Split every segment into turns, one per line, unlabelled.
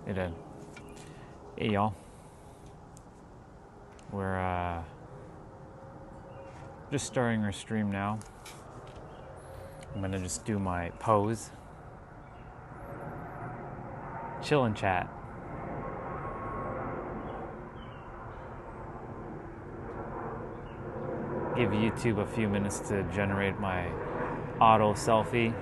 It did. Hey y'all, we're just starting our stream now. I'm gonna just do my pose, chill and chat. Give YouTube a few minutes to generate my auto selfie.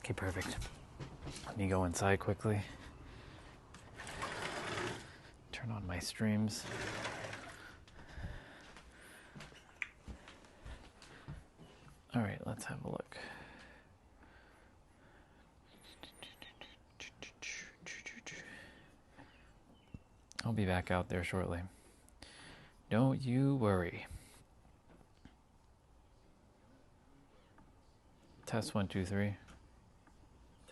Okay, perfect. Let me go inside quickly. Turn on my streams. All right, let's have a look. I'll be back out there shortly. Don't you worry. Test 1, 2, 3.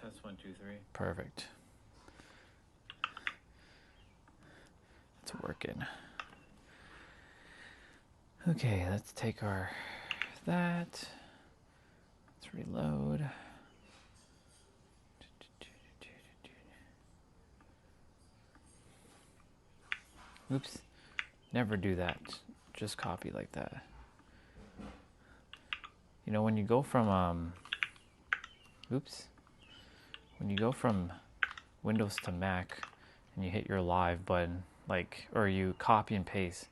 Test 1, 2, 3. Perfect. It's working. Okay, let's take our that. Let's reload. Oops. Never do that. Just copy like that. You know, when you go from when you go from Windows to Mac and you hit your live button, like, or you copy and paste,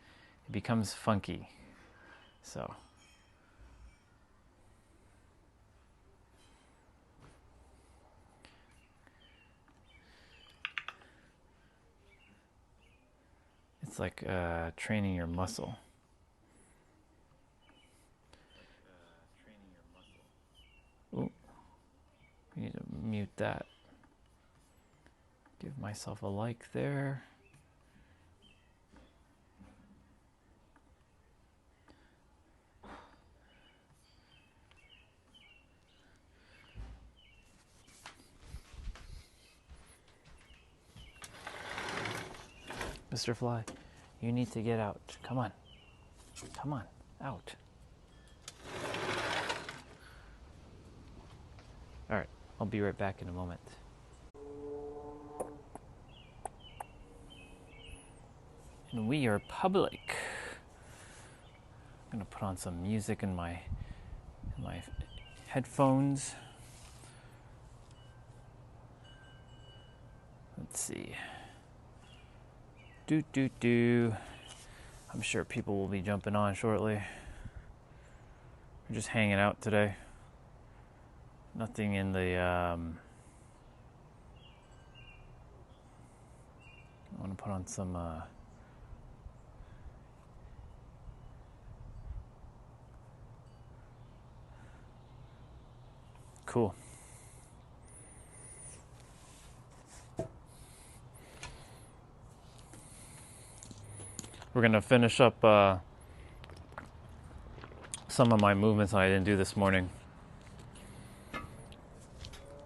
it becomes funky. So it's like training your muscle. Ooh, I need to mute that. Give myself a like there. Mr. Fly, you need to get out. Come on. Come on, out. All right, I'll be right back in a moment. And we are public. I'm gonna put on some music in my headphones. Let's see. I'm sure people will be jumping on shortly. We're just hanging out today. Nothing in the I want to put on some cool. We're gonna finish up some of my movements I didn't do this morning.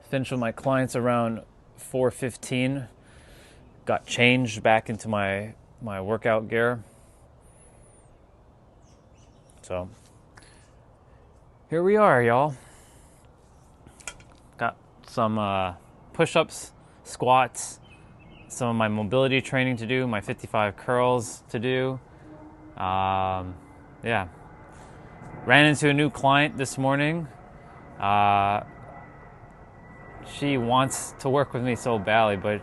Finished with my clients around 4:15. Got changed back into my workout gear. So here we are, y'all. Got some push-ups, squats, some of my mobility training to do, my 55 curls to do. Yeah. Ran into a new client this morning. She wants to work with me so badly, but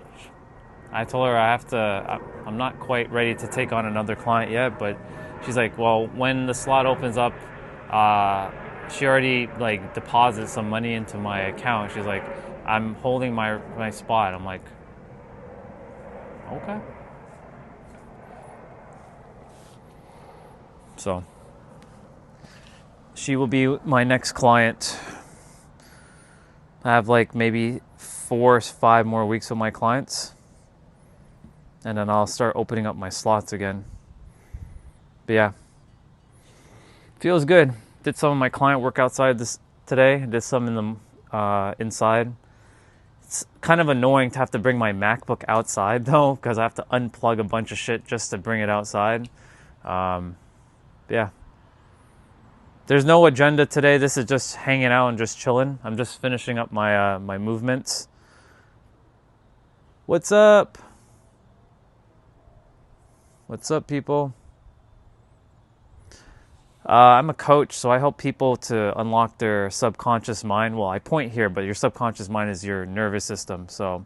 I told her I'm not quite ready to take on another client yet, but she's like, well, when the slot opens up, she already like deposited some money into my account. She's like, I'm holding my spot. I'm like, okay. So she will be my next client. I have like maybe 4 or 5 more weeks with my clients, and then I'll start opening up my slots again. But yeah, feels good. Did some of my client work outside this today. Did some in the inside. It's kind of annoying to have to bring my MacBook outside though, because I have to unplug a bunch of shit just to bring it outside. Yeah. There's no agenda today. This is just hanging out and just chilling. I'm just finishing up my my movements. What's up? What's up, people? I'm a coach, so I help people to unlock their subconscious mind. Well, I point here, but your subconscious mind is your nervous system. So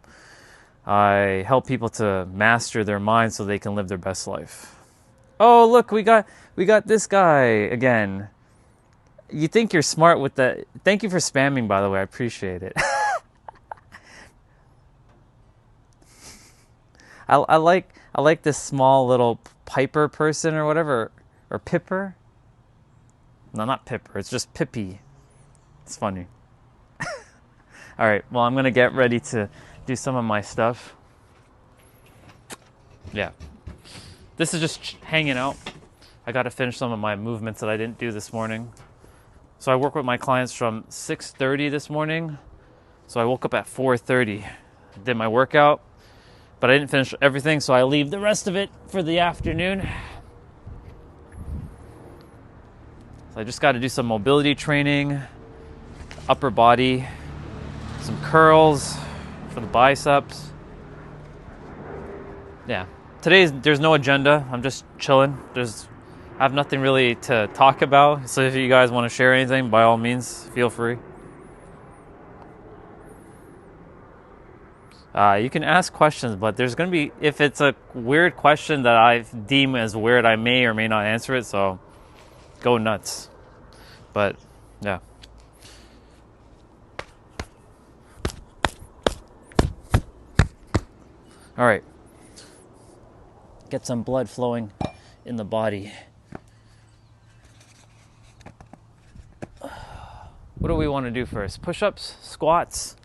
I help people to master their mind so they can live their best life. Oh, look, we got this guy again. You think you're smart with that. Thank you for spamming, by the way. I appreciate it. I like this small little Piper person or whatever, or Pipper. No, not Pipper. It's just Pippy. It's funny. All right. Well, I'm gonna get ready to do some of my stuff. Yeah. This is just hanging out. I got to finish some of my movements that I didn't do this morning. So I work with my clients from 6:30 this morning. So I woke up at 4:30, did my workout, but I didn't finish everything, so I leave the rest of it for the afternoon. So I just got to do some mobility training, upper body, some curls for the biceps. Yeah. There's no agenda. I'm just chilling. I have nothing really to talk about. So if you guys want to share anything, by all means, feel free. You can ask questions, but there's going to be, if it's a weird question that I deem as weird, I may or may not answer it. So go nuts. But yeah. All right. Get some blood flowing in the body. What do we want to do first? Push-ups, squats,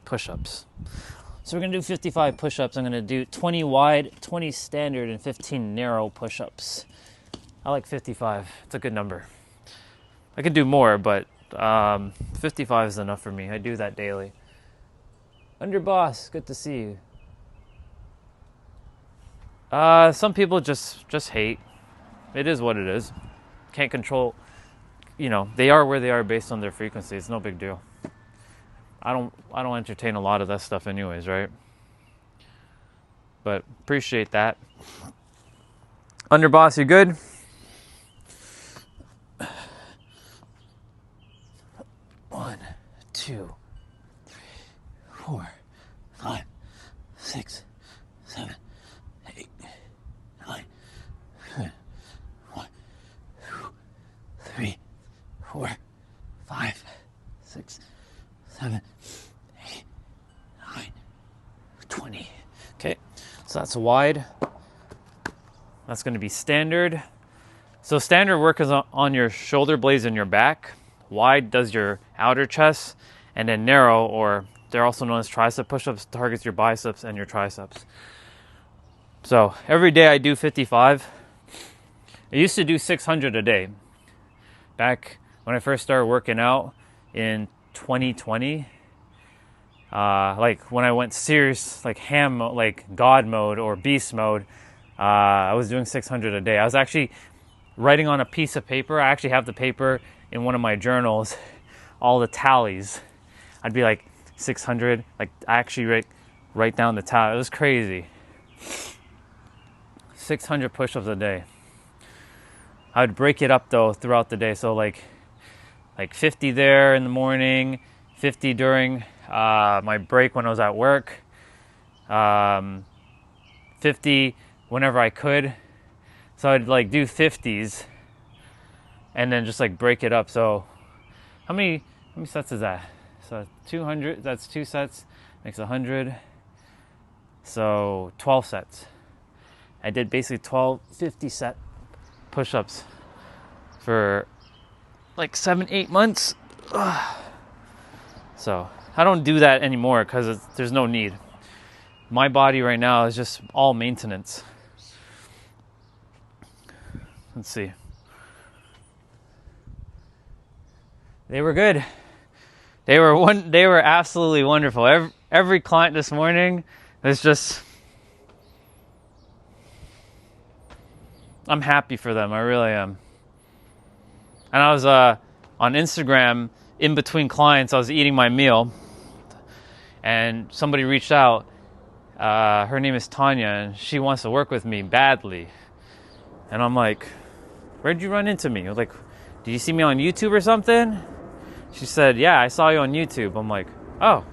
push-ups. So we're going to do 55 push-ups. I'm going to do 20 wide, 20 standard, and 15 narrow push-ups. I like 55. It's a good number. I could do more, but 55 is enough for me. I do that daily. Underboss, good to see you. Some people just hate. It is what it is. Can't control. They are where they are based on their frequency. It's no big deal. I don't entertain a lot of that stuff anyways, right? But appreciate that. Underboss, you good? One, 2, 3, 4, 5, 6, 7, 8, 9, 10. 1, 2, 3, 4, 5, 6, 7, 8, 9, 20. Okay, so that's wide. That's going to be standard. So standard work is on your shoulder blades and your back. Wide does your outer chest, and then narrow, or they're also known as tricep push-ups, targets your biceps and your triceps. So every day I do 55. I used to do 600 a day. Back when I first started working out in 2020, like when I went serious, like God mode or beast mode, I was doing 600 a day. I was actually writing on a piece of paper. I actually have the paper in one of my journals, all the tallies. I'd be like 600, like I actually write down the tally. It was crazy. 600 push-ups a day. I would break it up though throughout the day. So like 50 there in the morning, 50 during my break when I was at work, 50 whenever I could. So I'd like do 50s and then just like break it up. So how many sets is that? So 200, that's 2 sets, makes 100. So 12 sets. I did basically 50 set push-ups for like 7-8 months. Ugh. So I don't do that anymore because there's no need. My body right now is just all maintenance. Let's see. They were good. They were absolutely wonderful. Every client this morning is just, I'm happy for them. I really am. And I was on Instagram in between clients. I was eating my meal, and somebody reached out. Her name is Tanya, and she wants to work with me badly. And I'm like, where'd you run into me? I was like, did you see me on YouTube or something? She said, yeah, I saw you on YouTube. I'm like, oh.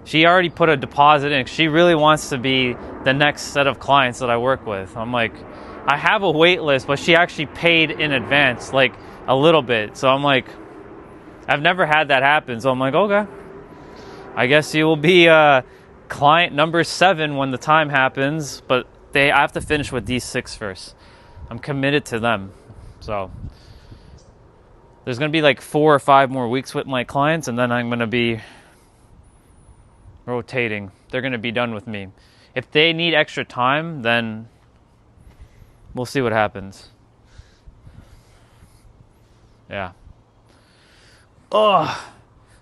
She already put a deposit in. She really wants to be the next set of clients that I work with. I'm like, I have a wait list, but she actually paid in advance, like a little bit. So I'm like, I've never had that happen. So I'm like, okay. I guess you will be client number 7 when the time happens. But I have to finish with these 6 first. I'm committed to them. So there's going to be like 4 or 5 more weeks with my clients, and then I'm going to be rotating. They're going to be done with me. If they need extra time, then we'll see what happens. Yeah. Oh.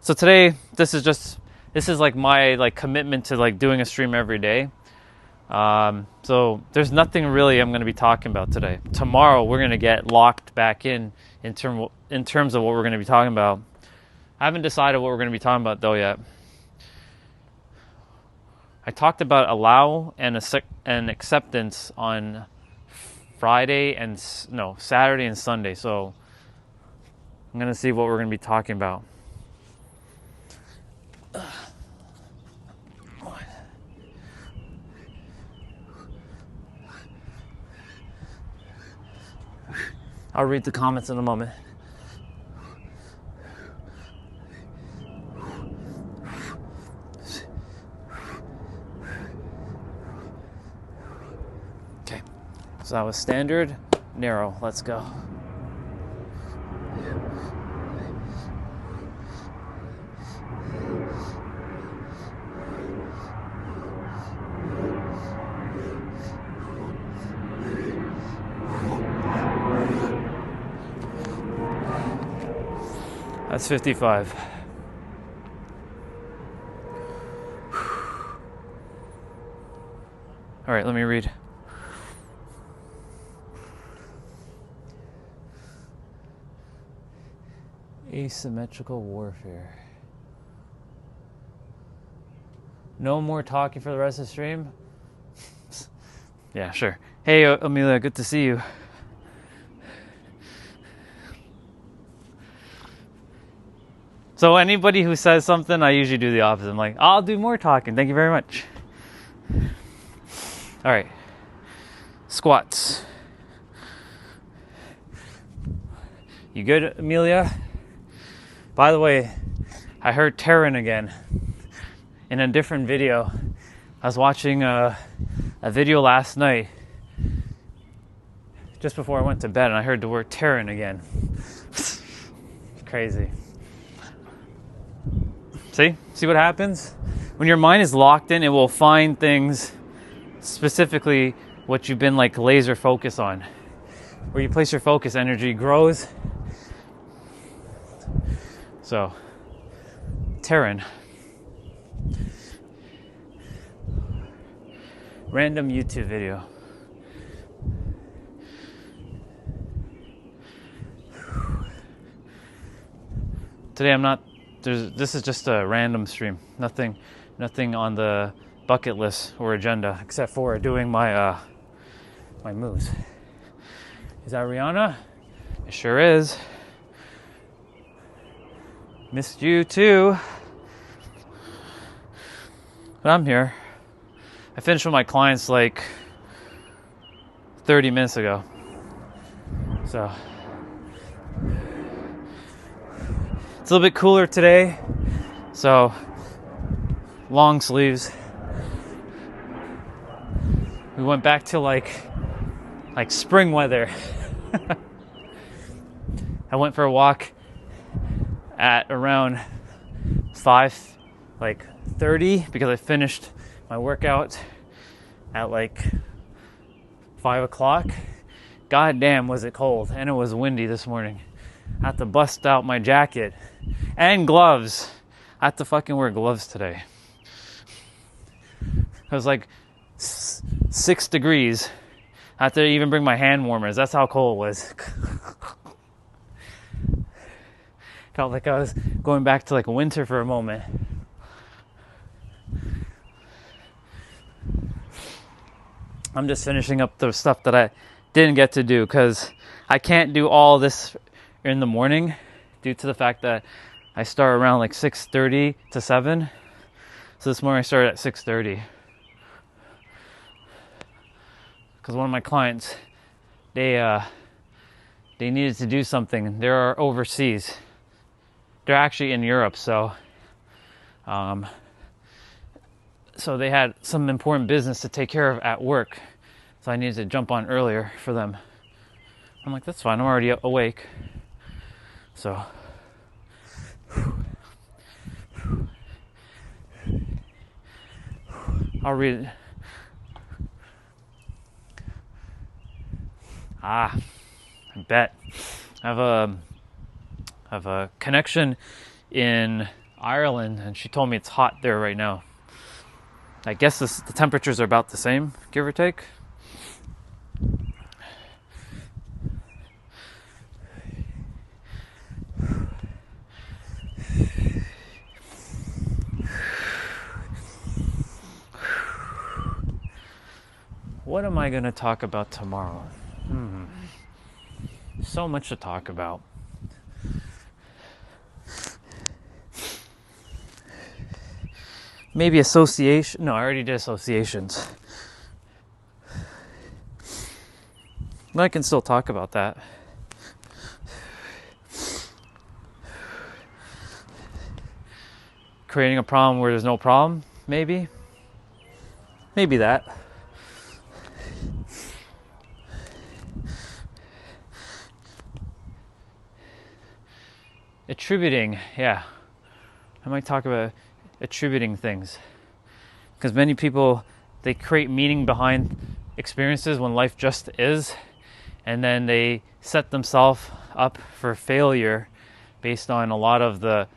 So today, this is like my like commitment to like doing a stream every day. So there's nothing really I'm going to be talking about today. Tomorrow we're going to get locked back in terms of what we're going to be talking about. I haven't decided what we're going to be talking about though yet. I talked about allow and acceptance on Saturday and Sunday. So I'm going to see what we're going to be talking about. I'll read the comments in a moment. Okay, so that was standard, narrow. Let's go. That's 55. All right, let me read. Asymmetrical warfare. No more talking for the rest of the stream? Yeah, sure. Hey, Amelia, good to see you. So anybody who says something, I usually do the opposite. I'm like, I'll do more talking. Thank you very much. All right. Squats. You good, Amelia? By the way, I heard Taryn again in a different video. I was watching a video last night just before I went to bed, and I heard the word Taryn again. Crazy. See what happens? When your mind is locked in, it will find things, specifically what you've been like laser focused on. Where you place your focus, energy grows. So, Taryn. Random YouTube video. Today this is just a random stream. Nothing on the bucket list or agenda except for doing my my moves. Is that Rihanna? It sure is. Missed you too. But I'm here. I finished with my clients like 30 minutes ago. So it's a little bit cooler today, so long sleeves. We went back to like like spring weather. I went for a walk at around 5:30 because I finished my workout at like 5 o'clock. God damn, was it cold, and it was windy this morning. I had to bust out my jacket and gloves. I had to fucking wear gloves today. It was like 6 degrees. I had to even bring my hand warmers. That's how cold it was. Felt like I was going back to like winter for a moment. I'm just finishing up the stuff that I didn't get to do because I can't do all this in the morning due to the fact that I start around like 6:30 to 7. So this morning I started at 6:30 because one of my clients, they needed to do something. They're overseas. They're actually in Europe, so they had some important business to take care of at work. So I needed to jump on earlier for them. I'm like, that's fine. I'm already awake. So I'll read it. I bet. I have a connection in Ireland, and she told me it's hot there right now. I guess the temperatures are about the same, give or take. What am I going to talk about tomorrow? So much to talk about. Maybe association. No, I already did associations. But I can still talk about that. Creating a problem where there's no problem, maybe. Maybe that. Attributing, yeah. I might talk about attributing things. Because many people, they create meaning behind experiences when life just is. And then they set themselves up for failure based on a lot of the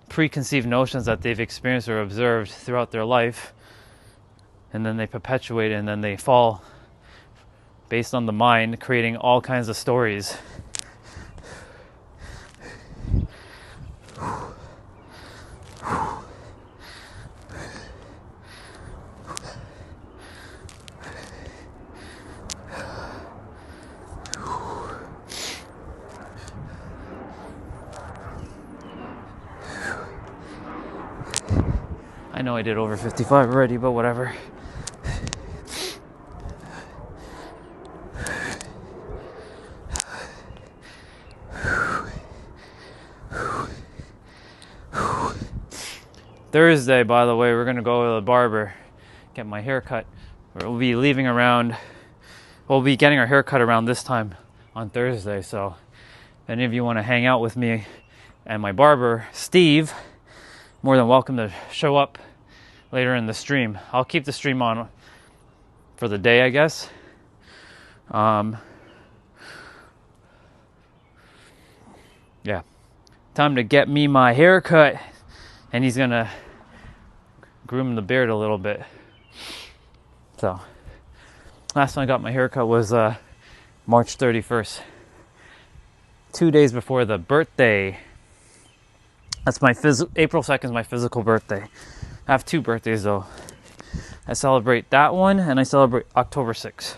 preconceived notions that they've experienced or observed throughout their life. And then they perpetuate it, and then they fall based on the mind, creating all kinds of stories. I know I did over 55 already, but whatever. Thursday, by the way, we're going to go to the barber, get my hair cut. We'll be getting our hair cut around this time on Thursday. So if any of you want to hang out with me and my barber, Steve, more than welcome to show up later in the stream. I'll keep the stream on for the day, I guess. Yeah. Time to get me my hair cut. And he's gonna groom the beard a little bit. So, last time I got my haircut was March 31st. 2 days before the birthday. That's April 2nd is my physical birthday. I have 2 birthdays though. I celebrate that one, and I celebrate October 6th,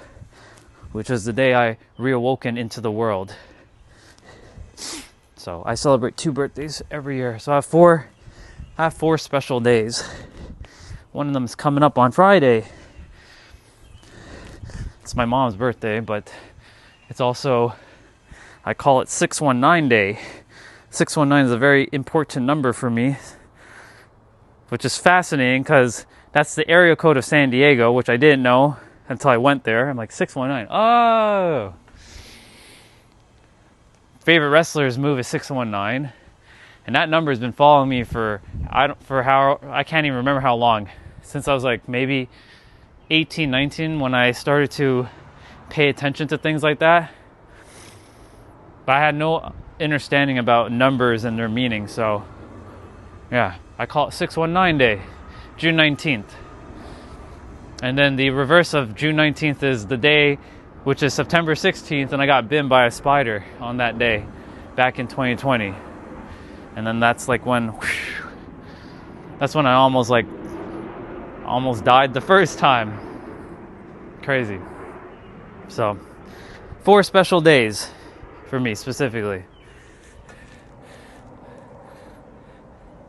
which is the day I reawoken into the world. So I celebrate 2 birthdays every year. So I have 4 special days. One of them is coming up on Friday. It's my mom's birthday, but it's also, I call it 619 day. 619 is a very important number for me, which is fascinating because that's the area code of San Diego, which I didn't know. until I went there. I'm like, 619. Oh! Favorite wrestler's move is 619. And that number has been following me for I can't even remember how long. Since I was like maybe 18, 19 when I started to pay attention to things like that. But I had no understanding about numbers and their meaning. So yeah, I call it 619 day, June 19th. And then the reverse of June 19th is the day, which is September 16th, and I got bitten by a spider on that day back in 2020. And then that's like when, that's when I almost died the first time. Crazy. So, 4 special days for me specifically.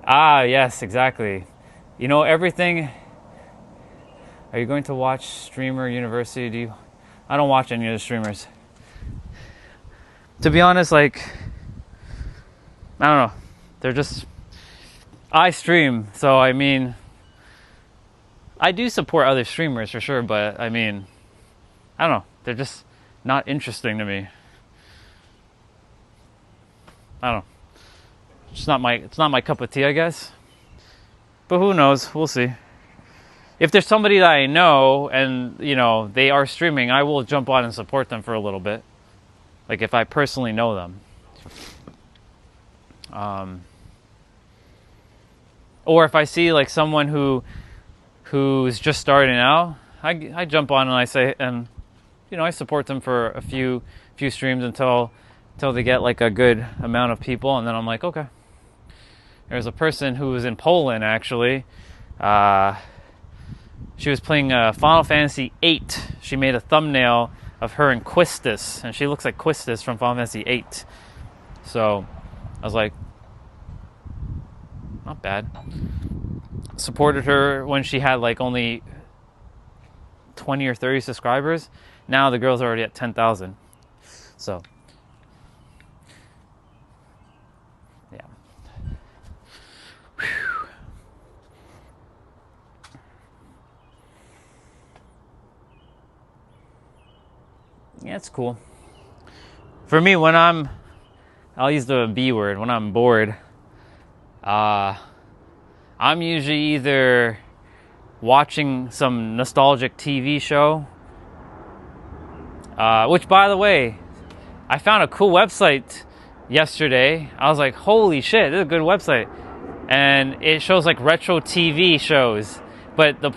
Ah, yes, exactly. You know, everything. Are you going to watch Streamer University? I don't watch any of the streamers. To be honest, like, I don't know. They're just, I stream, so I mean, I do support other streamers for sure, but I mean, I don't know. They're just not interesting to me. I don't know. It's not my cup of tea, I guess. But who knows? We'll see. If there's somebody that I know and, you know, they are streaming, I will jump on and support them for a little bit. Like if I personally know them. Or if I see like someone who's just starting out, I jump on and I say, and you know, I support them for a few streams until they get like a good amount of people, and then I'm like, okay. There's a person who was in Poland actually. She was playing Final Fantasy VIII. She made a thumbnail of her and Quistis, and she looks like Quistis from Final Fantasy VIII. So I was like, not bad. Supported her when she had like only 20 or 30 subscribers. Now the girl's already at 10,000. So yeah. Whew. Yeah, it's cool. For me, when I'll use the B word, when I'm bored, I'm usually either watching some nostalgic TV show, which, by the way, I found a cool website yesterday. I was like, holy shit, this is a good website. And it shows like retro TV shows. But the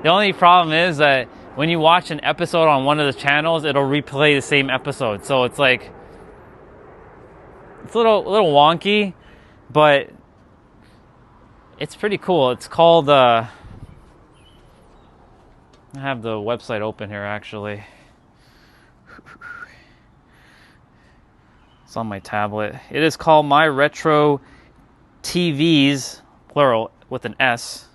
only problem is that when you watch an episode on one of the channels, it'll replay the same episode. So it's like, it's a little wonky, but it's pretty cool. It's called, I have the website open here actually. It's on my tablet. It is called My Retro TVs, plural, with an S.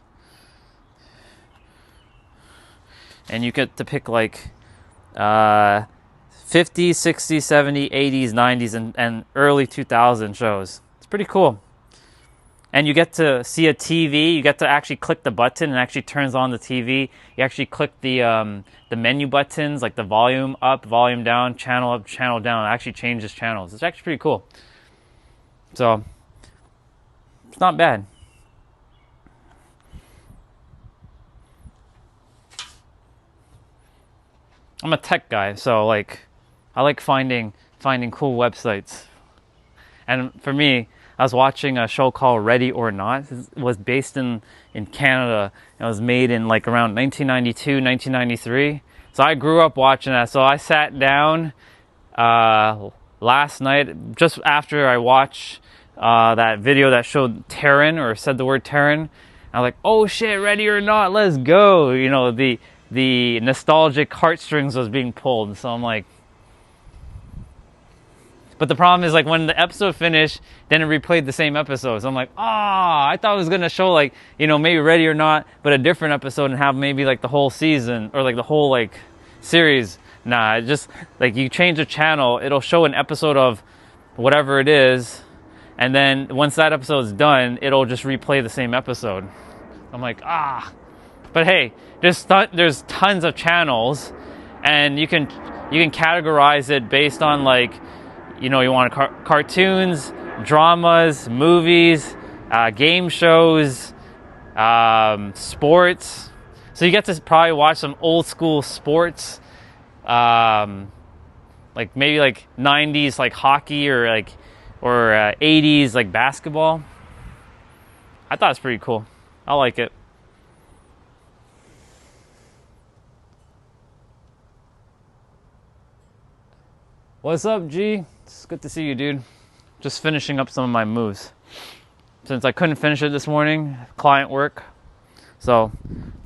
And you get to pick like 50s, 60s, 70s, 80s, 90s, and early 2000 shows. It's pretty cool. And you get to see a TV. You get to actually click the button and it actually turns on the TV. You actually click the menu buttons, like the volume up, volume down, channel up, channel down. It actually changes channels. It's actually pretty cool. So it's not bad. I'm a tech guy, so like I like finding cool websites. And for me, I was watching a show called Ready or Not. It was based in Canada. It was made in like around 1992, 1993. So I grew up watching that. So I sat down last night, just after I watched that video that showed Terran, or said the word Terran. I was like, oh shit, Ready or Not, let's go. You know, the nostalgic heartstrings was being pulled. So I'm like, but the problem is, like, when the episode finished, then it replayed the same episode. So I'm like, I thought it was going to show, like, you know, maybe Ready or Not, but a different episode, and have maybe, like, the whole season, or, like, the whole, like, series. Nah, it just, like, you change the channel, it'll show an episode of whatever it is, and then once that episode's done, it'll just replay the same episode. I'm like, But But hey, there's tons of channels, and you can categorize it based on, like, you want cartoons, dramas, movies, game shows, sports. So you get to probably watch some old school sports, like maybe like 90s like hockey, or 80s like basketball. I thought it's pretty cool. I like it. What's up, G? It's good to see you, dude. Just finishing up some of my moves. Since I couldn't finish it this morning, client work. So,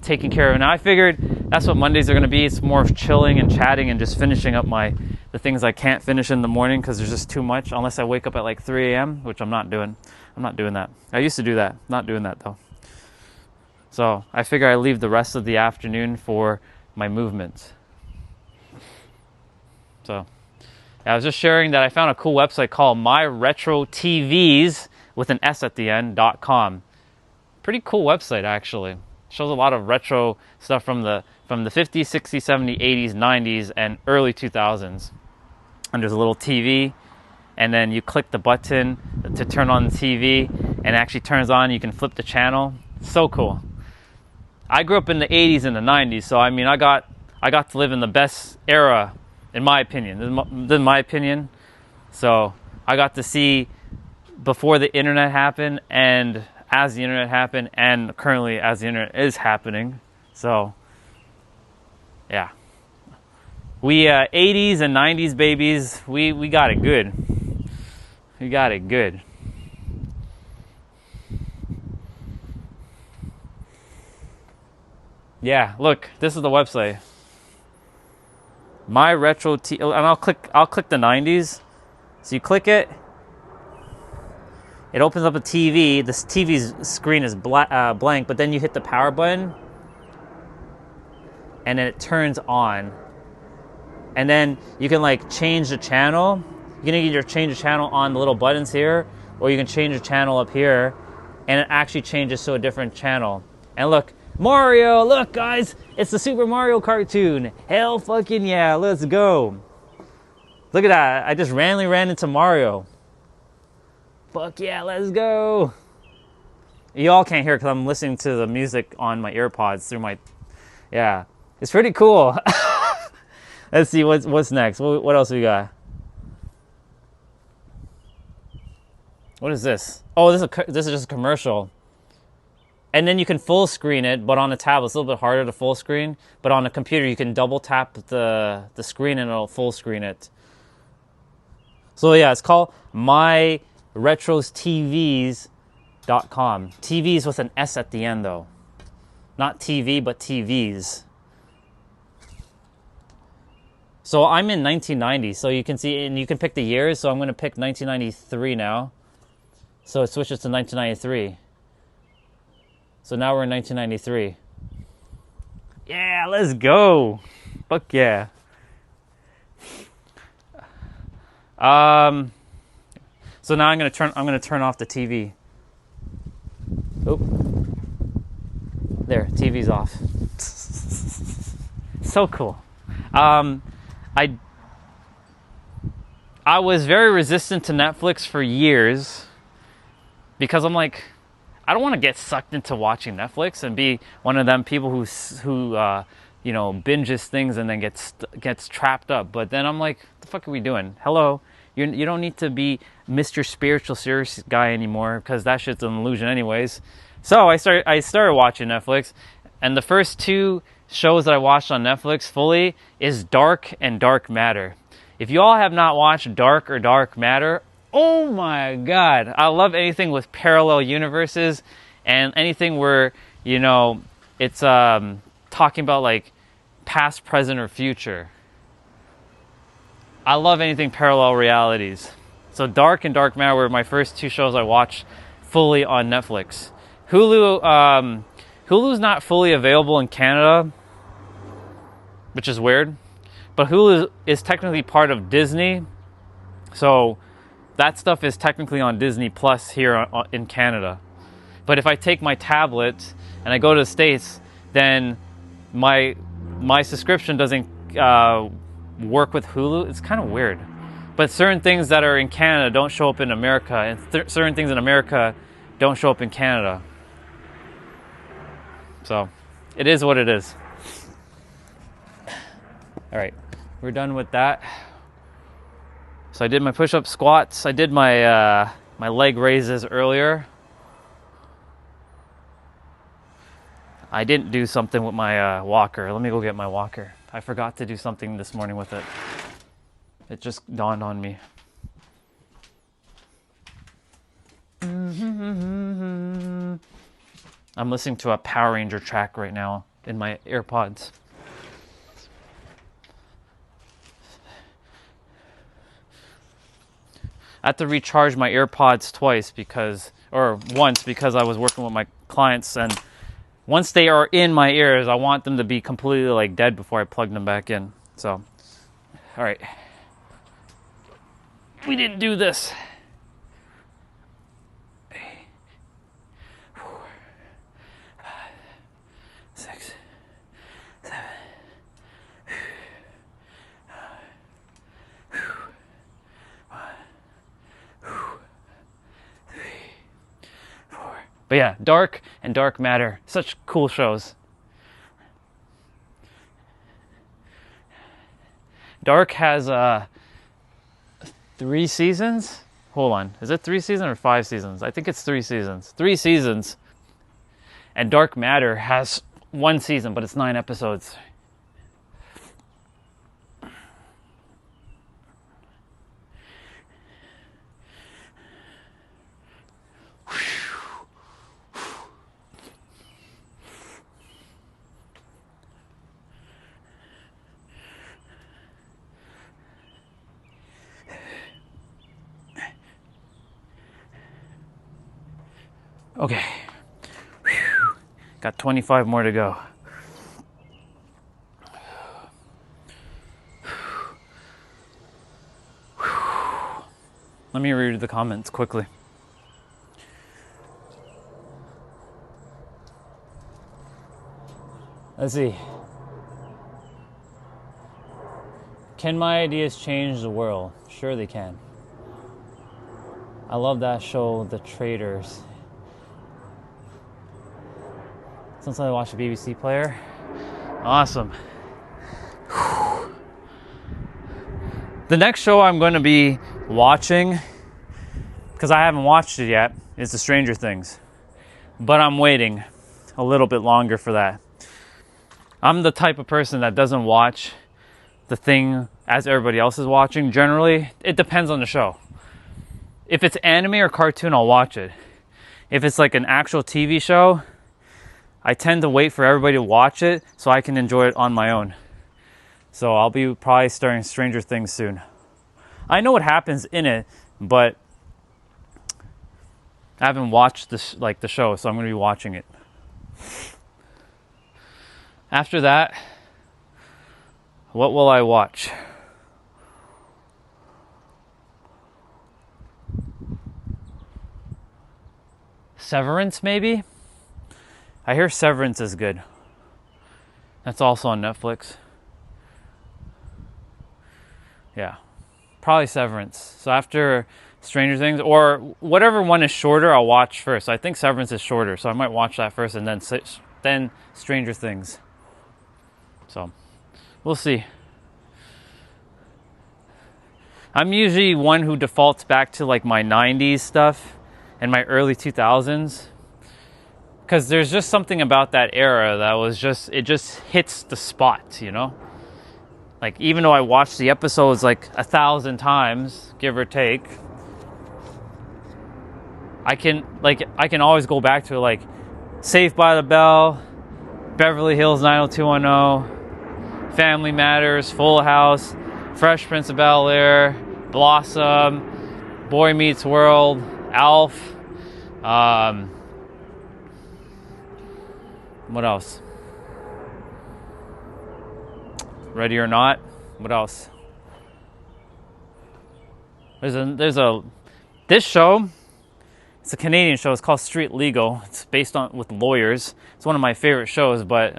taking care of it. Now, I figured that's what Mondays are going to be. It's more of chilling and chatting and just finishing up the things I can't finish in the morning because there's just too much, unless I wake up at like 3 a.m., which I'm not doing. I'm not doing that. I used to do that. Not doing that, though. So, I figure I leave the rest of the afternoon for my movements. So, I was just sharing that I found a cool website called MyRetroTVs with an S at the end.com. Pretty cool website, actually. Shows a lot of retro stuff from the 50s, 60s, 70s, 80s, 90s, and early 2000s. And there's a little TV, and then you click the button to turn on the TV, and it actually turns on. You can flip the channel. So cool. I grew up in the 80s and the 90s, so I mean, I got to live in the best era, in my opinion. This is my opinion. So I got to see before the internet happened, and as the internet happened, and currently as the internet is happening. So yeah, we 80s and 90s babies, we got it good. We got it good. Yeah, look, this is the website. My Retro and I'll click the 90s. So you click it. It opens up a TV. This TV's screen is blank, but then you hit the power button, and then it turns on. And then you can like change the channel. You can either change the channel on the little buttons here, or you can change the channel up here, and it actually changes to a different channel. And look, Mario! Look, guys, it's the Super Mario cartoon. Hell fucking yeah! Let's go. Look at that! I just randomly ran into Mario. Fuck yeah, let's go. Y'all can't hear because I'm listening to the music on my AirPods through my... Yeah, it's pretty cool. Let's see, what's next? What else we got? What is this? Oh, this is just a commercial. And then you can full screen it, but on the tablet it's a little bit harder to full screen. But on the computer you can double tap the screen and it'll full screen it. So yeah, it's called MyRetroTVs.com. TVs with an S at the end though. Not TV, but TVs. So I'm in 1990, so you can see, and you can pick the years. So I'm going to pick 1993 now. So it switches to 1993. So now we're in 1993. Yeah, let's go. Fuck yeah. So now I'm gonna turn off the TV. Oop. There, TV's off. So cool. I was very resistant to Netflix for years because I'm like, I don't want to get sucked into watching Netflix and be one of them people who binges things and then gets trapped up. But then I'm like, what the fuck are we doing? Hello, you don't need to be Mr. Spiritual Serious Guy anymore because that shit's an illusion anyways. So I started watching Netflix, and the first two shows that I watched on Netflix fully is Dark and Dark Matter. If you all have not watched Dark or Dark Matter, oh my god, I love anything with parallel universes and anything where, it's talking about like past, present, or future. I love anything parallel realities. So Dark and Dark Matter were my first two shows I watched fully on Netflix. Hulu's not fully available in Canada, which is weird. But Hulu is technically part of Disney. So that stuff is technically on Disney Plus here in Canada. But if I take my tablet and I go to the States, then my subscription doesn't work with Hulu. It's kind of weird. But certain things that are in Canada don't show up in America, and certain things in America don't show up in Canada. So it is what it is. All right, we're done with that. So I did my push-up squats. I did my my leg raises earlier. I didn't do something with my walker. Let me go get my walker. I forgot to do something this morning with it. It just dawned on me. I'm listening to a Power Ranger track right now in my AirPods. I had to recharge my AirPods once because I was working with my clients, and once they are in my ears, I want them to be completely like dead before I plug them back in. So, all right. We didn't do this. 4, 5, 6, 7. But yeah, Dark and Dark Matter, such cool shows. Dark has 3 seasons? Hold on, is it 3 seasons or 5 seasons? I think it's 3 seasons. 3 seasons. And Dark Matter has 1 season, but it's 9 episodes. Okay, got 25 more to go. Let me read the comments quickly. Let's see. Can my ideas change the world? Sure they can. I love that show, The Traitors. Since I watched the BBC Player. Awesome. The next show I'm going to be watching, because I haven't watched it yet, is The Stranger Things. But I'm waiting a little bit longer for that. I'm the type of person that doesn't watch the thing as everybody else is watching. Generally, it depends on the show. If it's anime or cartoon, I'll watch it. If it's like an actual TV show, I tend to wait for everybody to watch it so I can enjoy it on my own. So I'll be probably starting Stranger Things soon. I know what happens in it, but I haven't watched the show, so I'm going to be watching it. After that, what will I watch? Severance, maybe? I hear Severance is good. That's also on Netflix. Yeah, probably Severance. So after Stranger Things, or whatever one is shorter, I'll watch first. I think Severance is shorter, so I might watch that first and then Stranger Things. So, we'll see. I'm usually one who defaults back to like my 90s stuff and my early 2000s. Because there's just something about that era that was it just hits the spot, you know? Like, even though I watched the episodes like 1,000 times, give or take, I can always go back to like Saved by the Bell, Beverly Hills 90210, Family Matters, Full House, Fresh Prince of Bel-Air, Blossom, Boy Meets World, Alf, what else? Ready or Not. What else? This show It's a Canadian show. It's called Street Legal. It's based on with lawyers. It's one of my favorite shows. But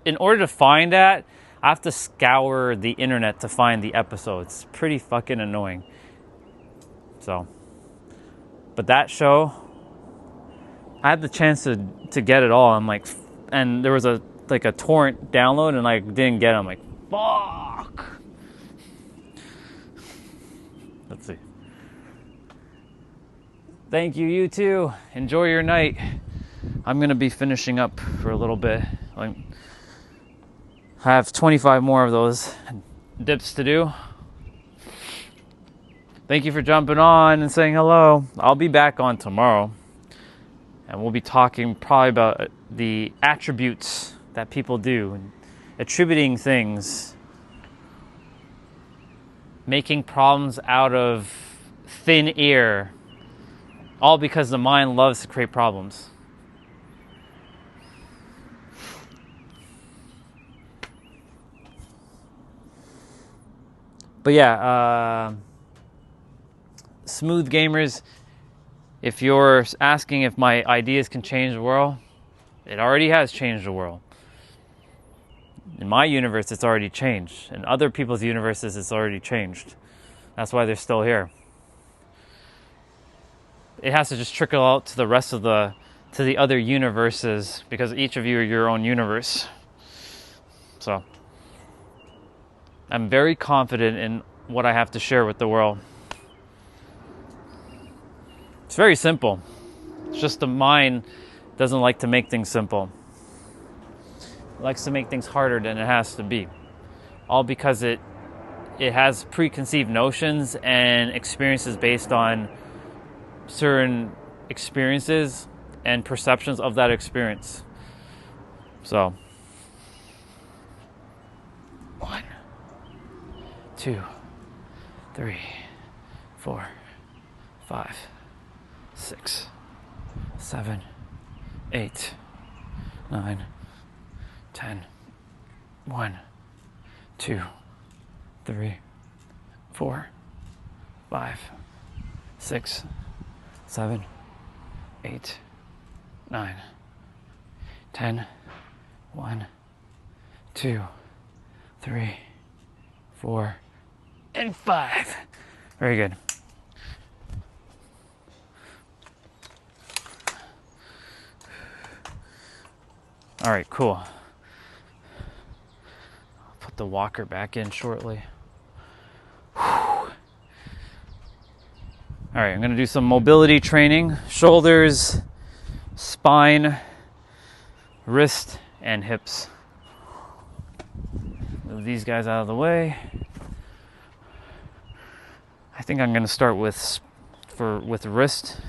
in order to find that, I have to scour the internet to find the episodes. It's pretty fucking annoying. So, but that show, I had the chance to get it all. I'm like, and there was a torrent download, and I didn't get it. I'm like, fuck. Let's see. Thank you, you too. Enjoy your night. I'm gonna be finishing up for a little bit. I have 25 more of those dips to do. Thank you for jumping on and saying hello. I'll be back on tomorrow, and we'll be talking probably about the attributes that people do and attributing things, making problems out of thin air, all because the mind loves to create problems. But yeah, smooth gamers, if you're asking if my ideas can change the world, it already has changed the world. In my universe, it's already changed. In other people's universes, it's already changed. That's why they're still here. It has to just trickle out to the rest of to the other universes, because each of you are your own universe. So, I'm very confident in what I have to share with the world. It's very simple. It's just the mind doesn't like to make things simple. It likes to make things harder than it has to be. All because it has preconceived notions and experiences based on certain experiences and perceptions of that experience. So, 1, 2, 3, 4, 5, 6, 7, 8, 9, 10. 1, 2, 3, 4, 5, 6, 7, 8, 9, 10. 1, 2, 3, 4, and 5. Very good. All right, cool. I'll put the walker back in shortly. All right, I'm going to do some mobility training, shoulders, spine, wrist, and hips. Move these guys out of the way. I think I'm going to start with wrist.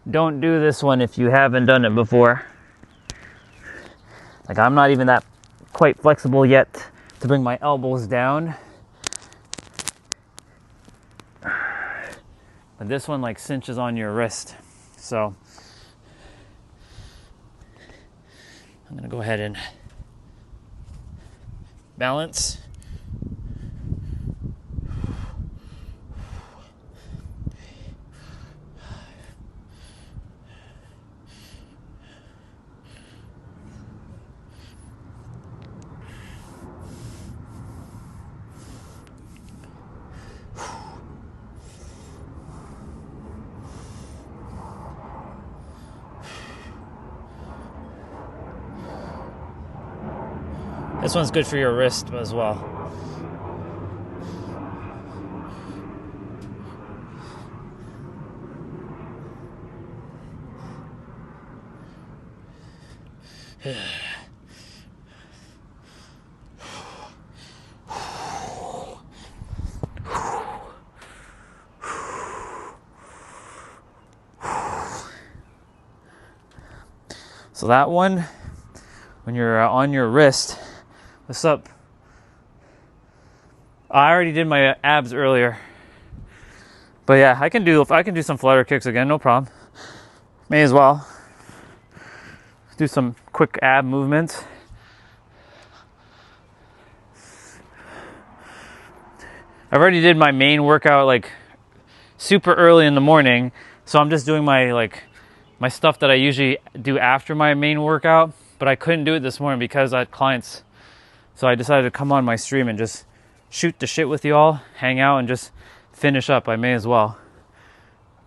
Don't do this one if you haven't done it before. Like, I'm not even that quite flexible yet to bring my elbows down. But this one like cinches on your wrist. So I'm gonna go ahead and balance. This one's good for your wrist as well. So that one, when you're on your wrist, what's up? I already did my abs earlier, but yeah, I can do some flutter kicks again, no problem. May as well. do some quick ab movements. I already did my main workout like super early in the morning, so I'm just doing my stuff that I usually do after my main workout, but I couldn't do it this morning because I had clients. So I decided to come on my stream and just shoot the shit with y'all, hang out, and just finish up. I may as well.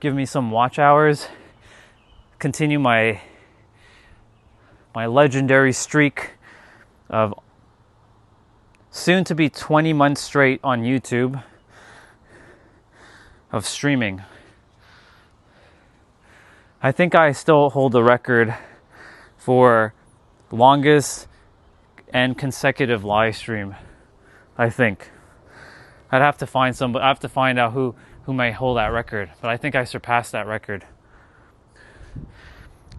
Give me some watch hours, continue my legendary streak of soon to be 20 months straight on YouTube of streaming. I think I still hold the record for longest and consecutive live stream. I think I have to find out who might hold that record, but I think I surpassed that record.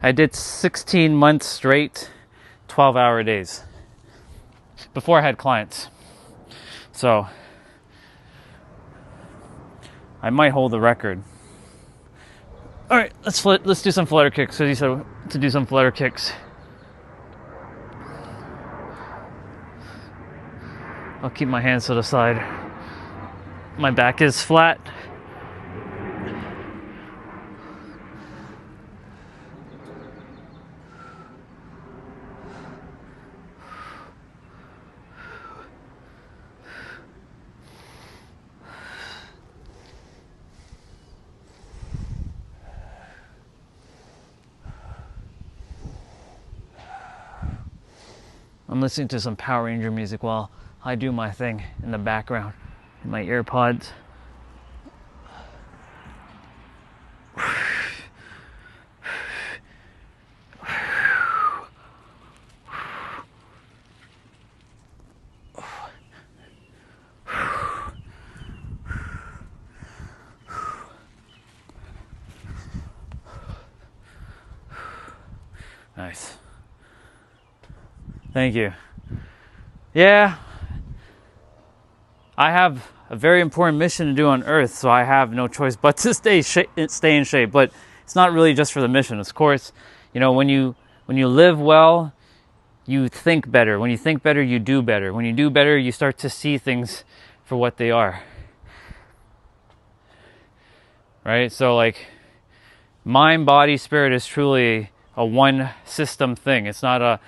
I did 16 months straight, 12-hour days before I had clients. So I might hold the record. All right, let's do some flutter kicks. So you said to do some flutter kicks. I'll keep my hands to the side. My back is flat. I'm listening to some Power Ranger music while I do my thing in the background in my AirPods. Nice. Thank you. Yeah, I have a very important mission to do on Earth, so I have no choice but to stay in shape. But it's not really just for the mission. Of course, you know, when you live well, you think better. When you think better, you do better. When you do better, you start to see things for what they are. Right? So like mind, body, spirit is truly a one system thing. It's not a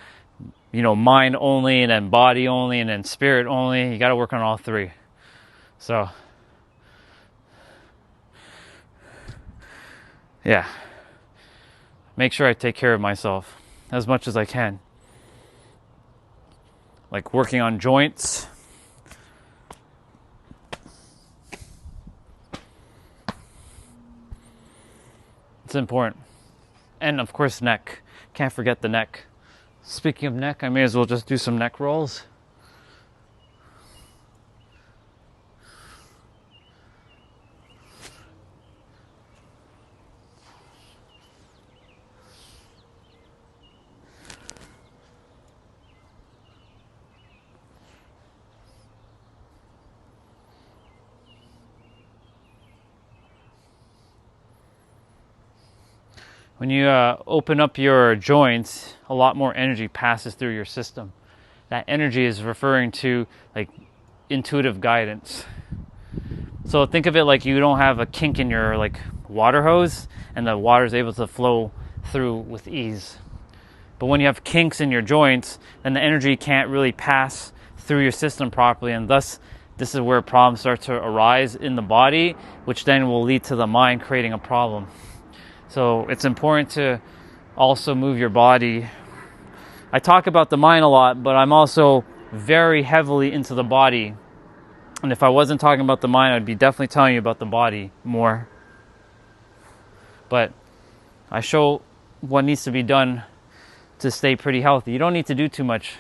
mind only and then body only and then spirit only. You got to work on all three. So, yeah. Make sure I take care of myself as much as I can. Like working on joints. It's important. And of course, neck. Can't forget the neck. Speaking of neck, I may as well just do some neck rolls. When you open up your joints, a lot more energy passes through your system. That energy is referring to like intuitive guidance. So think of it like you don't have a kink in your like water hose and the water is able to flow through with ease. But when you have kinks in your joints, then the energy can't really pass through your system properly, and thus this is where problems start to arise in the body, which then will lead to the mind creating a problem. So it's important to also move your body. I talk about the mind a lot, but I'm also very heavily into the body. And if I wasn't talking about the mind, I'd be definitely telling you about the body more. But I show what needs to be done to stay pretty healthy. You don't need to do too much.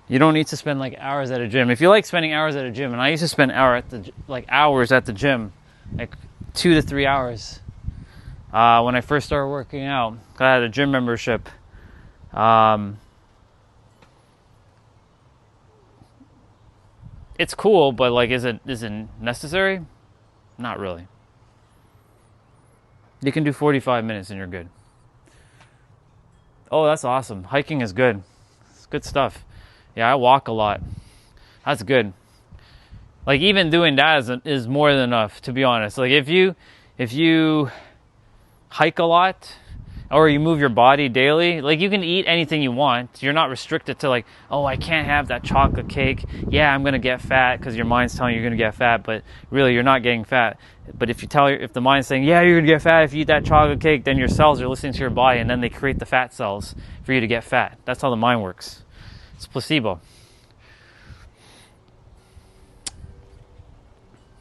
You don't need to spend like hours at a gym. If you like spending hours at a gym, and I used to spend hours at the gym, like 2 to 3 hours. When I first started working out, I had a gym membership. It's cool, but like, is it necessary? Not really. You can do 45 minutes and you're good. Oh, that's awesome. Hiking is good. It's good stuff. Yeah, I walk a lot. That's good. Like even doing that is more than enough, to be honest. Like if you hike a lot or you move your body daily, like you can eat anything you want. You're not restricted to like, oh, I can't have that chocolate cake. Yeah, I'm gonna get fat because your mind's telling you you're gonna get fat, but really you're not getting fat. But if the mind's saying, yeah, you're gonna get fat if you eat that chocolate cake, then your cells are listening to your body and then they create the fat cells for you to get fat. That's how the mind works. It's placebo.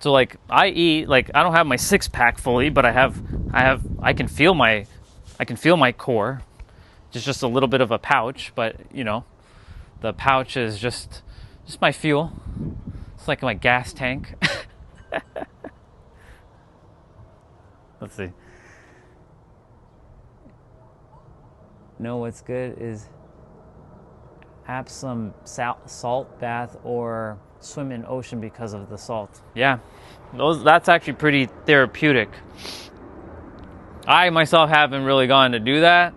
So like I eat, like I don't have my 6-pack fully, but I can feel my core. Just a little bit of a pouch, but you know, the pouch is just my fuel. It's like my gas tank. Let's see. No, what's good is have some salt bath or swim in ocean because of the salt. Yeah, that's actually pretty therapeutic. I myself haven't really gone to do that,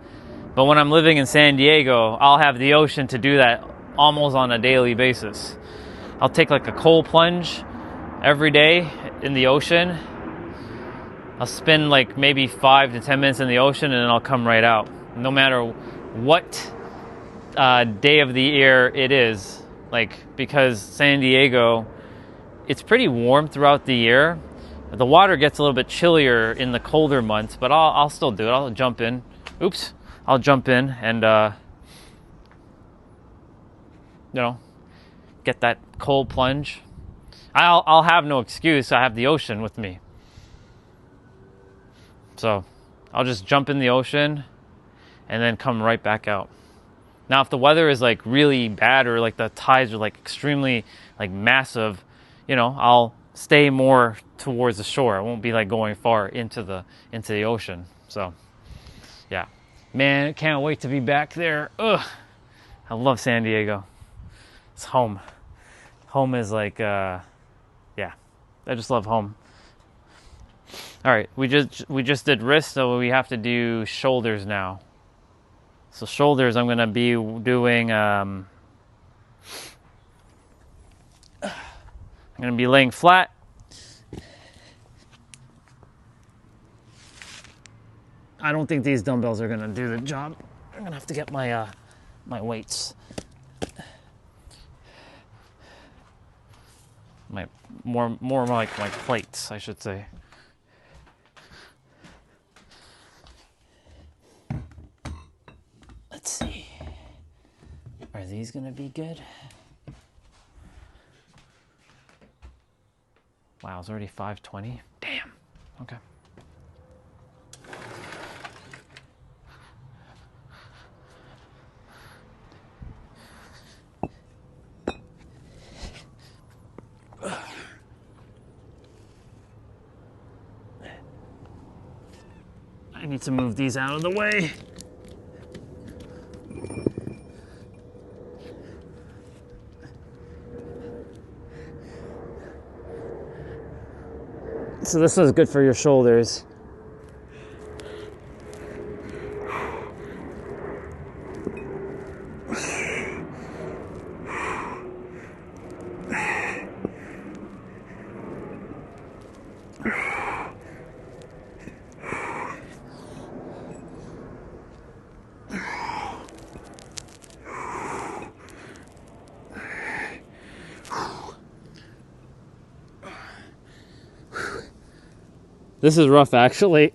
but when I'm living in San Diego, I'll have the ocean to do that almost on a daily basis. I'll take like a cold plunge every day in the ocean. I'll spend like maybe 5 to 10 minutes in the ocean and then I'll come right out. No matter what day of the year it is, like because San Diego, it's pretty warm throughout the year. The water gets a little bit chillier in the colder months, but I'll still do it. I'll jump in. I'll jump in and you know, get that cold plunge. I'll have no excuse. I have the ocean with me. So I'll just jump in the ocean and then come right back out. Now, if the weather is like really bad or like the tides are like extremely like massive, you know, I'll stay more towards the shore. I won't be like going far into the ocean. So yeah, man, can't wait to be back there. Ugh, I love San Diego. It's home. Home is like, yeah, I just love home. All right, we just did wrists, so we have to do shoulders now. So shoulders, I'm gonna be doing. I'm gonna be laying flat. I don't think these dumbbells are gonna do the job. I'm gonna have to get my my weights. More like my plates, I should say. Let's see. Are these gonna be good? Wow, it's already 5:20. Damn. Okay. I need to move these out of the way. So this is good for your shoulders. This is rough, actually.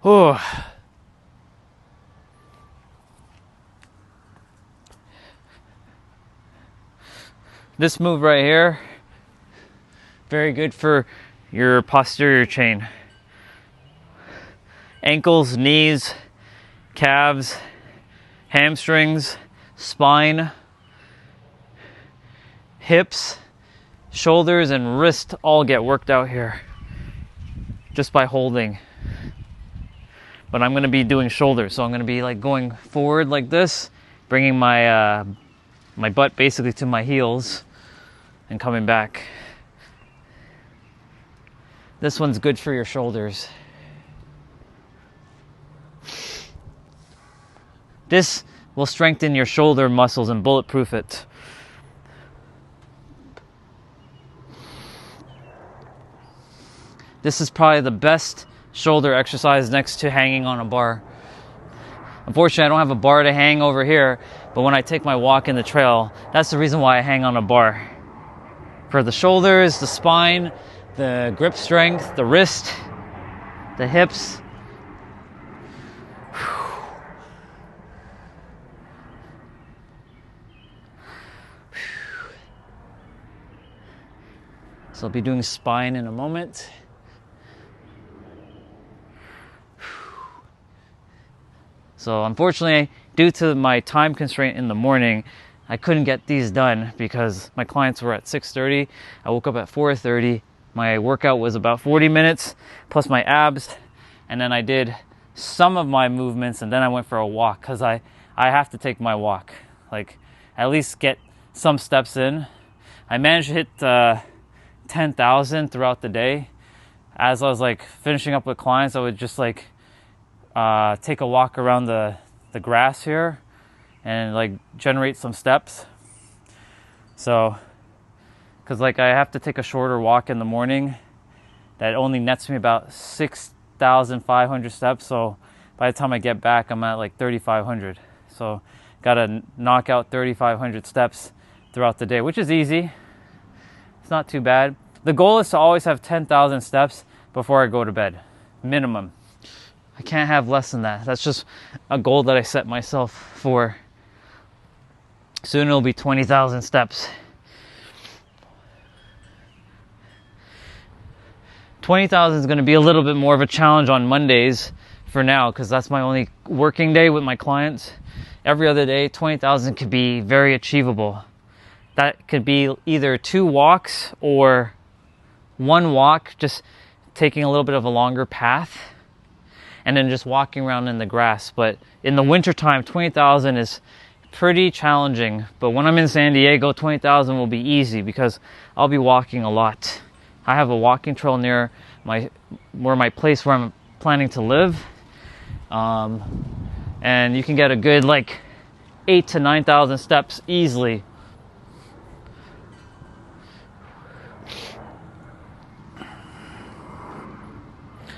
Oh. This move right here, Very good for your posterior chain. Ankles, knees, calves, hamstrings, spine, hips, shoulders, and wrist all get worked out here just by holding. But I'm going to be doing shoulders, so I'm going to be like going forward like this, bringing my my butt basically to my heels and coming back. This one's good for your shoulders. This will strengthen your shoulder muscles and bulletproof it. This is probably the best shoulder exercise next to hanging on a bar. Unfortunately, I don't have a bar to hang over here, but when I take my walk in the trail, that's the reason why I hang on a bar. For the shoulders, the spine, the grip strength, the wrist, the hips. So I'll be doing spine in a moment. So unfortunately, due to my time constraint in the morning, I couldn't get these done because my clients were at 6:30. I woke up at 4:30. My workout was about 40 minutes plus my abs. And then I did some of my movements and then I went for a walk because I have to take my walk. Like at least get some steps in. I managed to hit 10,000 throughout the day. As I was like finishing up with clients, I would just like take a walk around the grass here and like generate some steps. So, because like I have to take a shorter walk in the morning that only nets me about 6,500 steps. So by the time I get back, I'm at like 3,500. So gotta knock out 3,500 steps throughout the day, which is easy. It's not too bad. The goal is to always have 10,000 steps before I go to bed, minimum. I can't have less than that. That's just a goal that I set myself for. Soon it'll be 20,000 steps. 20,000 is going to be a little bit more of a challenge on Mondays for now because that's my only working day with my clients. Every other day, 20,000 could be very achievable. That could be either 2 walks or 1 walk, just taking a little bit of a longer path and then just walking around in the grass. But in the wintertime, 20,000 is pretty challenging. But when I'm in San Diego, 20,000 will be easy because I'll be walking a lot. I have a walking trail near my place where I'm planning to live. And you can get a good like 8,000 to 9,000 steps easily.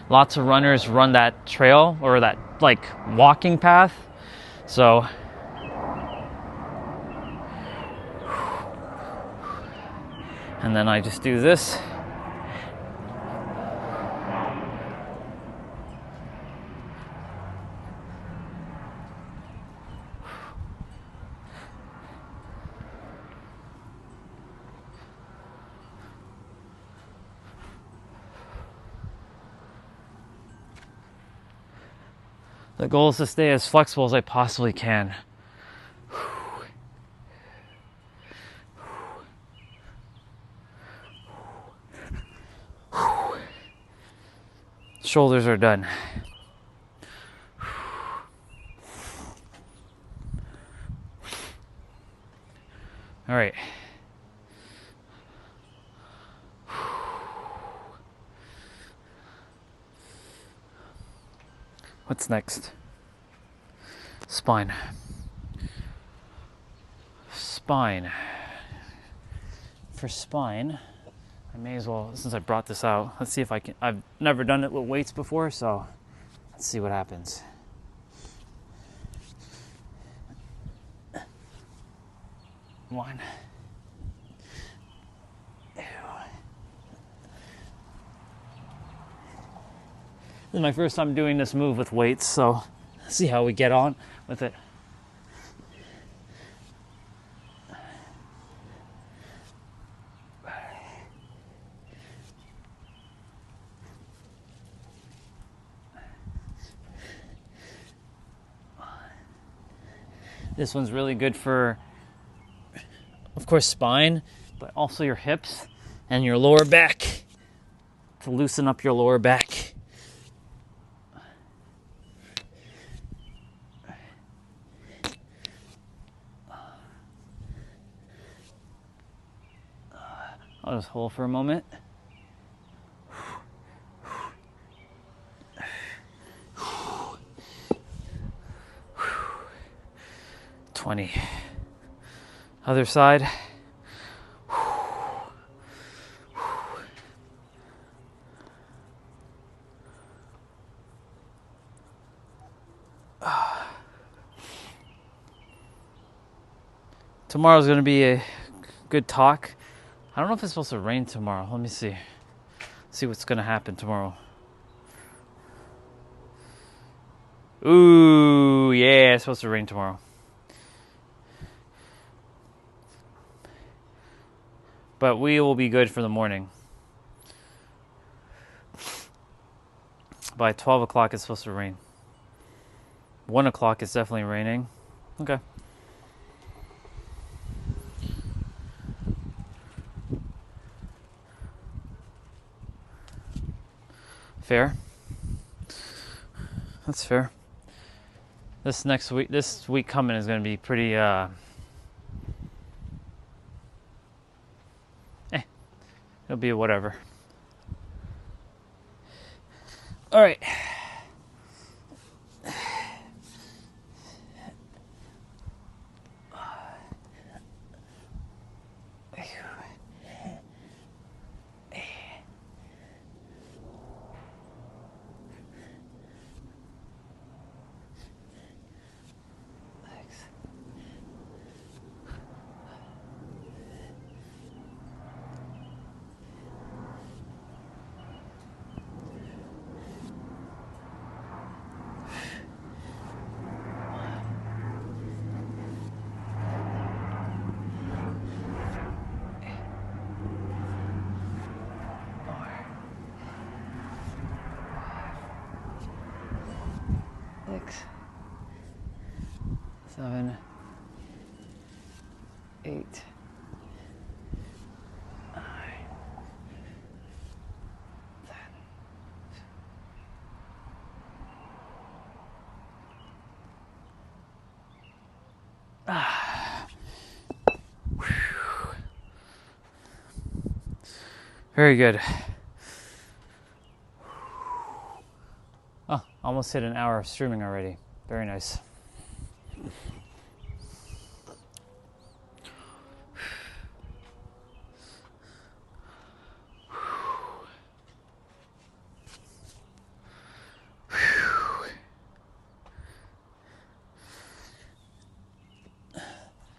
Lots of runners run that trail or that like walking path. So and then I just do this. The goal is to stay as flexible as I possibly can. Shoulders are done. All right. What's next? Spine. Spine. For spine, I may as well, since I brought this out, let's see if I can. I've never done it with weights before, so let's see what happens. One. This is my first time doing this move with weights, so let's see how we get on with it. This one's really good for, of course, spine, but also your hips and your lower back, to loosen up your lower back. I'll just hold for a moment. 20. Other side. Tomorrow's going to be a good talk. I don't know if it's supposed to rain tomorrow. Let me see. See what's going to happen tomorrow. Ooh, yeah, it's supposed to rain tomorrow. But we will be good for the morning. By 12 o'clock, it's supposed to rain. 1 o'clock, it's definitely raining. Okay. Fair. That's fair. This week coming is going to be pretty, it'll be whatever. All right. Six, 7, 8, 9, 10. Very good. Oh, almost hit an hour of streaming already. Very nice.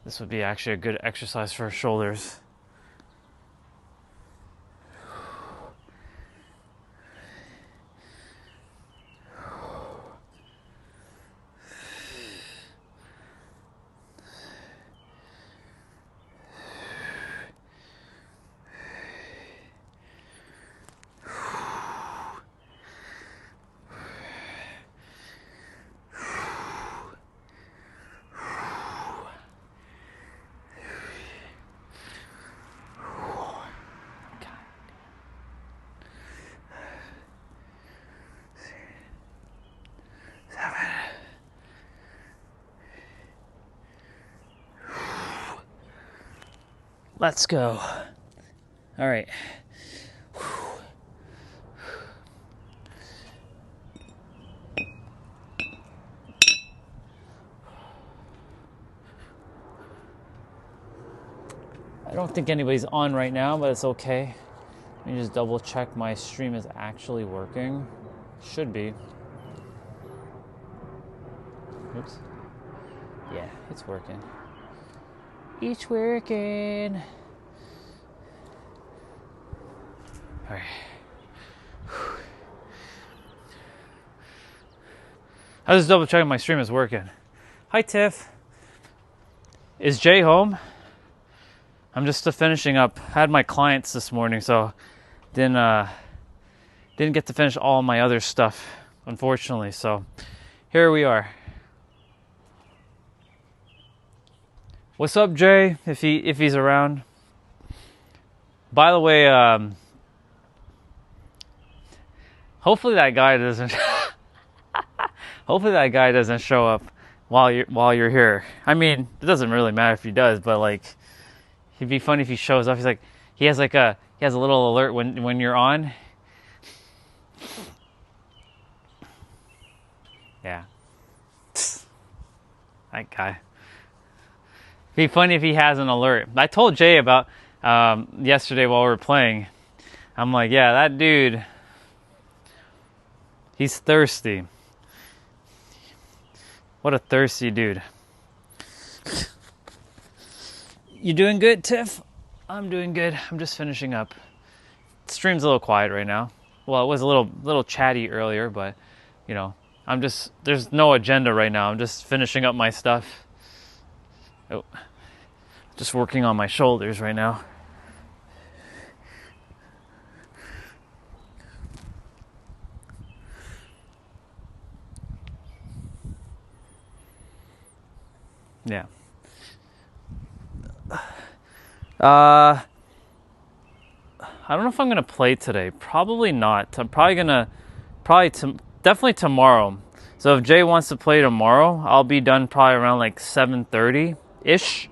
This would be actually a good exercise for shoulders. Let's go. All right. I don't think anybody's on right now, but it's okay. Let me just double check my stream is actually working. Should be. Oops. Yeah, it's working. It's working. All right. I was just double checking my stream is working. Hi, Tiff. Is Jay home? I'm just finishing up. I had my clients this morning, so didn't get to finish all my other stuff, unfortunately. So here we are. What's up, Jay? If he's around. By the way, hopefully that guy doesn't. Hopefully that guy doesn't show up while you're here. I mean, it doesn't really matter if he does, but like, it'd be funny if he shows up. He's like, he has a little alert when you're on. Yeah. That guy. It'd be funny if he has an alert. I told Jay about yesterday while we were playing. I'm like, yeah, that dude, he's thirsty. What a thirsty dude. You doing good, Tiff? I'm doing good. I'm just finishing up. The stream's a little quiet right now. Well, it was a little chatty earlier, but you know, there's no agenda right now. I'm just finishing up my stuff. Oh, just working on my shoulders right now. Yeah. I don't know if I'm gonna play today. Probably not. I'm definitely tomorrow. So if Jay wants to play tomorrow, I'll be done probably around like 7:30 ish.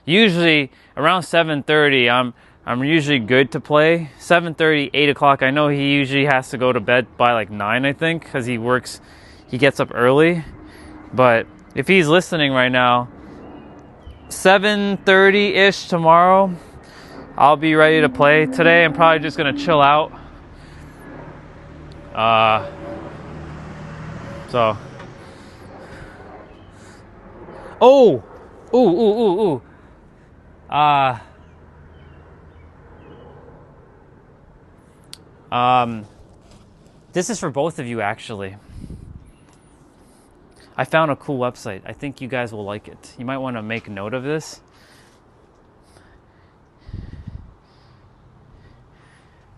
Usually around 7:30, I'm usually good to play. 7:30, 8 o'clock. I know he usually has to go to bed by like 9, I think, because he gets up early. But if he's listening right now, 7:30 ish tomorrow, I'll be ready to play. Today I'm probably just gonna chill out. So. Oh! Ooh. This is for both of you, actually. I found a cool website. I think you guys will like it. You might want to make note of this.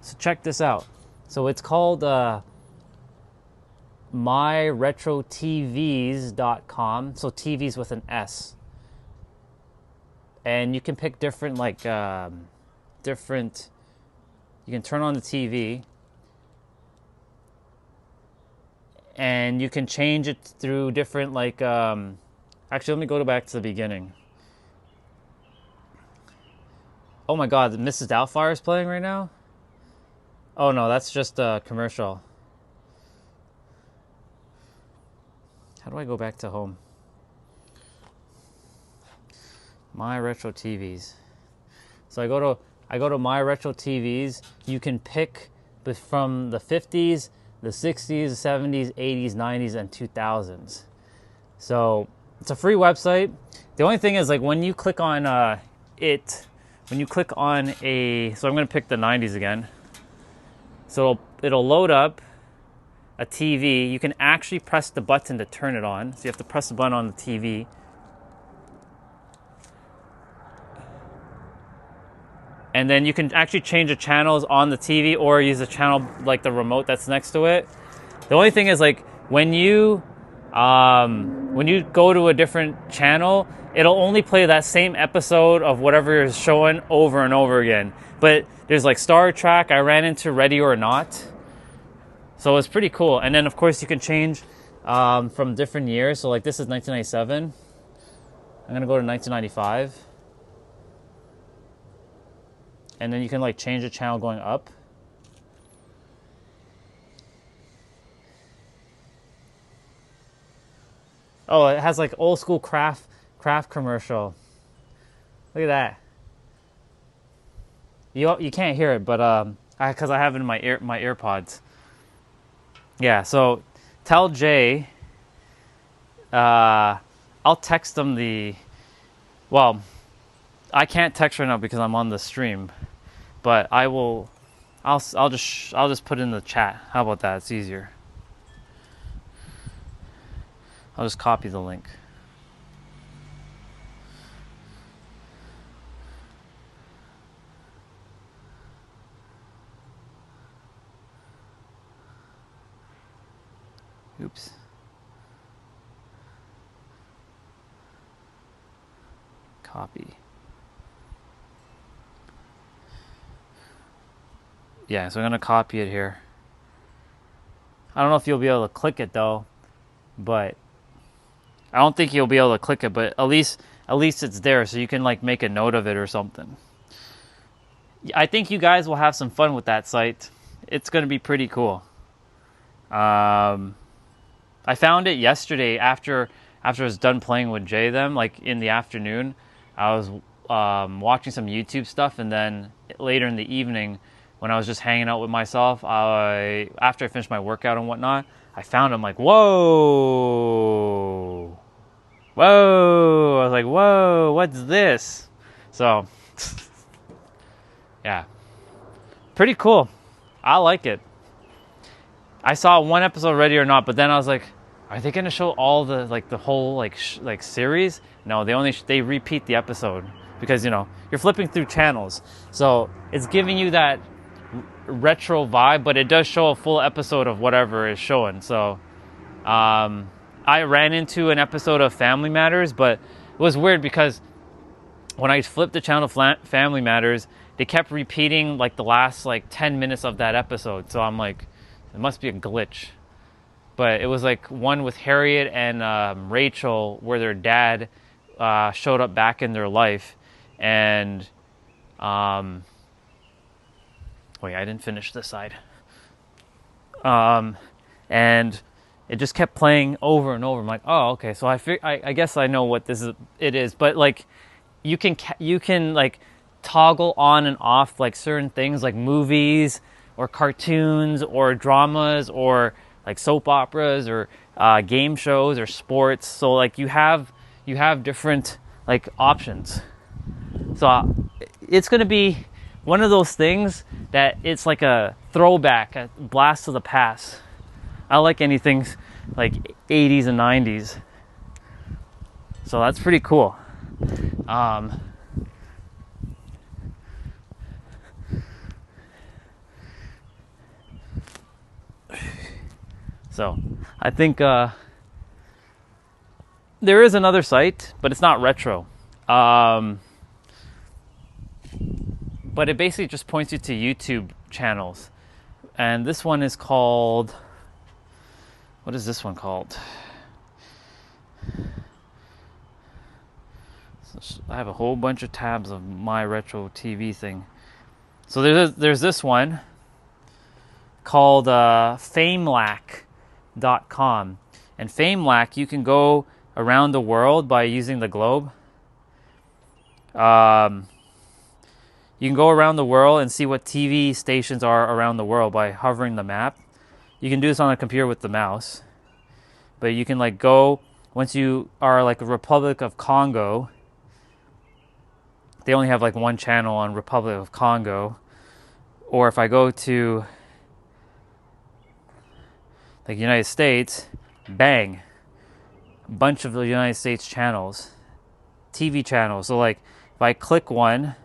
So check this out. So it's called myretrotvs.com. So TVs with an S. And you can pick different, you can turn on the TV and you can change it through different, actually, let me go back to the beginning. Oh my God, Mrs. Doubtfire is playing right now? Oh no, that's just a commercial. How do I go back to home? My Retro TVs. So I go to My Retro TVs. You can pick from the 50s, the 60s, 70s, 80s, 90s, and 2000s. So it's a free website. The only thing is, like, when you click on so I'm going to pick the 90s again. So it'll load up a TV. You can actually press the button to turn it on. So you have to press the button on the TV. And then you can actually change the channels on the TV or use the channel, like the remote that's next to it. The only thing is, like, when you go to a different channel, it'll only play that same episode of whatever is showing over and over again. But there's like Star Trek. I ran into Ready or Not. So it's pretty cool. And then, of course, you can change from different years. So like this is 1997. I'm going to go to 1995. And then you can like change the channel going up. Oh, it has like old school craft commercial. Look at that. You can't hear it, but because I have it in my AirPods. Yeah, so tell Jay. I'll text him well, I can't text right now because I'm on the stream, but I will. I'll just put it in the chat. How about that? It's easier. I'll just copy the link. Oops. Copy. Yeah, so I'm going to copy it here. I don't know if you'll be able to click it though, but I don't think you'll be able to click it, but at least it's there so you can like make a note of it or something. I think you guys will have some fun with that site. It's going to be pretty cool. I found it yesterday after I was done playing with Jay them, like in the afternoon. I was watching some YouTube stuff, and then later in the evening when I was just hanging out with myself, after I finished my workout and whatnot, I found him like, whoa. I was like, whoa, what's this? So, yeah. Pretty cool. I like it. I saw one episode, Ready or Not, but then I was like, are they going to show all the, like, the whole, like series? No, they repeat the episode because, you know, you're flipping through channels. So, it's giving you that retro vibe, but it does show a full episode of whatever is showing. So, I ran into an episode of Family Matters, but it was weird because when I flipped the channel Family Matters, they kept repeating like the last like 10 minutes of that episode. So I'm like, it must be a glitch. But it was like one with Harriet and Rachel where their dad showed up back in their life. And, wait, I didn't finish this side. And it just kept playing over and over. I'm like, oh, okay. So I guess I know what it is. But like, you can like toggle on and off like certain things, like movies or cartoons or dramas or like soap operas or game shows or sports. So like you have different like options. So it's gonna be one of those things that it's like a throwback, a blast of the past. I like anything like 80s and 90s. So that's pretty cool. So I think there is another site, but it's not retro. But it basically just points you to YouTube channels. And this one is called... What is this one called? I have a whole bunch of tabs of my retro TV thing. So there's this one called Famelac.com. And Famelac, you can go around the world by using the globe. You can go around the world and see what TV stations are around the world by hovering the map. You can do this on a computer with the mouse. But you can like go, once you are like a Republic of Congo, they only have like one channel on Republic of Congo. Or if I go to like United States, bang, a bunch of the United States channels, TV channels. So like if I click one,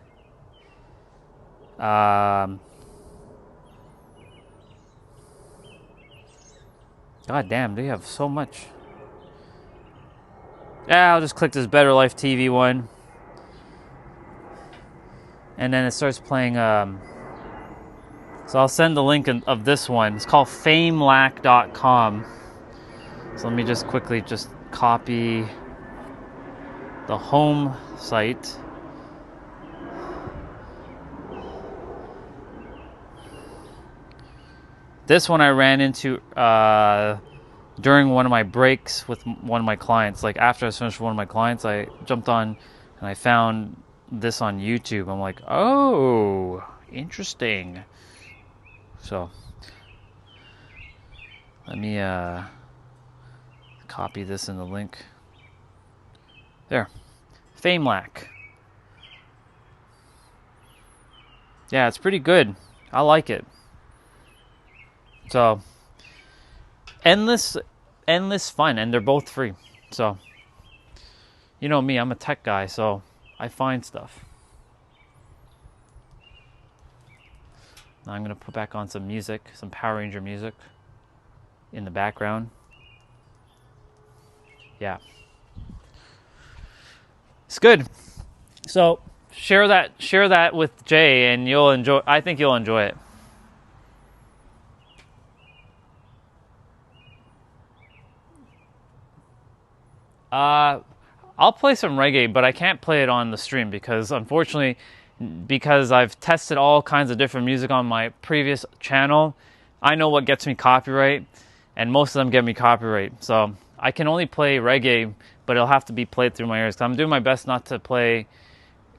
God damn, they have so much. Yeah, I'll just click this Better Life TV one. And then it starts playing, so I'll send the link of this one. It's called Famelac.com. So let me just quickly just copy the home site. This one I ran into during one of my breaks with one of my clients. Like after I finished with one of my clients, I jumped on and I found this on YouTube. I'm like, oh, interesting. So let me copy this in the link. There, Famelac. Yeah, it's pretty good. I like it. So endless fun, and they're both free. So you know me, I'm a tech guy, so I find stuff. Now I'm gonna put back on some music, some Power Ranger music in the background. Yeah, it's good. So share that with Jay, and you'll enjoy. I think you'll enjoy it. I'll play some reggae, but I can't play it on the stream because, unfortunately, because I've tested all kinds of different music on my previous channel, I know what gets me copyright, and most of them get me copyright. So I can only play reggae, but it'll have to be played through my ears. I'm doing my best not to play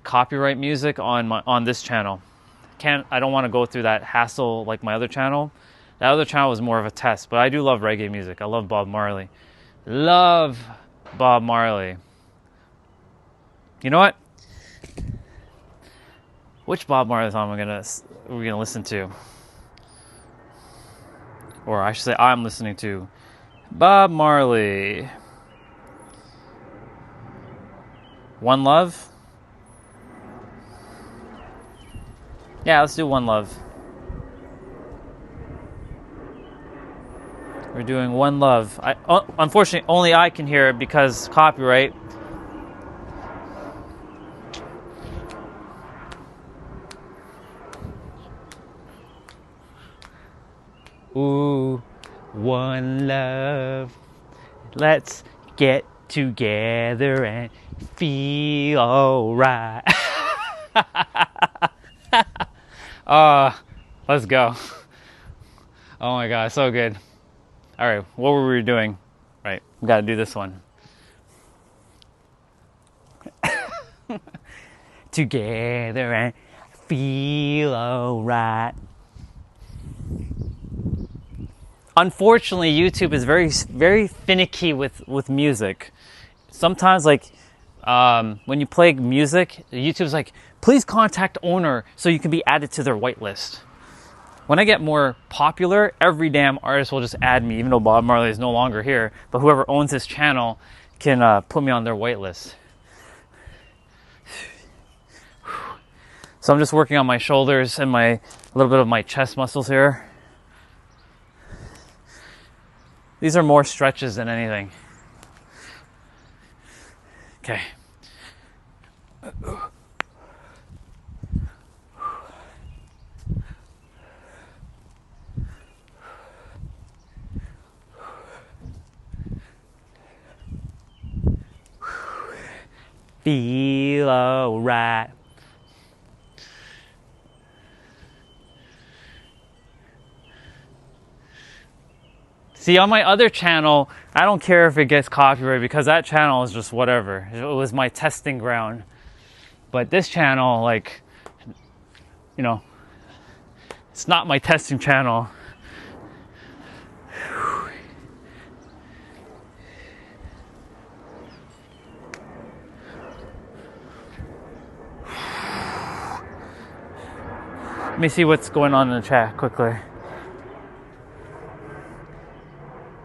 copyright music on this channel. I don't want to go through that hassle like my other channel. That other channel was more of a test, but I do love reggae music. I love Bob Marley. Love Bob Marley. You know what? Which Bob Marley song we're gonna listen to? Or I should say I'm listening to Bob Marley. One Love? Yeah, let's do One Love. We're doing One Love. Unfortunately, only I can hear it because copyright. Ooh, one love. Let's get together and feel alright. Let's go. Oh my god, so good. Alright, what were we doing? Right, we gotta do this one. Together and feel alright. Unfortunately, YouTube is very, very finicky with music. Sometimes, like, when you play music, YouTube's like, please contact owner so you can be added to their whitelist. When I get more popular, every damn artist will just add me, even though Bob Marley is no longer here. But whoever owns his channel can put me on their whitelist. So I'm just working on my shoulders and a little bit of my chest muscles here. These are more stretches than anything. Okay. Feel alright. See, on my other channel, I don't care if it gets copyrighted because that channel is just whatever. It was my testing ground. But this channel, like, you know, it's not my testing channel. Let me see what's going on in the chat quickly.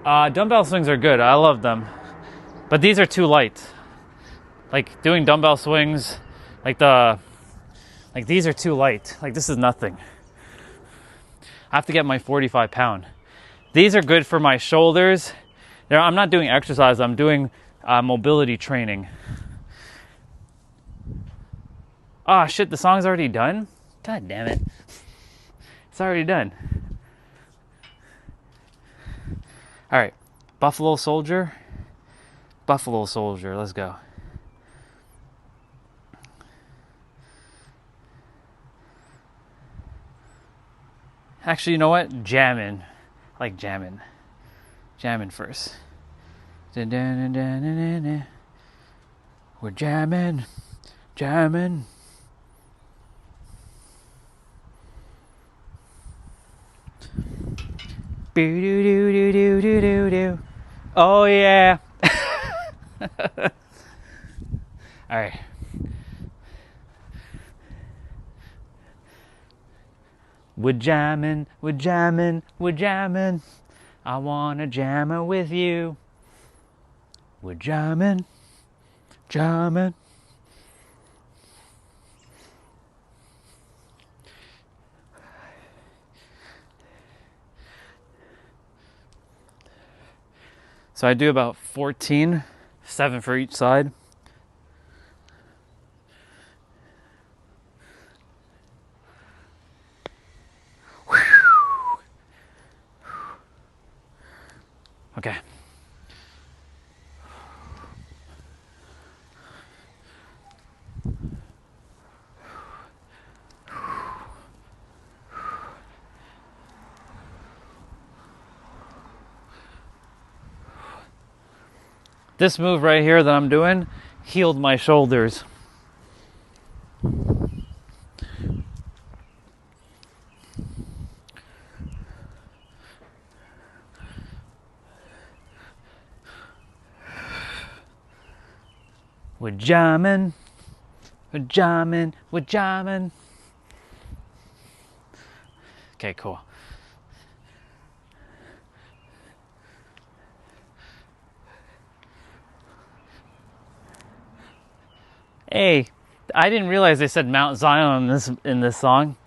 Dumbbell swings are good. I love them. But these are too light. Like doing dumbbell swings, like these are too light. Like this is nothing. I have to get my 45 pound. These are good for my shoulders. I'm not doing exercise. I'm doing mobility training. Ah, shit, the song's already done? God damn it. It's already done. All right, Buffalo Soldier. Buffalo Soldier, let's go. Actually, you know what? Jammin'. I like jammin'. Jammin' first. We're jammin'. Jammin'. Oh yeah. All right. We're jammin', we're jammin', we're jammin'. I wanna jammin' with you. We're jammin', jammin'. So I do about 14, 7 for each side. Okay. This move right here that I'm doing healed my shoulders. We're jamming. We're jamming. We're jamming. Okay, cool. Hey, I didn't realize they said Mount Zion in this song.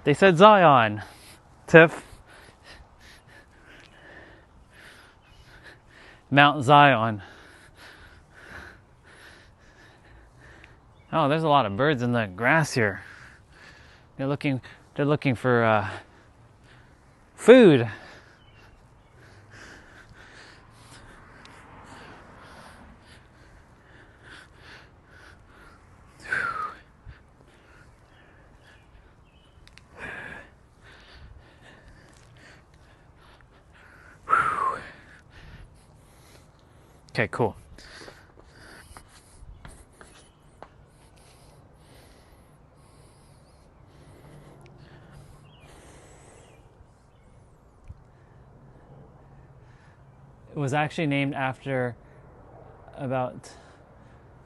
They said Zion, Tiff. Mount Zion. Oh, there's a lot of birds in the grass here. They're looking for food. Okay, cool. It was actually named after about.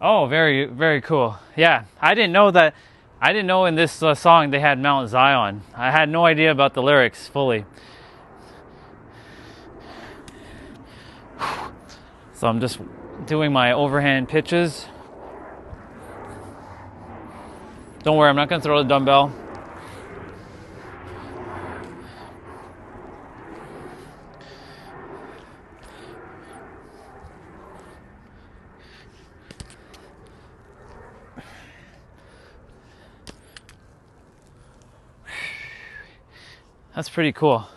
Oh, very, very cool. Yeah, I didn't know that. I didn't know in this song they had Mount Zion. I had no idea about the lyrics fully. So I'm just doing my overhand pitches. Don't worry, I'm not going to throw the dumbbell. That's pretty cool.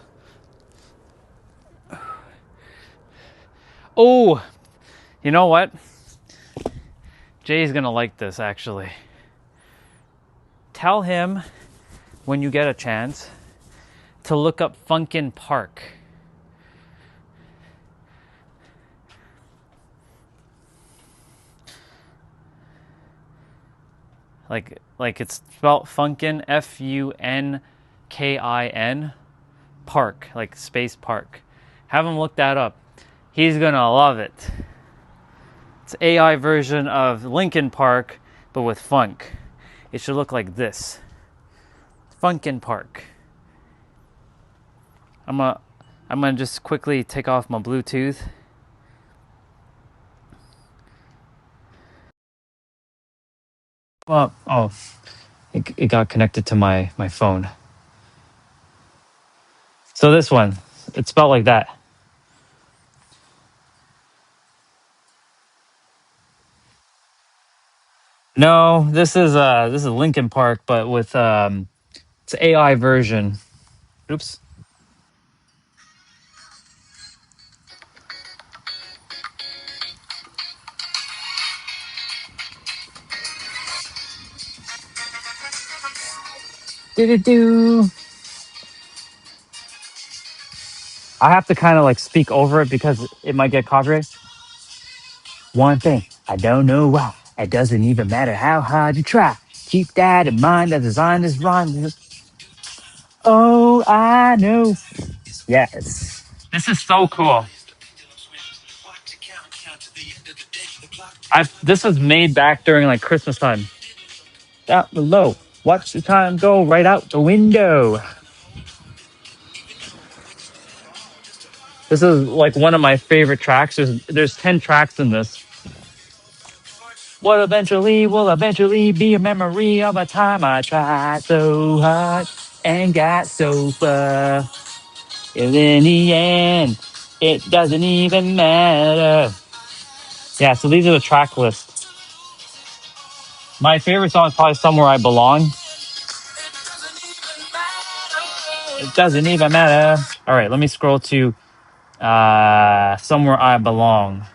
Oh, you know what? Jay's gonna like this actually. Tell him when you get a chance to look up Funkin' Park. Like it's spelled Funkin', Funkin, Park, like Space Park. Have him look that up. He's gonna love it. It's AI version of Linkin Park, but with funk. It should look like this. Funkin' Park. I'm gonna just quickly take off my Bluetooth. Oh, it got connected to my phone. So this one, it's spelled like that. No, this is Linkin Park, but with it's AI version. Oops. Do. I have to kind of like speak over it because it might get copyright. One thing, I don't know why. It doesn't even matter how hard you try. Keep that in mind. The design is wrong. Oh, I know. Yes. This is so cool. This was made back during like Christmas time. Down below, watch the time go right out the window. This is like one of my favorite tracks. There's 10 tracks in this. What eventually will eventually be a memory of a time I tried so hard and got so far. And in the end, it doesn't even matter. Yeah, so these are the track lists. My favorite song is probably Somewhere I Belong. It doesn't even matter. All right, let me scroll to Somewhere I Belong.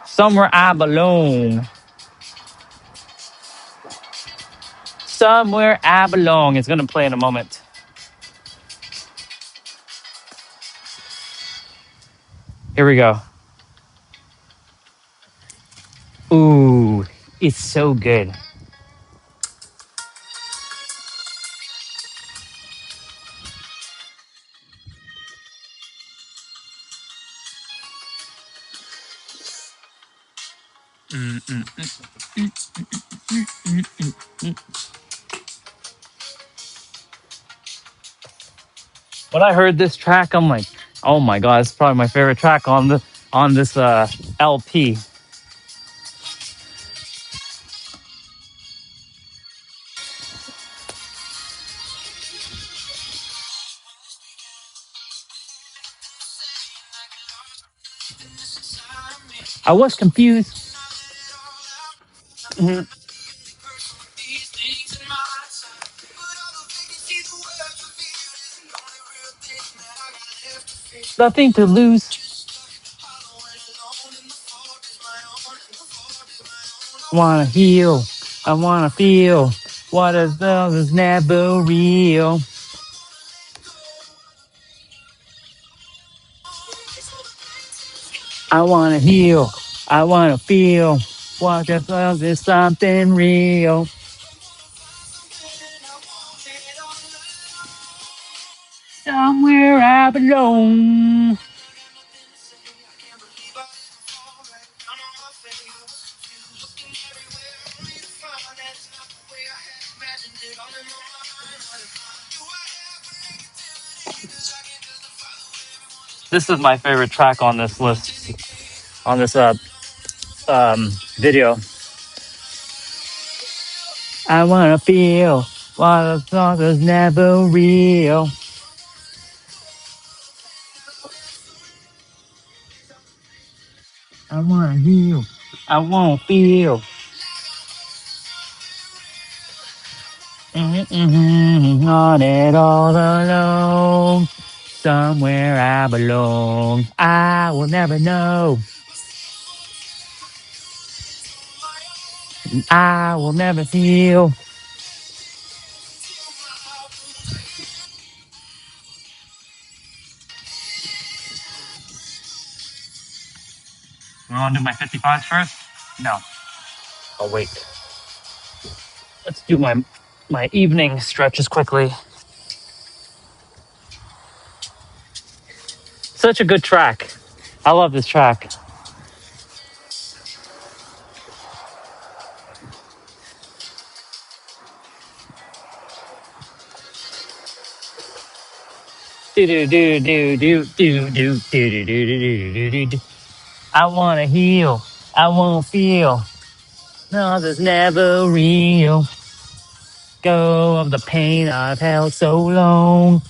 Somewhere I Belong. Somewhere I Belong. It's gonna play in a moment. Here we go. Ooh, it's so good. When I heard this track, I'm like, oh my god, it's probably my favorite track on this LP. I was confused. Mhm. Nothing to lose. Wanna heal. I wanna feel. What is love is never real. I wanna heal. I wanna feel. What if love is something real? Somewhere I belong. This is my favorite track on this list, on this video. I wanna feel what I thought was never real. I wanna heal. I wanna feel. On it all alone. Somewhere I belong. I will never know. I will never feel. We want to do my 55s first? No. Oh wait. Let's do my evening stretches quickly. Such a good track. I love this track. Do do do do do do do do do do do do do. I wanna heal. I wanna feel. No, that's never real. Go of the pain I've held so long.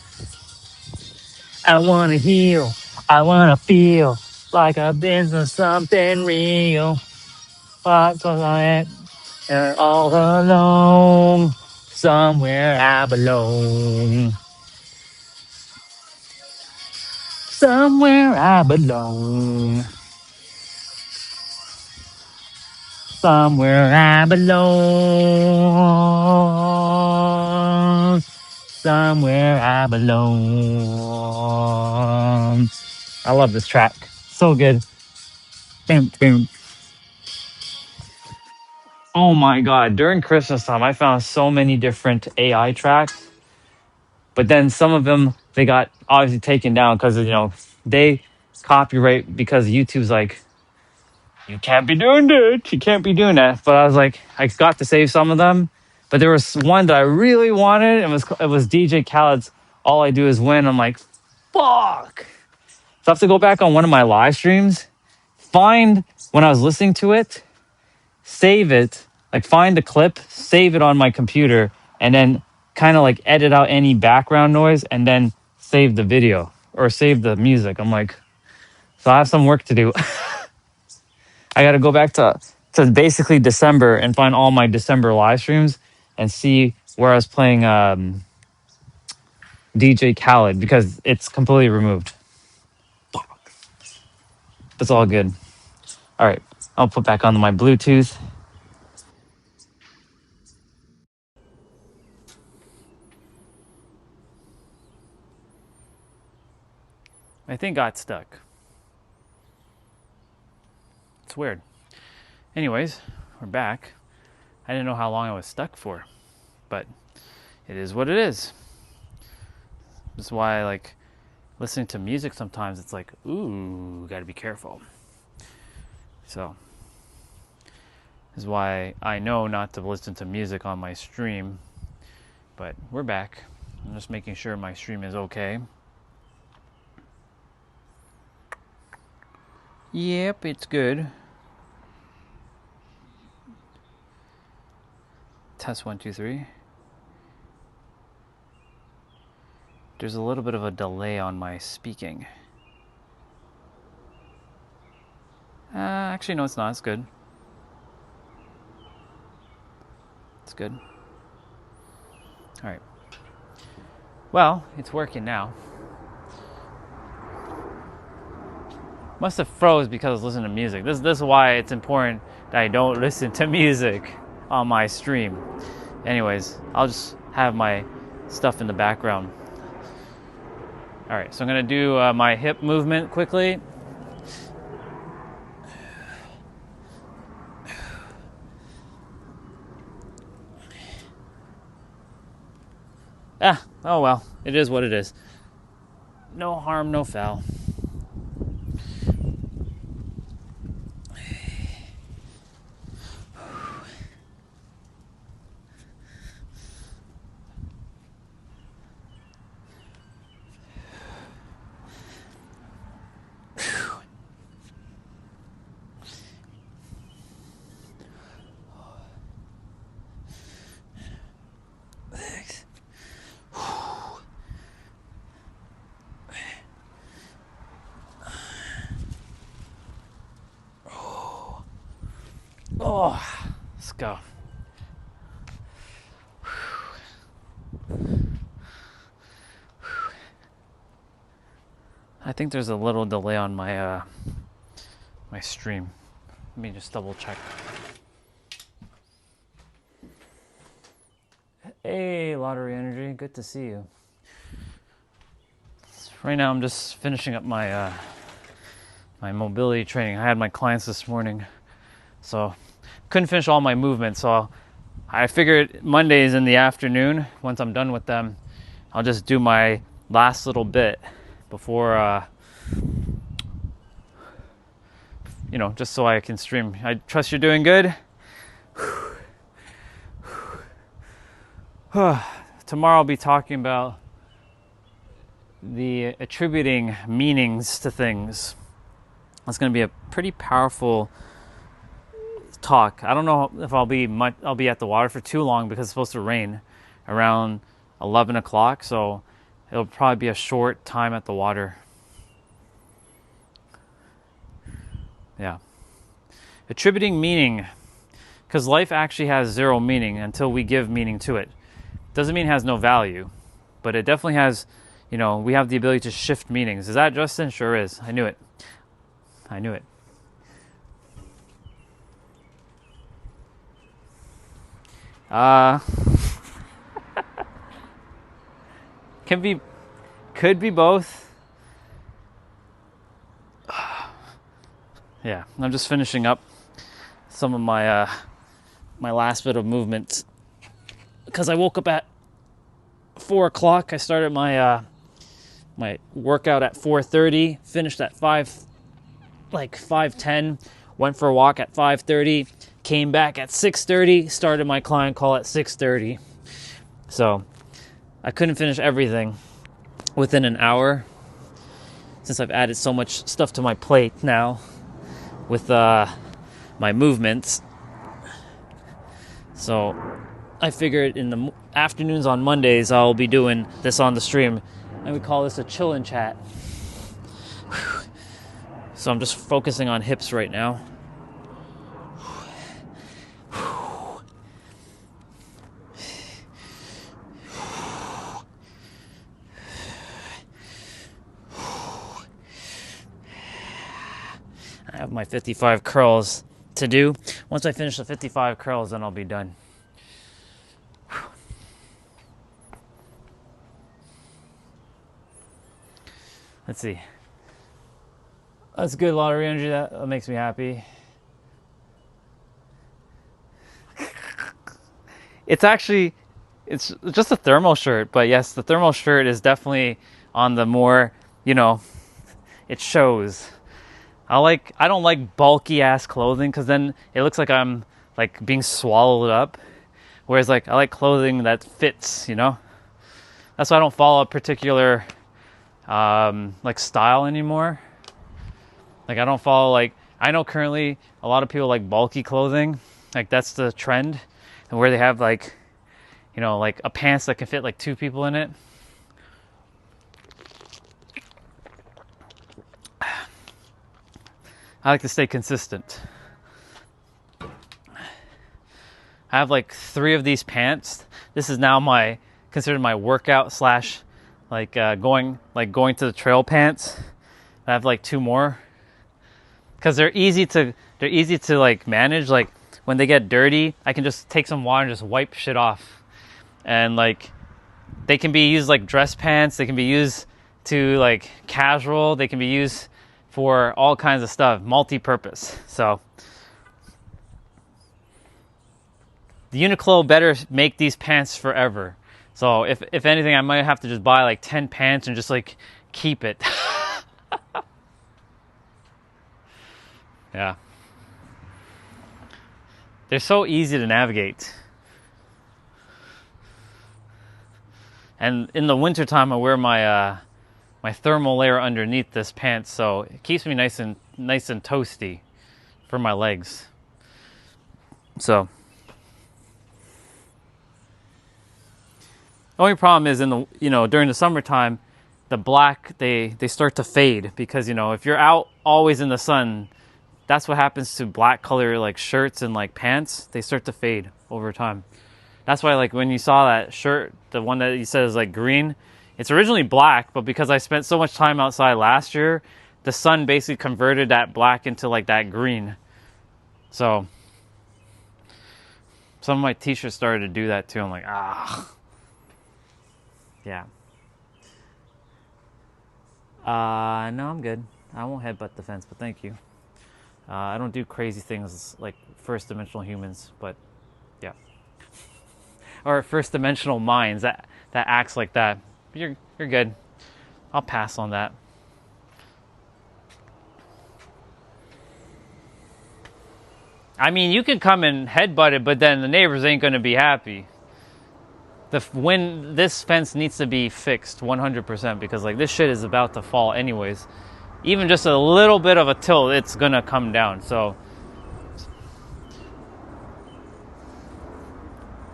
I wanna heal. I wanna feel like I've been through something real. But I am all alone. Somewhere I belong. Somewhere I belong. Somewhere I belong. Somewhere I belong. I love this track. So good. Boom, boom. Oh my god. During Christmas time, I found so many different AI tracks. But then some of them, they got obviously taken down because, they copyright because YouTube's like, you can't be doing that. You can't be doing that. But I was like, I got to save some of them. But there was one that I really wanted. It was DJ Khaled's All I Do Is Win. I'm like, fuck. So I have to go back on one of my live streams, find when I was listening to it, save it, like find the clip, save it on my computer, and then kind of like edit out any background noise and then save the video or save the music. I'm like, so I have some work to do. I got to go back to basically December and find all my December live streams and see where I was playing DJ Khaled because it's completely removed. It's all good. All right, I'll put back on my Bluetooth. My thing got stuck. It's weird. Anyways, we're back. I didn't know how long I was stuck for, but it is what it is. That's why I like listening to music sometimes. It's like, ooh, gotta be careful. So, this is why I know not to listen to music on my stream. But we're back. I'm just making sure my stream is okay. Yep, it's good. Test 1, 2, 3. There's a little bit of a delay on my speaking. Actually, no, it's not. It's good. It's good. All right. Well, it's working now. Must have froze because I was listening to music. This is why it's important that I don't listen to music on my stream. Anyways, I'll just have my stuff in the background. All right, so I'm gonna do my hip movement quickly. Oh well, it is what it is. No harm, no foul. Oh, let's go. I think there's a little delay on my my stream. Let me just double check. Hey, Lottery Energy, good to see you. Right now, I'm just finishing up my my mobility training. I had my clients this morning, so couldn't finish all my movements. So I figured Mondays in the afternoon, once I'm done with them, I'll just do my last little bit before, just so I can stream. I trust you're doing good. Tomorrow I'll be talking about the attributing meanings to things. That's going to be a pretty powerful talk. I don't know if I'll be at the water for too long because it's supposed to rain around 11 o'clock, so it'll probably be a short time at the water. Yeah. Attributing meaning, because life actually has zero meaning until we give meaning to it. Doesn't mean it has no value, but it definitely has, we have the ability to shift meanings. Is that Justin? Sure is. I knew it. Could be both. Yeah, I'm just finishing up some of my my last bit of movement because I woke up at 4 o'clock. I started my my workout at 4:30, finished at 5:10, went for a walk at 5:30, came back at 6:30, started my client call at 6:30. So I couldn't finish everything within an hour since I've added so much stuff to my plate now with my movements. So I figured in the afternoons on Mondays I'll be doing this on the stream, and we call this a chill and chat. So I'm just focusing on hips right now. have my 55 curls to do. Once I finish the 55 curls, then I'll be done. Let's see. That's good lottery energy. That makes me happy. It's just a thermal shirt, but yes, the thermal shirt is definitely on the more, it shows. I don't like bulky ass clothing because then it looks like I'm like being swallowed up. Whereas like I like clothing that fits, That's why I don't follow a particular like style anymore. Like I don't follow I know currently a lot of people like bulky clothing. Like that's the trend, and where they have like a pants that can fit like 2 people in it. I like to stay consistent. I have like 3 of these pants. This is now considered my workout slash going to the trail pants. I have like 2 more because they're easy to like manage. Like when they get dirty, I can just take some water and just wipe shit off. And like they can be used like dress pants. They can be used to like casual. They can be used for all kinds of stuff, multi-purpose. So the Uniqlo better make these pants forever. So if anything, I might have to just buy like 10 pants and just like keep it. Yeah. They're so easy to navigate. And in the wintertime, I wear my my thermal layer underneath this pants, so it keeps me nice and toasty for my legs. So the only problem is during the summertime, the black they start to fade because if you're out always in the sun, that's what happens to black color like shirts and like pants. They start to fade over time. That's why like when you saw that shirt, the one that you said is like green, it's originally black, but because I spent so much time outside last year, the sun basically converted that black into like that green. So some of my t-shirts started to do that too. I'm like, yeah. No, I'm good. I won't headbutt the fence, but thank you. I don't do crazy things like first dimensional humans, but yeah. Or first dimensional minds that acts like that. You're good. I'll pass on that. I mean, you can come and headbutt it, but then the neighbors ain't going to be happy. This fence needs to be fixed 100% because like this shit is about to fall anyways. Even just a little bit of a tilt, it's going to come down. So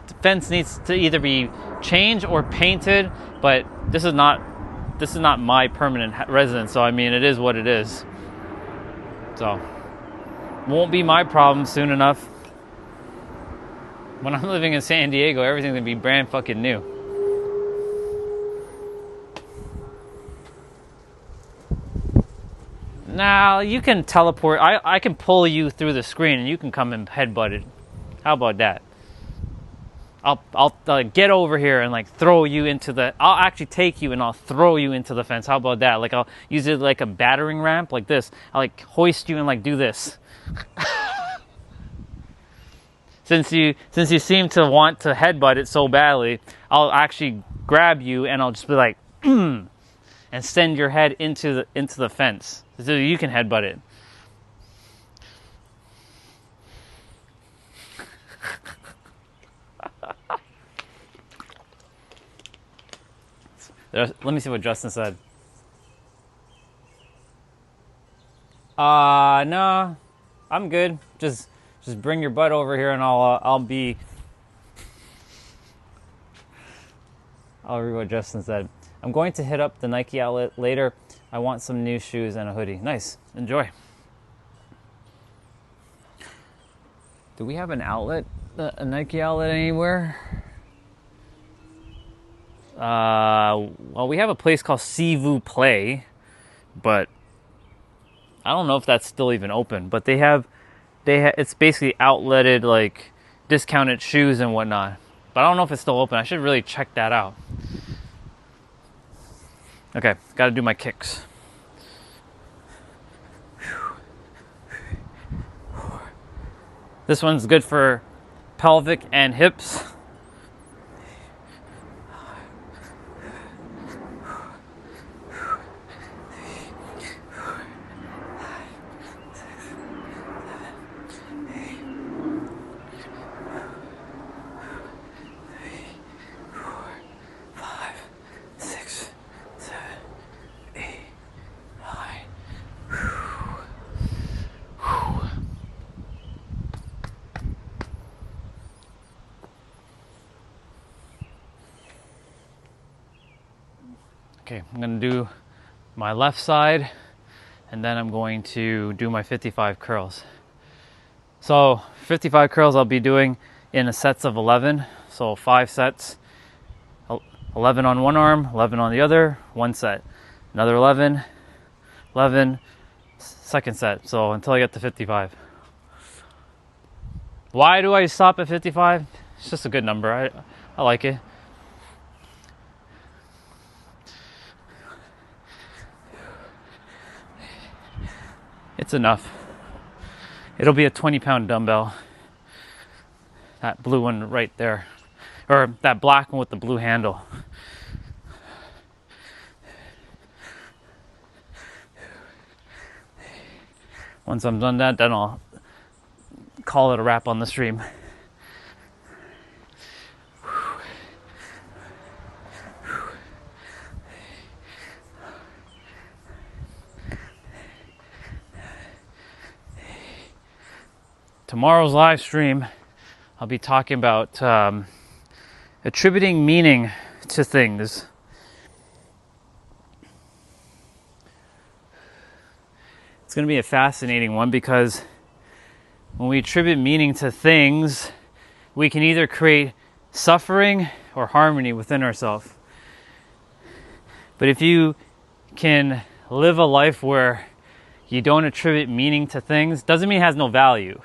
the fence needs to either be changed or painted, but this is not my permanent residence, so I mean it is what it is. So won't be my problem soon enough. When I'm living in San Diego, everything's gonna be brand fucking new. Now you can teleport. I can pull you through the screen and you can come and headbutt it. How about that? I'll get over here and like throw you into I'll actually take you and I'll throw you into the fence. How about that? Like I'll use it like a battering ramp like this. I'll like hoist you and like do this. Since you seem to want to headbutt it so badly, I'll actually grab you and I'll just be like, and send your head into the fence so you can headbutt it. Let me see what Justin said. No, I'm good. Just bring your butt over here and I'll read what Justin said. I'm going to hit up the Nike outlet later. I want some new shoes and a hoodie. Nice. Enjoy. Do we have an outlet, a Nike outlet anywhere? Well, we have a place called Sivu Play, but I don't know if that's still even open, but it's basically outletted, like discounted shoes and whatnot. But I don't know if it's still open. I should really check that out. Okay, got to do my kicks. This one's good for pelvic and hips. Okay, I'm going to do my left side, and then I'm going to do my 55 curls. So 55 curls I'll be doing in a sets of 11. So 5 sets, 11 on one arm, 11 on the other, one set. Another 11, 11, second set. So until I get to 55. Why do I stop at 55? It's just a good number. I like it. It's enough. It'll be a 20-pound dumbbell. That blue one right there. Or that black one with the blue handle. Once I'm done that, then I'll call it a wrap on the stream. Tomorrow's live stream, I'll be talking about attributing meaning to things. It's going to be a fascinating one because when we attribute meaning to things, we can either create suffering or harmony within ourselves. But if you can live a life where you don't attribute meaning to things, doesn't mean it has no value.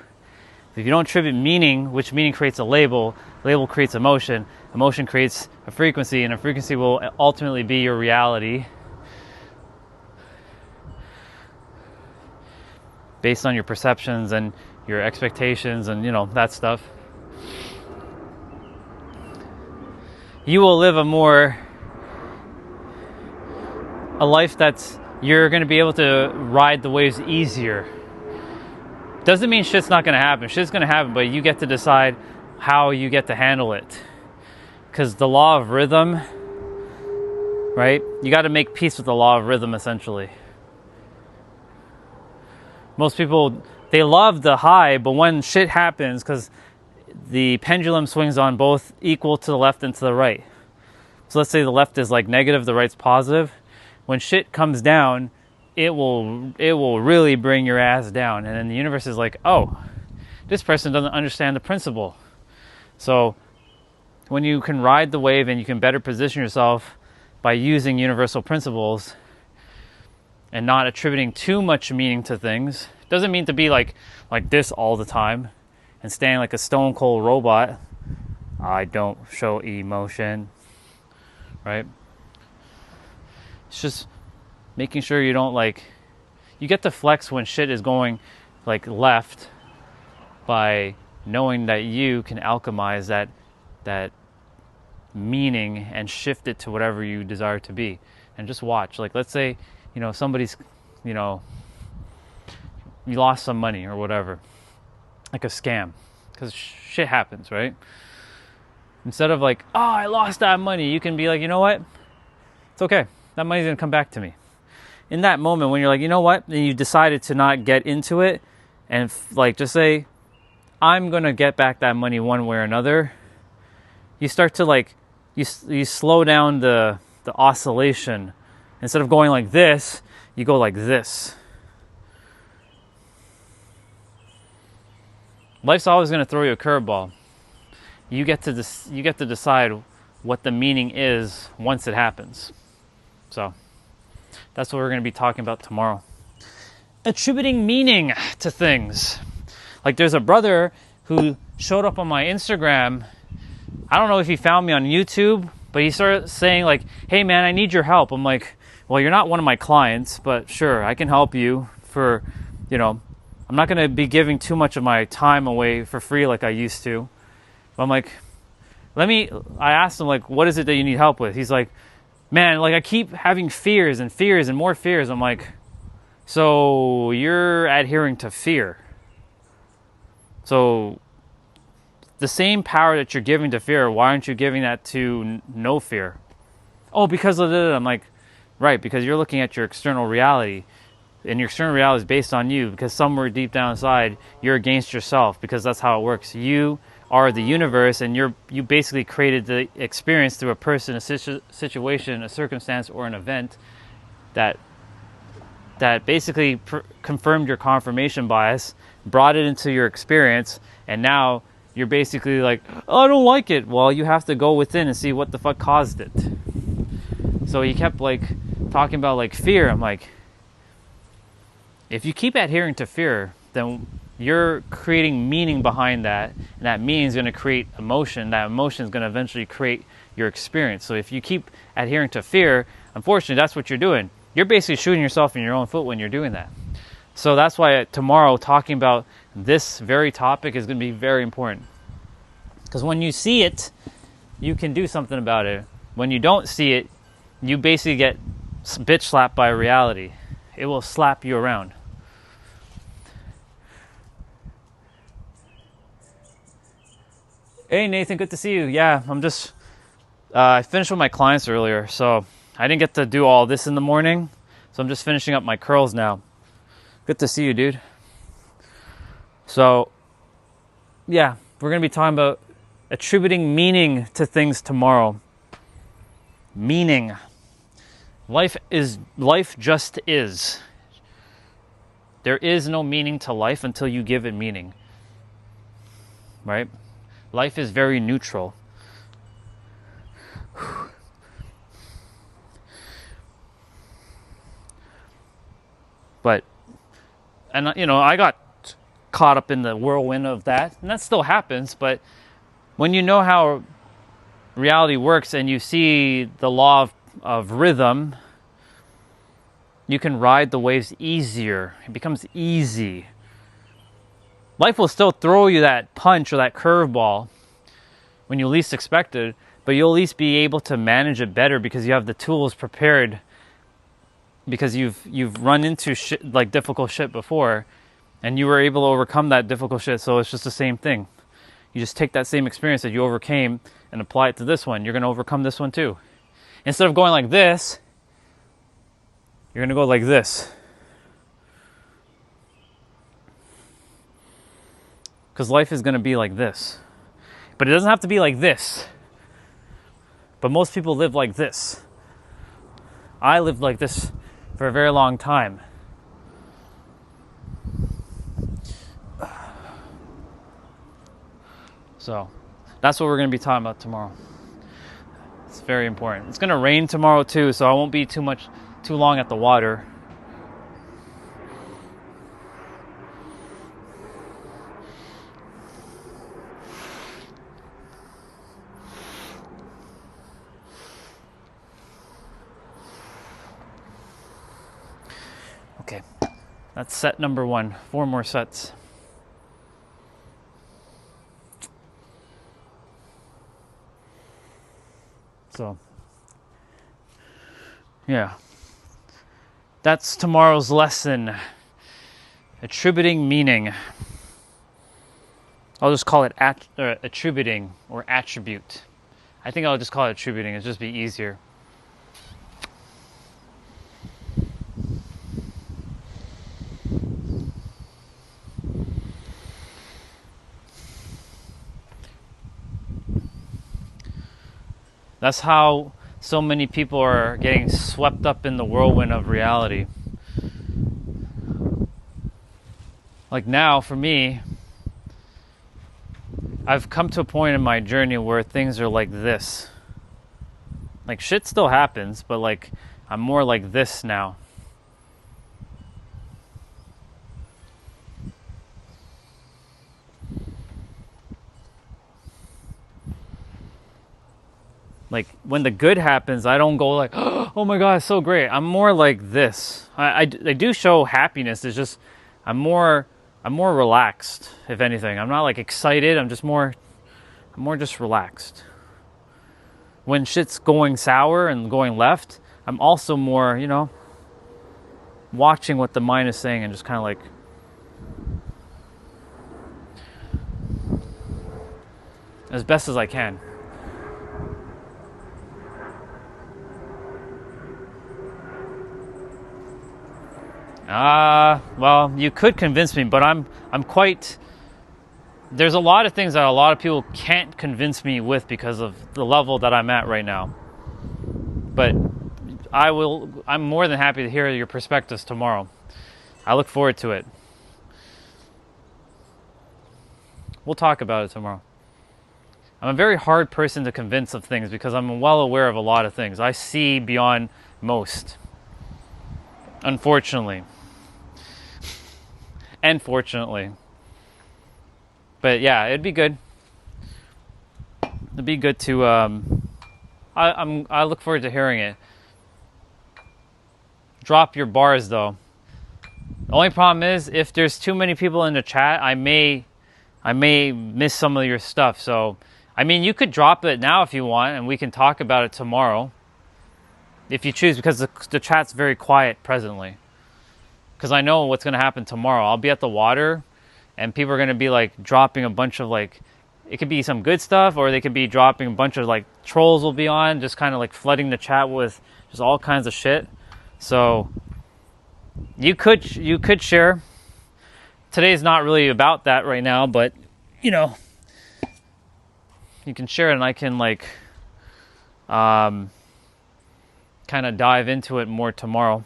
If you don't attribute meaning, which meaning creates a label creates emotion creates a frequency, and a frequency will ultimately be your reality based on your perceptions and your expectations and, that stuff. You will live a life that's, you're going to be able to ride the waves easier. Doesn't mean shit's not going to happen. Shit's going to happen, but you get to decide how you get to handle it. Because the law of rhythm, right? You got to make peace with the law of rhythm, essentially. Most people, they love the high, but when shit happens, because the pendulum swings on both equal to the left and to the right. So let's say the left is like negative, the right's positive. When shit comes down, it will really bring your ass down. And then the universe is like, oh, this person doesn't understand the principle. So when you can ride the wave and you can better position yourself by using universal principles and not attributing too much meaning to things, doesn't mean to be like this all the time and staying like a stone cold robot. I don't show emotion, right? It's just making sure you don't you get to flex when shit is going left by knowing that you can alchemize that meaning and shift it to whatever you desire to be. And just watch. Let's say, somebody's, you lost some money or whatever, like a scam, because shit happens, right? Instead of oh, I lost that money, you can be like, you know what? It's okay. That money's going to come back to me. In that moment when you're like, you know what? Then you decided to not get into it and just say, I'm going to get back that money one way or another. You start to you slow down the oscillation. Instead of going like this, you go like this. Life's always going to throw you a curveball. You get to decide what the meaning is once it happens. So that's what we're going to be talking about tomorrow. attributing meaning to things. Like there's a brother who showed up on my Instagram. I don't know if he found me on YouTube, but he started saying like, hey man, I need your help. I'm like, well, you're not one of my clients, but sure, I can help you for, I'm not going to be giving too much of my time away for free like I used to. But I'm like, I asked him like, what is it that you need help with? He's like, man, like I keep having fears and fears and more fears. I'm like, so you're adhering to fear. So the same power that you're giving to fear, why aren't you giving that to no fear? Oh, because of it. I'm like, right, because you're looking at your external reality. And your external reality is based on you, because somewhere deep down inside, you're against yourself, because that's how it works. You are the universe, and you basically created the experience through a person, a situation, a circumstance, or an event that basically confirmed your confirmation bias, brought it into your experience, and now you're basically like, oh, I don't like it. Well, you have to go within and see what the fuck caused it. So he kept like talking about like fear. I'm like, if you keep adhering to fear, then you're creating meaning behind that, and that meaning is going to create emotion. That emotion is going to eventually create your experience. So if you keep adhering to fear, unfortunately, that's what you're doing. You're basically shooting yourself in your own foot when you're doing that. So that's why tomorrow talking about this very topic is going to be very important. Because when you see it, you can do something about it. When you don't see it, you basically get bitch slapped by reality. It will slap you around. Hey Nathan, good to see you. Yeah, I'm just, I finished with my clients earlier, so I didn't get to do all this in the morning, so I'm just finishing up my curls now. Good to see you, dude. So, yeah, we're going to be talking about attributing meaning to things tomorrow. Meaning. Life just is. There is no meaning to life until you give it meaning. Right? Life is very neutral. But, and I got caught up in the whirlwind of that, and that still happens, but when you know how reality works and you see the law of rhythm, you can ride the waves easier. It becomes easy. Life will still throw you that punch or that curveball when you least expect it, but you'll at least be able to manage it better because you have the tools prepared, because you've run into shit, like difficult shit before, and you were able to overcome that difficult shit. So it's just the same thing. You just take that same experience that you overcame and apply it to this one. You're going to overcome this one too. Instead of going like this, you're going to go like this. Because life is going to be like this. But it doesn't have to be like this. But most people live like this. I lived like this for a very long time. So that's what we're going to be talking about tomorrow. It's very important. It's going to rain tomorrow too, so I won't be too long at the water. Okay, that's set number 1. 4 more sets. So, yeah. That's tomorrow's lesson. Attributing meaning. I'll just call it attributing or attribute. I think I'll just call it attributing. It'll just be easier. That's how so many people are getting swept up in the whirlwind of reality. Like now, for me, I've come to a point in my journey where things are like this. Like shit still happens, but like I'm more like this now. Like when the good happens, I don't go like, oh my God, it's so great. I'm more like this. I do show happiness. It's just, I'm more relaxed, if anything. I'm not like excited. I'm more just relaxed. When shit's going sour and going left, I'm also more, watching what the mind is saying and just kind of like, as best as I can. Well, you could convince me, but I'm quite. There's a lot of things that a lot of people can't convince me with because of the level that I'm at right now. But I'm more than happy to hear your perspectives tomorrow. I look forward to it. We'll talk about it tomorrow. I'm a very hard person to convince of things because I'm well aware of a lot of things. I see beyond most. Unfortunately. And fortunately. But yeah, it'd be good. It'd be good to I look forward to hearing it. Drop your bars though. The only problem is if there's too many people in the chat, I may miss some of your stuff. So, I mean, you could drop it now if you want, and we can talk about it tomorrow. If you choose, because the chat's very quiet presently. Because I know what's going to happen tomorrow. I'll be at the water, and people are going to be, like, dropping a bunch of, like, it could be some good stuff, or they could be dropping a bunch of, like, trolls will be on, just kind of, like, flooding the chat with just all kinds of shit. So, you could share. Today's not really about that right now, but, you can share it, and I can, like, kind of dive into it more tomorrow.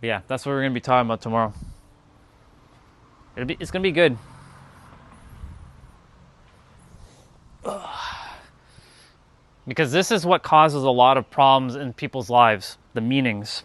But yeah, that's what we're going to be talking about tomorrow. It's going to be good. Because this is what causes a lot of problems in people's lives, the meanings.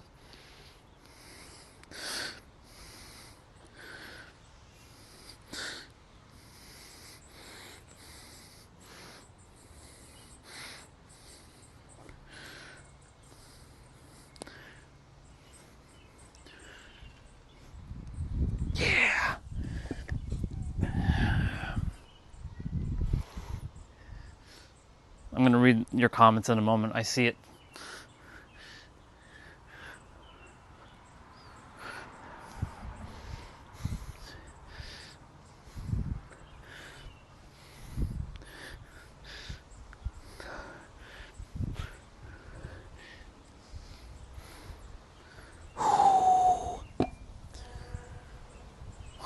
Yeah. I'm going to read your comments in a moment. I see it.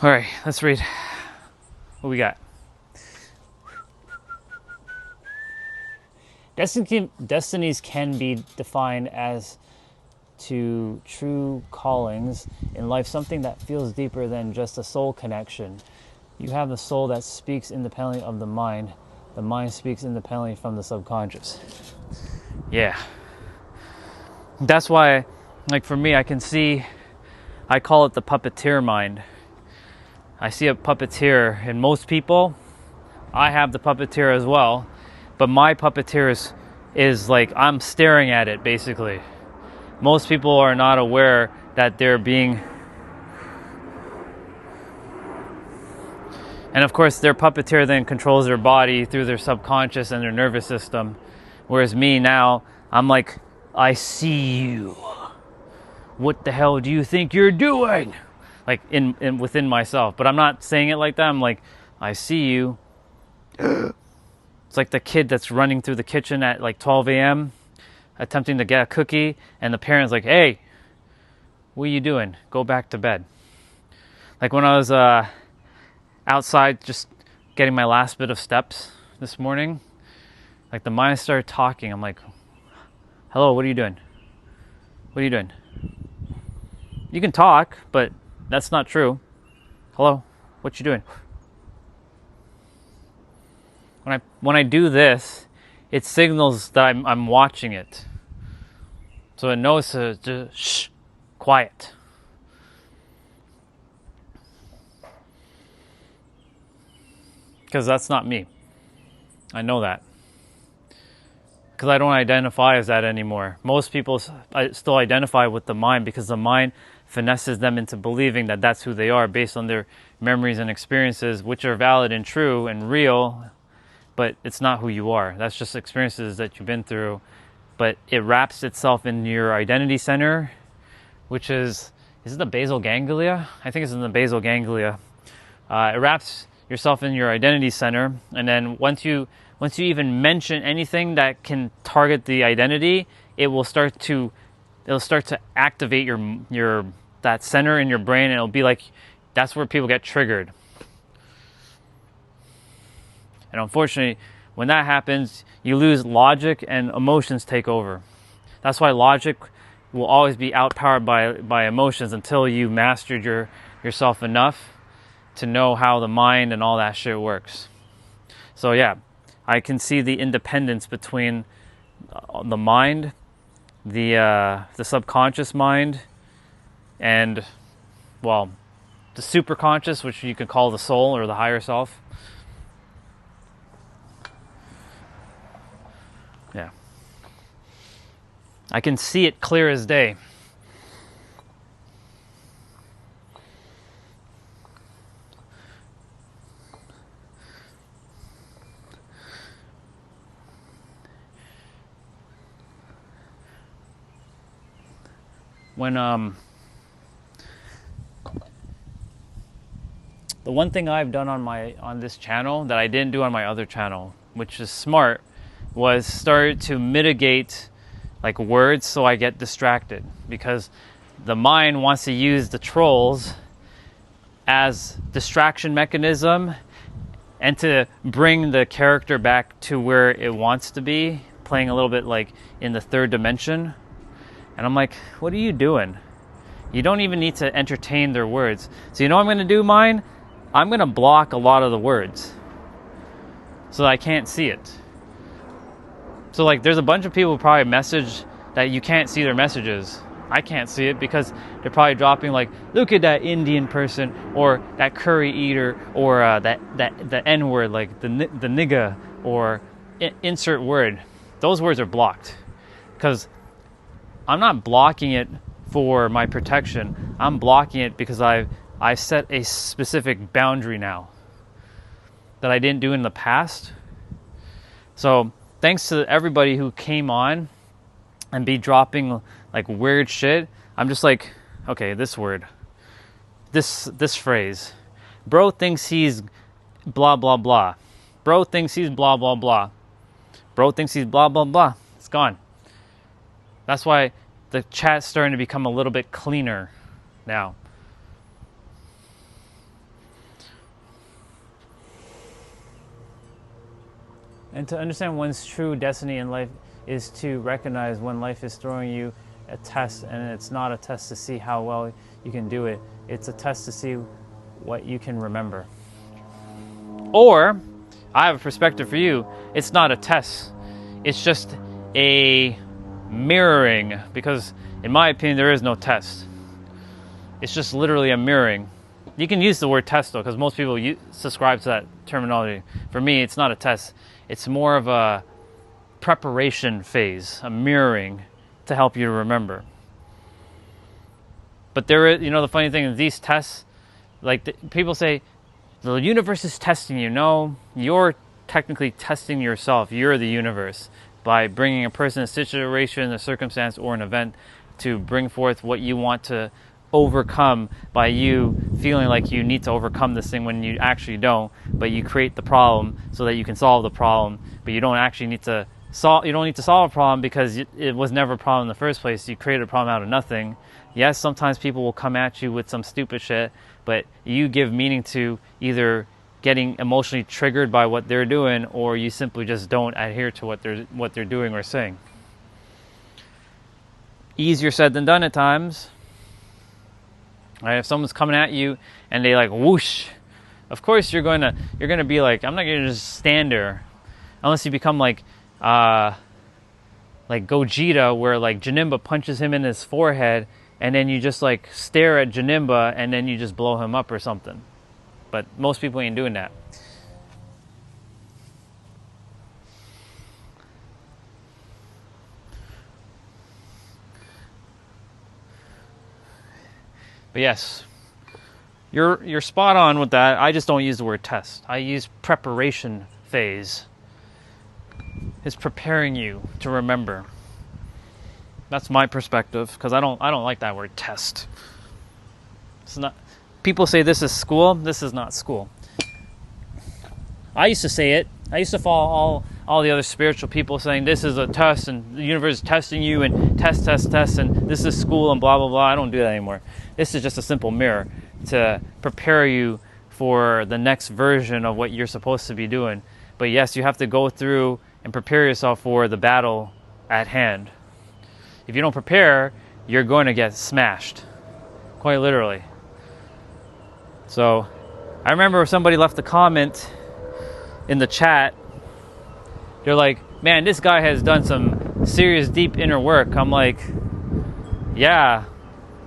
All right, let's read. What we got? Destinies can be defined as to true callings in life, something that feels deeper than just a soul connection. You have the soul that speaks independently of the mind. The mind speaks independently from the subconscious. Yeah. That's why, like for me, I call it the puppeteer mind. I see a puppeteer in most people. I have the puppeteer as well. But my puppeteer is like, I'm staring at it, basically. Most people are not aware that they're being... And of course, their puppeteer then controls their body through their subconscious and their nervous system. Whereas me now, I'm like, I see you. What the hell do you think you're doing? Like in within myself. But I'm not saying it like that. I'm like, I see you. It's like the kid that's running through the kitchen at like 12 a.m. attempting to get a cookie, and the parent's like, hey, what are you doing? Go back to bed. Like when I was outside just getting my last bit of steps this morning, like the mind started talking. I'm like, hello, what are you doing? What are you doing? You can talk, but that's not true. Hello, what you doing? When I do this, it signals that I'm watching it. So it knows to just shh, quiet. Because that's not me. I know that. Because I don't identify as that anymore. Most people still identify with the mind because the mind finesses them into believing that that's who they are based on their memories and experiences, which are valid and true and real, but it's not who you are. That's just experiences that you've been through. But it wraps itself in your identity center, which is it the basal ganglia? I think it's in the basal ganglia. It wraps yourself in your identity center, and then once you even mention anything that can target the identity, it'll start to activate your that center in your brain, and it'll be like that's where people get triggered. And unfortunately, when that happens, you lose logic and emotions take over. That's why logic will always be outpowered by emotions until you mastered yourself enough to know how the mind and all that shit works. So yeah, I can see the independence between the mind, the subconscious mind, and, well, the superconscious, which you could call the soul or the higher self. Yeah. I can see it clear as day. When the one thing I've done on this channel that I didn't do on my other channel, which is smart, was start to mitigate like words so I get distracted, because the mind wants to use the trolls as distraction mechanism and to bring the character back to where it wants to be, playing a little bit like in the third dimension. And I'm like, what are you doing? You don't even need to entertain their words. So you know what I'm going to do, mine? I'm going to block a lot of the words so that I can't see it. So like there's a bunch of people who probably message that you can't see their messages. I can't see it because they're probably dropping like, look at that Indian person, or that curry eater, or the N-word, like the nigga, or insert word. Those words are blocked because I'm not blocking it for my protection. I'm blocking it because I've set a specific boundary now that I didn't do in the past. So thanks to everybody who came on and be dropping like weird shit, I'm just like, okay, this word, this phrase, bro thinks he's blah blah blah, bro thinks he's blah blah blah, bro thinks he's blah blah blah. It's gone. That's why the chat's starting to become a little bit cleaner now. And to understand one's true destiny in life is to recognize when life is throwing you a test, and it's not a test to see how well you can do it. It's a test to see what you can remember. Or, I have a perspective for you. It's not a test. It's just a mirroring, because in my opinion there is no test. It's just literally a mirroring. You can use the word test though, because most people subscribe to that terminology. For me, it's not a test. It's more of a preparation phase, a mirroring to help you to remember. But there is, the funny thing is these tests, like people say the universe is testing you. No, you're technically testing yourself. You're the universe, by bringing a person, a situation, a circumstance, or an event to bring forth what you want to overcome, by you feeling like you need to overcome this thing when you actually don't, but you create the problem so that you can solve the problem, but you don't actually need to solve a problem because it was never a problem in the first place. You created a problem out of nothing. Yes, sometimes people will come at you with some stupid shit, but you give meaning to either getting emotionally triggered by what they're doing, or you simply just don't adhere to what they're doing or saying. Easier said than done at times. Right? If someone's coming at you and they like whoosh, of course you're gonna be like, I'm not gonna just stand there, unless you become like Gogeta, where like Janemba punches him in his forehead, and then you just like stare at Janemba and then you just blow him up or something. But most people ain't doing that. But yes, you're spot on with that. I just don't use the word test. I use preparation phase. It's preparing you to remember. That's my perspective, because I don't like that word test. It's not. People say this is school. This is not school. I used to say it. I used to follow all the other spiritual people saying this is a test and the universe is testing you and test and this is school and blah blah blah. I don't do that anymore. This is just a simple mirror to prepare you for the next version of what you're supposed to be doing. But yes, you have to go through and prepare yourself for the battle at hand. If you don't prepare, you're going to get smashed, quite literally. So I remember somebody left a comment in the chat. They're like, man, this guy has done some serious deep inner work. I'm like, yeah,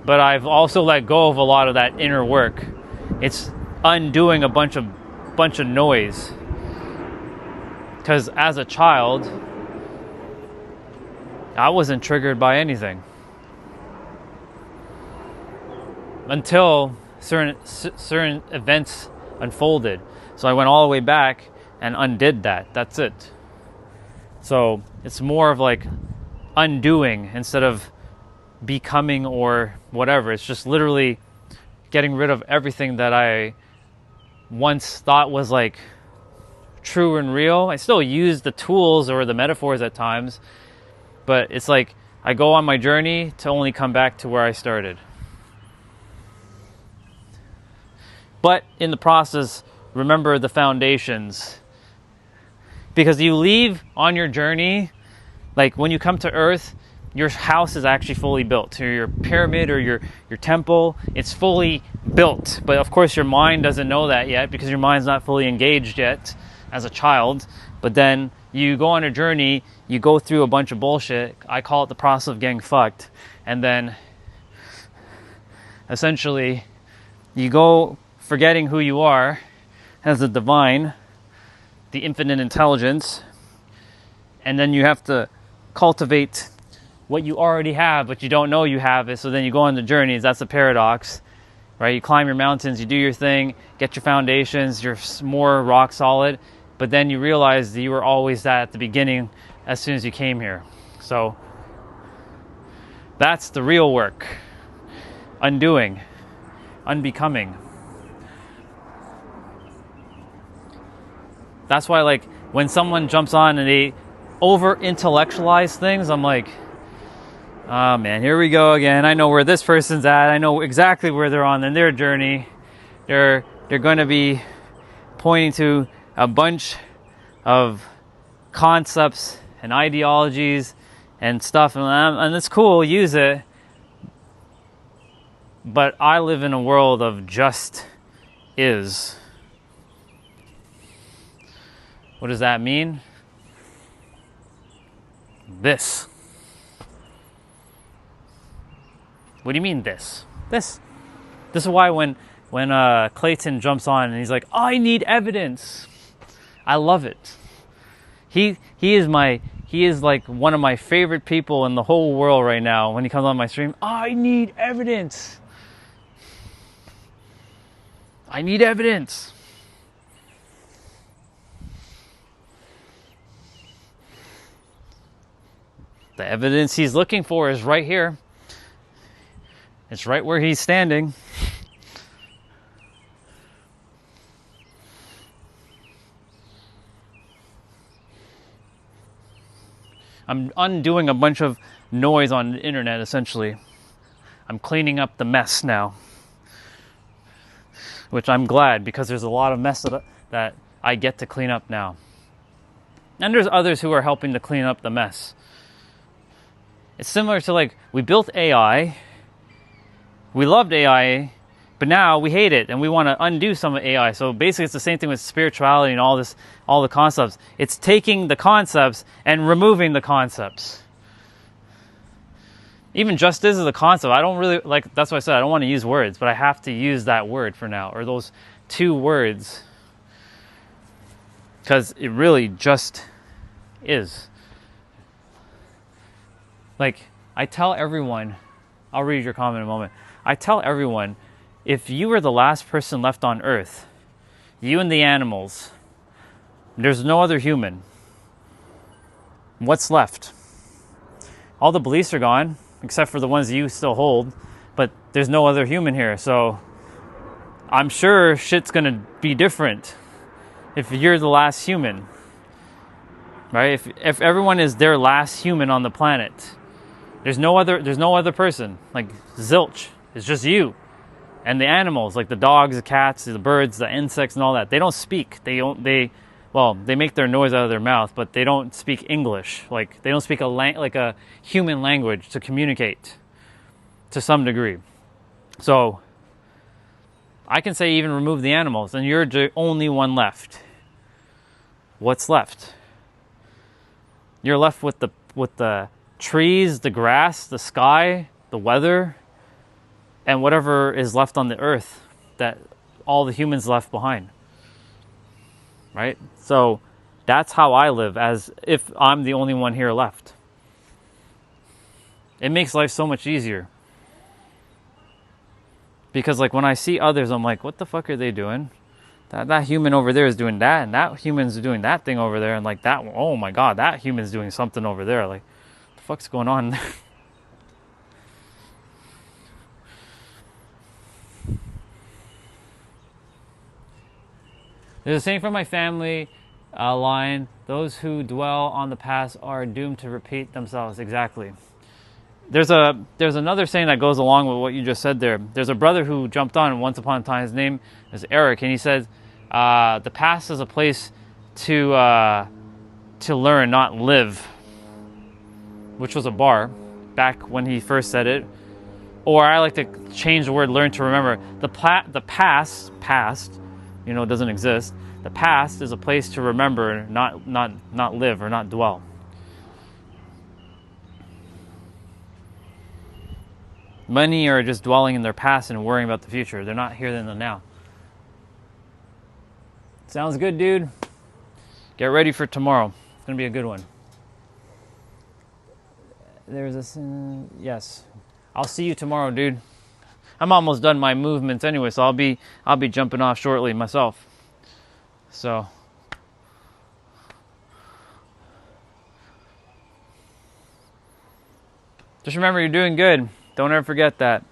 but I've also let go of a lot of that inner work. It's undoing a bunch of noise. Because as a child, I wasn't triggered by anything until certain events unfolded. So I went all the way back and undid that. That's it. So it's more of like undoing instead of becoming or whatever. It's just literally getting rid of everything that I once thought was like true and real. I still use the tools or the metaphors at times, but it's like I go on my journey to only come back to where I started. But in the process, remember the foundations. Because you leave on your journey, like when you come to Earth, your house is actually fully built. So your pyramid or your temple, it's fully built. But of course your mind doesn't know that yet because your mind's not fully engaged yet as a child. But then you go on a journey, you go through a bunch of bullshit. I call it the process of getting fucked. And then essentially you go forgetting who you are as the divine, the infinite intelligence, and then you have to cultivate what you already have, but you don't know you have it. So then you go on the journeys. That's a paradox, right? You climb your mountains, you do your thing, get your foundations, you're more rock solid, but then you realize that you were always that at the beginning as soon as you came here. So that's the real work. Undoing, unbecoming. That's why, like, when someone jumps on and they over-intellectualize things, I'm like, oh man, here we go again. I know where this person's at. I know exactly where they're on in their journey. They're going to be pointing to a bunch of concepts and ideologies and stuff, and it's cool, use it. But I live in a world of just is. What does that mean? This. What do you mean this? This is why when Clayton jumps on and he's like, I need evidence. I love it. He is like one of my favorite people in the whole world right now. When he comes on my stream, I need evidence. I need evidence. The evidence he's looking for is right here. It's right where he's standing. I'm undoing a bunch of noise on the internet, essentially. I'm cleaning up the mess now. Which I'm glad, because there's a lot of mess that I get to clean up now. And there's others who are helping to clean up the mess. It's similar to, like, we built AI, we loved AI, but now we hate it and we want to undo some of AI. So basically it's the same thing with spirituality and all the concepts. It's taking the concepts and removing the concepts. Even just is a concept. I don't really, like, that's why I said I don't want to use words, but I have to use that word for now, or those two words, because it really just is. Like, I tell everyone, I'll read your comment in a moment. I tell everyone, if you were the last person left on Earth, you and the animals, there's no other human. What's left? All the beliefs are gone, except for the ones you still hold, but there's no other human here. So I'm sure shit's gonna be different if you're the last human, right? If everyone is their last human on the planet, there's no other person. Like zilch. It's just you and the animals, like the dogs, the cats, the birds, the insects, and all that. They don't speak. They make their noise out of their mouth, but they don't speak English. Like they don't speak like a human language to communicate to some degree. So I can say even remove the animals, and you're the only one left. What's left? You're left with the trees, the grass, the sky, the weather, and whatever is left on the earth that all the humans left behind. Right? So that's how I live, as if I'm the only one here left. It makes life so much easier. Because like when I see others, I'm like, what the fuck are they doing? That human over there is doing that, and that human's doing that thing over there, and like that, oh my god, that human's doing something over there. Like, what the fuck's going on? There's a saying from my family line, those who dwell on the past are doomed to repeat themselves. Exactly. There's another saying that goes along with what you just said there. There's a brother who jumped on once upon a time. His name is Eric, and he said, the past is a place to learn, not live, which was a bar back when he first said it. Or I like to change the word learn to remember. The past, doesn't exist. The past is a place to remember, not live or not dwell. Many are just dwelling in their past and worrying about the future. They're not here in the now. Sounds good, dude. Get ready for tomorrow. It's going to be a good one. There's this... yes. I'll see you tomorrow, dude. I'm almost done my movements anyway, so I'll be jumping off shortly myself. So... just remember, you're doing good. Don't ever forget that.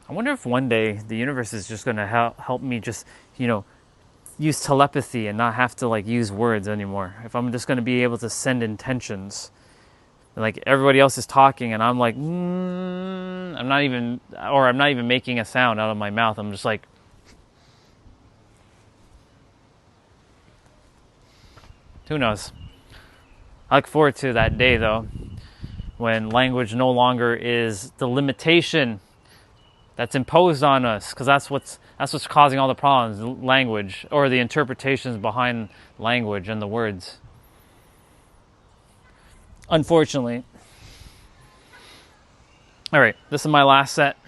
I wonder if one day the universe is just going to help me just, use telepathy and not have to use words anymore. If I'm just going to be able to send intentions. Like everybody else is talking and I'm like, I'm not even making a sound out of my mouth. I'm just like, who knows? I look forward to that day, though, when language no longer is the limitation that's imposed on us, because that's what's causing all the problems, language, or the interpretations behind language and the words. Unfortunately. All right, this is my last set.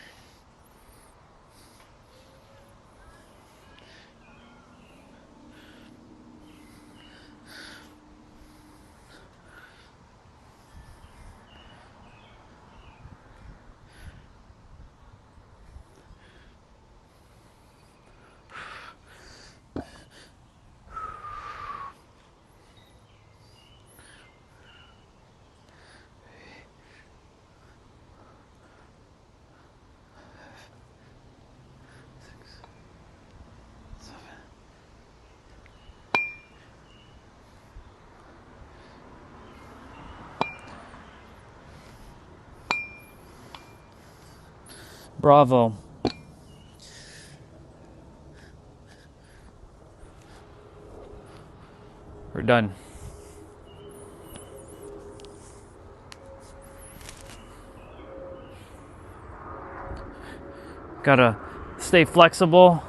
Bravo. We're done. Gotta stay flexible.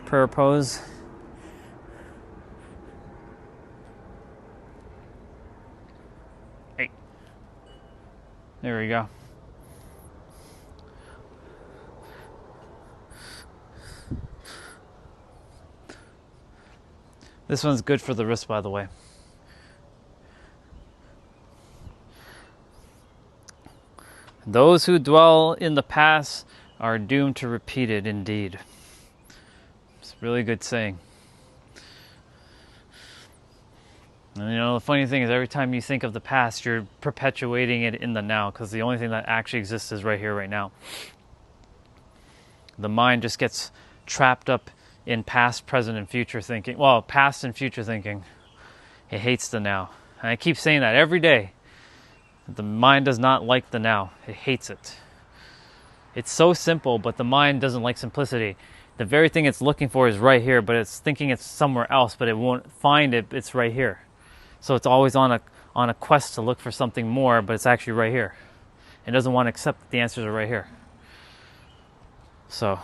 Prayer pose. There we go. This one's good for the wrist, by the way. Those who dwell in the past are doomed to repeat it indeed. It's a really good saying. And you know, the funny thing is every time you think of the past, you're perpetuating it in the now, because the only thing that actually exists is right here, right now. The mind just gets trapped up in past, present, and future thinking. Well, past and future thinking. It hates the now. And I keep saying that every day. The mind does not like the now. It hates it. It's so simple, but the mind doesn't like simplicity. The very thing it's looking for is right here, but it's thinking it's somewhere else, but it won't find it. It's right here. So it's always on a quest to look for something more, but it's actually right here. It doesn't want to accept that the answers are right here. So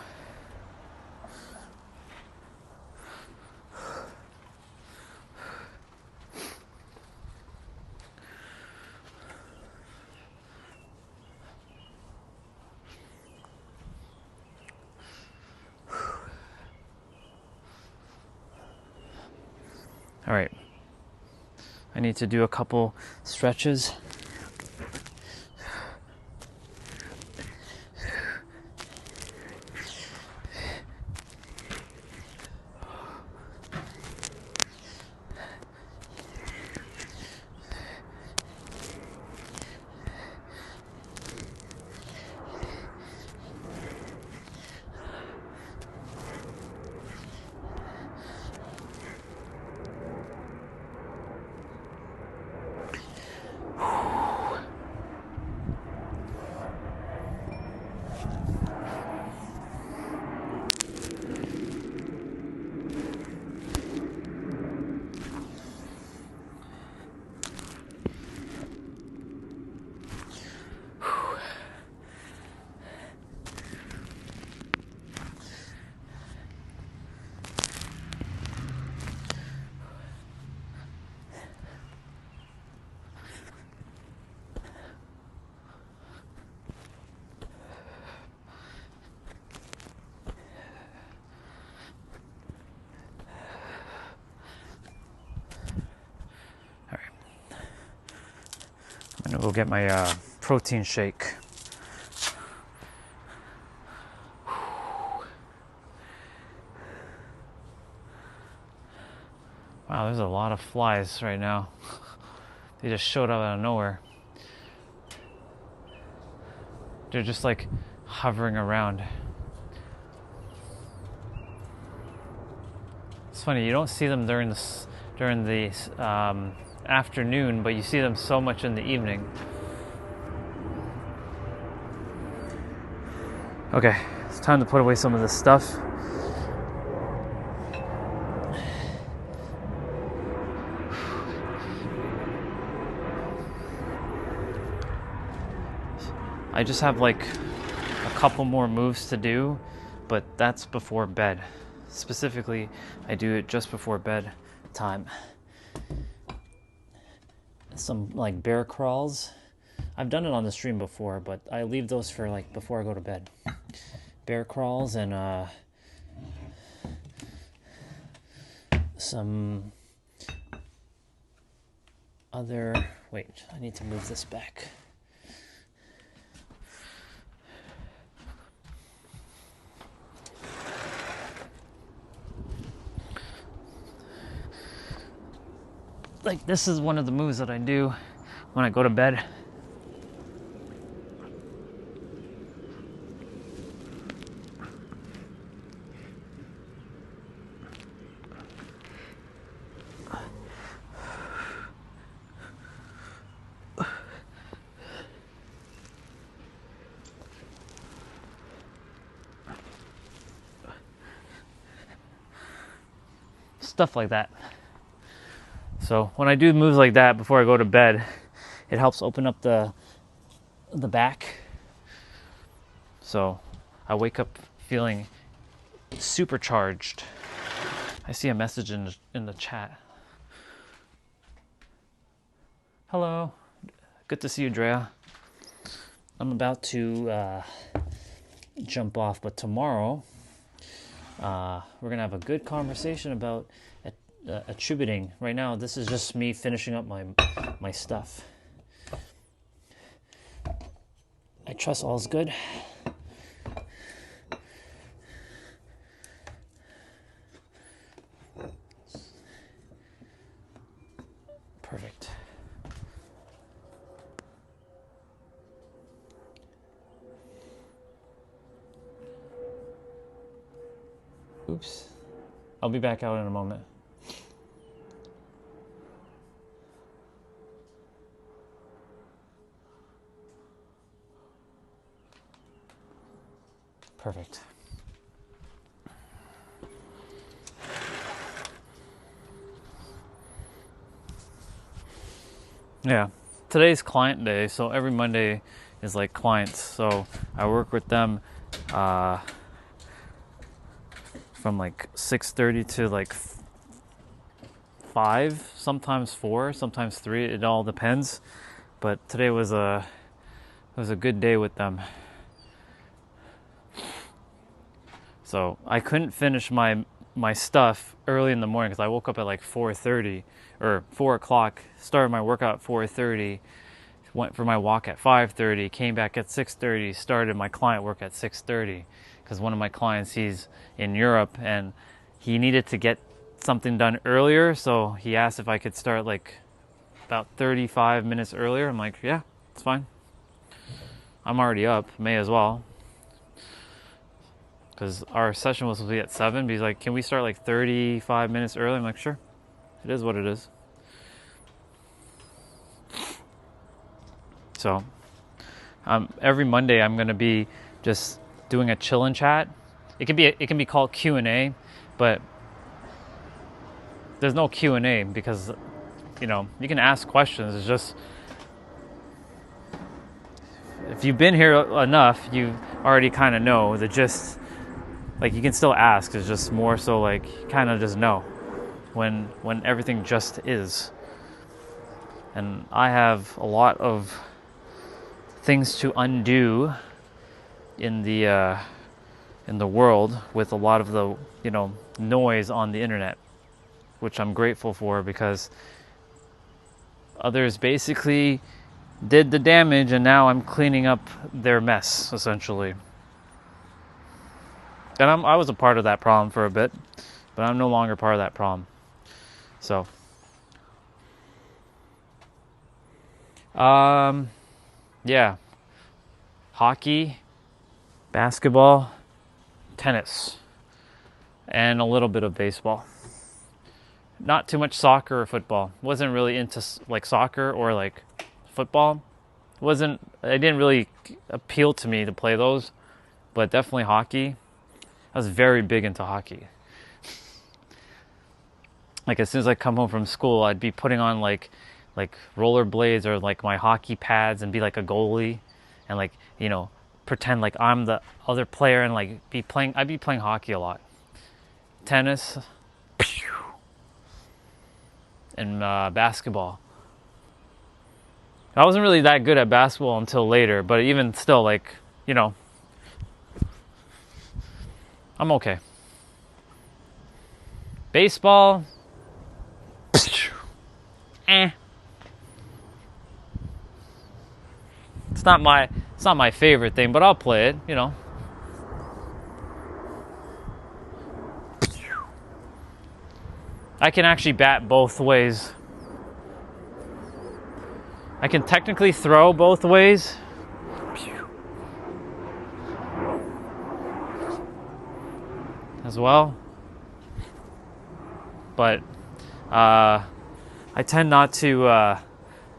all right. I need to do a couple stretches. I'm gonna go get my protein shake. Wow, there's a lot of flies right now. They just showed up out of nowhere. They're just like hovering around. It's funny, you don't see them during the afternoon, but you see them so much in the evening. Okay, it's time to put away some of this stuff. I just have like a couple more moves to do, but that's before bed. Specifically, I do it just before bed time. Some like bear crawls. I've done it on the stream before, but I leave those for like before I go to bed. Bear crawls and some other... Wait, I need to move this back. Like, this is one of the moves that I do when I go to bed. Stuff like that. So when I do moves like that before I go to bed, it helps open up the back. So I wake up feeling supercharged. I see a message in the chat. Hello. Good to see you, Drea. I'm about to jump off, but tomorrow we're gonna have a good conversation about attributing. Right now, this is just me finishing up my stuff. I trust all's good. Perfect. Oops. I'll be back out in a moment. Perfect. Yeah. Today's client day, so every Monday is like clients. So I work with them from like 6:30 to like 5, sometimes 4, sometimes 3. It all depends. But today was a good day with them. So I couldn't finish my stuff early in the morning because I woke up at like 4:30 or 4 o'clock. Started my workout at 4:30. Went for my walk at 5:30. Came back at 6:30. Started my client work at 6:30 because one of my clients, he's in Europe and he needed to get something done earlier. So he asked if I could start like about 35 minutes earlier. I'm like, yeah, it's fine. I'm already up. May as well. Because our session was supposed to be at 7. But he's like, can we start like 35 minutes early? I'm like, sure. It is what it is. So every Monday I'm going to be just doing a chill and chat. It can be called Q&A, but there's no Q&A because, you can ask questions. It's just, if you've been here enough, you already kind of know the gist. Like, you can still ask. It's just more so like you kind of just know when everything just is. And I have a lot of things to undo in the world with a lot of the noise on the internet, which I'm grateful for because others basically did the damage and now I'm cleaning up their mess essentially. And I was a part of that problem for a bit, but I'm no longer part of that problem. So, yeah, hockey, basketball, tennis, and a little bit of baseball. Not too much soccer or football. Wasn't really into like soccer or like football. It didn't really appeal to me to play those, but definitely hockey. I was very big into hockey. Like, as soon as I come home from school, I'd be putting on like rollerblades or like my hockey pads and be like a goalie and like, pretend like I'm the other player and like I'd be playing hockey a lot. Tennis and basketball. I wasn't really that good at basketball until later, but even still, like, I'm okay. Baseball, It's not my favorite thing, but I'll play it, I can actually bat both ways. I can technically throw both ways. As well. But I tend not to I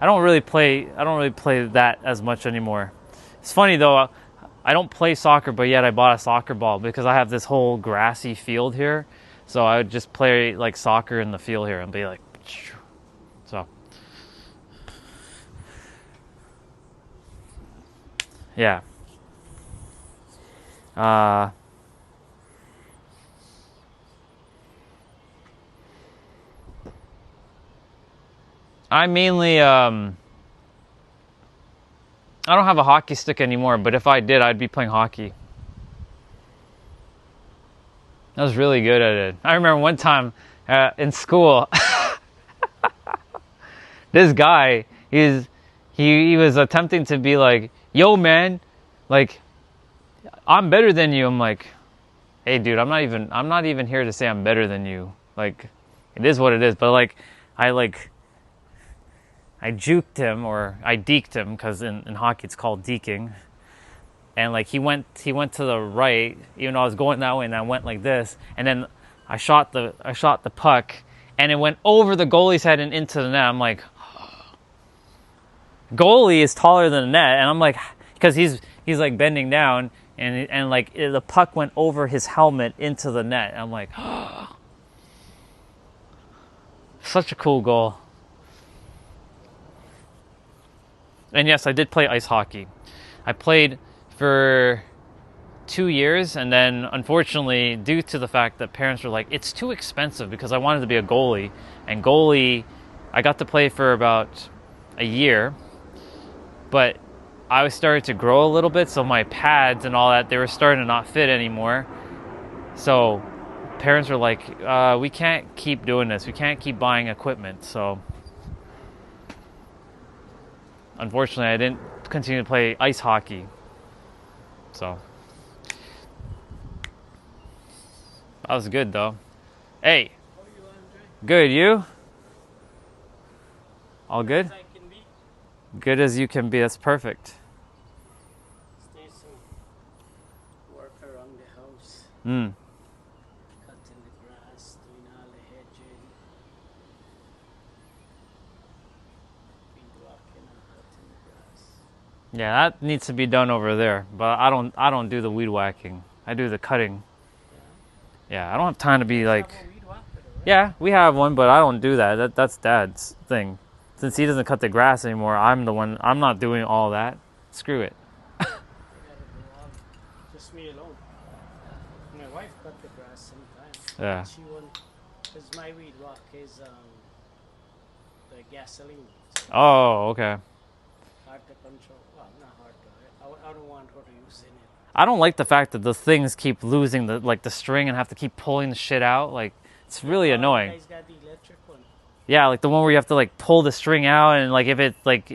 don't really play that as much anymore. It's funny though, I don't play soccer, but yet I bought a soccer ball because I have this whole grassy field here. So I would just play like soccer in the field here and be like, so. Yeah. I mainly I don't have a hockey stick anymore, but if I did, I'd be playing hockey. I was really good at it. I remember one time in school, this guy, he was attempting to be like, yo man, like, I'm better than you. I'm like, hey dude, I'm not even here to say I'm better than you. Like, it is what it is. But like, I juked him, or I deked him, because in hockey it's called deking. And like he went to the right, even though I was going that way, and I went like this, and then I shot the puck, and it went over the goalie's head and into the net. I'm like, goalie is taller than the net, and I'm like, because he's like bending down, and like the puck went over his helmet into the net. I'm like, such a cool goal. And yes, I did play ice hockey. I played for 2 years, and then unfortunately, due to the fact that parents were like, it's too expensive, because I wanted to be a goalie, and goalie, I got to play for about a year, but I was starting to grow a little bit, so my pads and all that, they were starting to not fit anymore. So parents were like, we can't keep doing this, we can't keep buying equipment. So unfortunately, I didn't continue to play ice hockey. So that was good though. Hey,
How are you, Andre?
good, you? All good?
As I can be.
Good as you can be, that's perfect.
Stay some work around the house,
Mm.
cutting the grass, doing all the hedging, weed whacking and cutting the grass.
Yeah, that needs to be done over there, but I don't do the weed whacking. I do the cutting. Yeah, I don't have time to be like,
Have a weed whacker, though, right?
yeah, we have one, but I don't do that. That's Dad's thing. Since he doesn't cut the grass anymore, I'm not doing all that. Screw it.
I gotta do all, just me alone. My wife cut the grass sometimes.
Yeah.
She won't, because my weed whack is the gasoline. So
Oh, okay.
hard to control. Well, not hard to. I don't want her to use it.
I don't like the fact that the things keep losing the string and have to keep pulling the shit out. Like, it's really annoying.
You guys got the electric one.
Yeah, like the one where you have to like pull the string out, and like if it like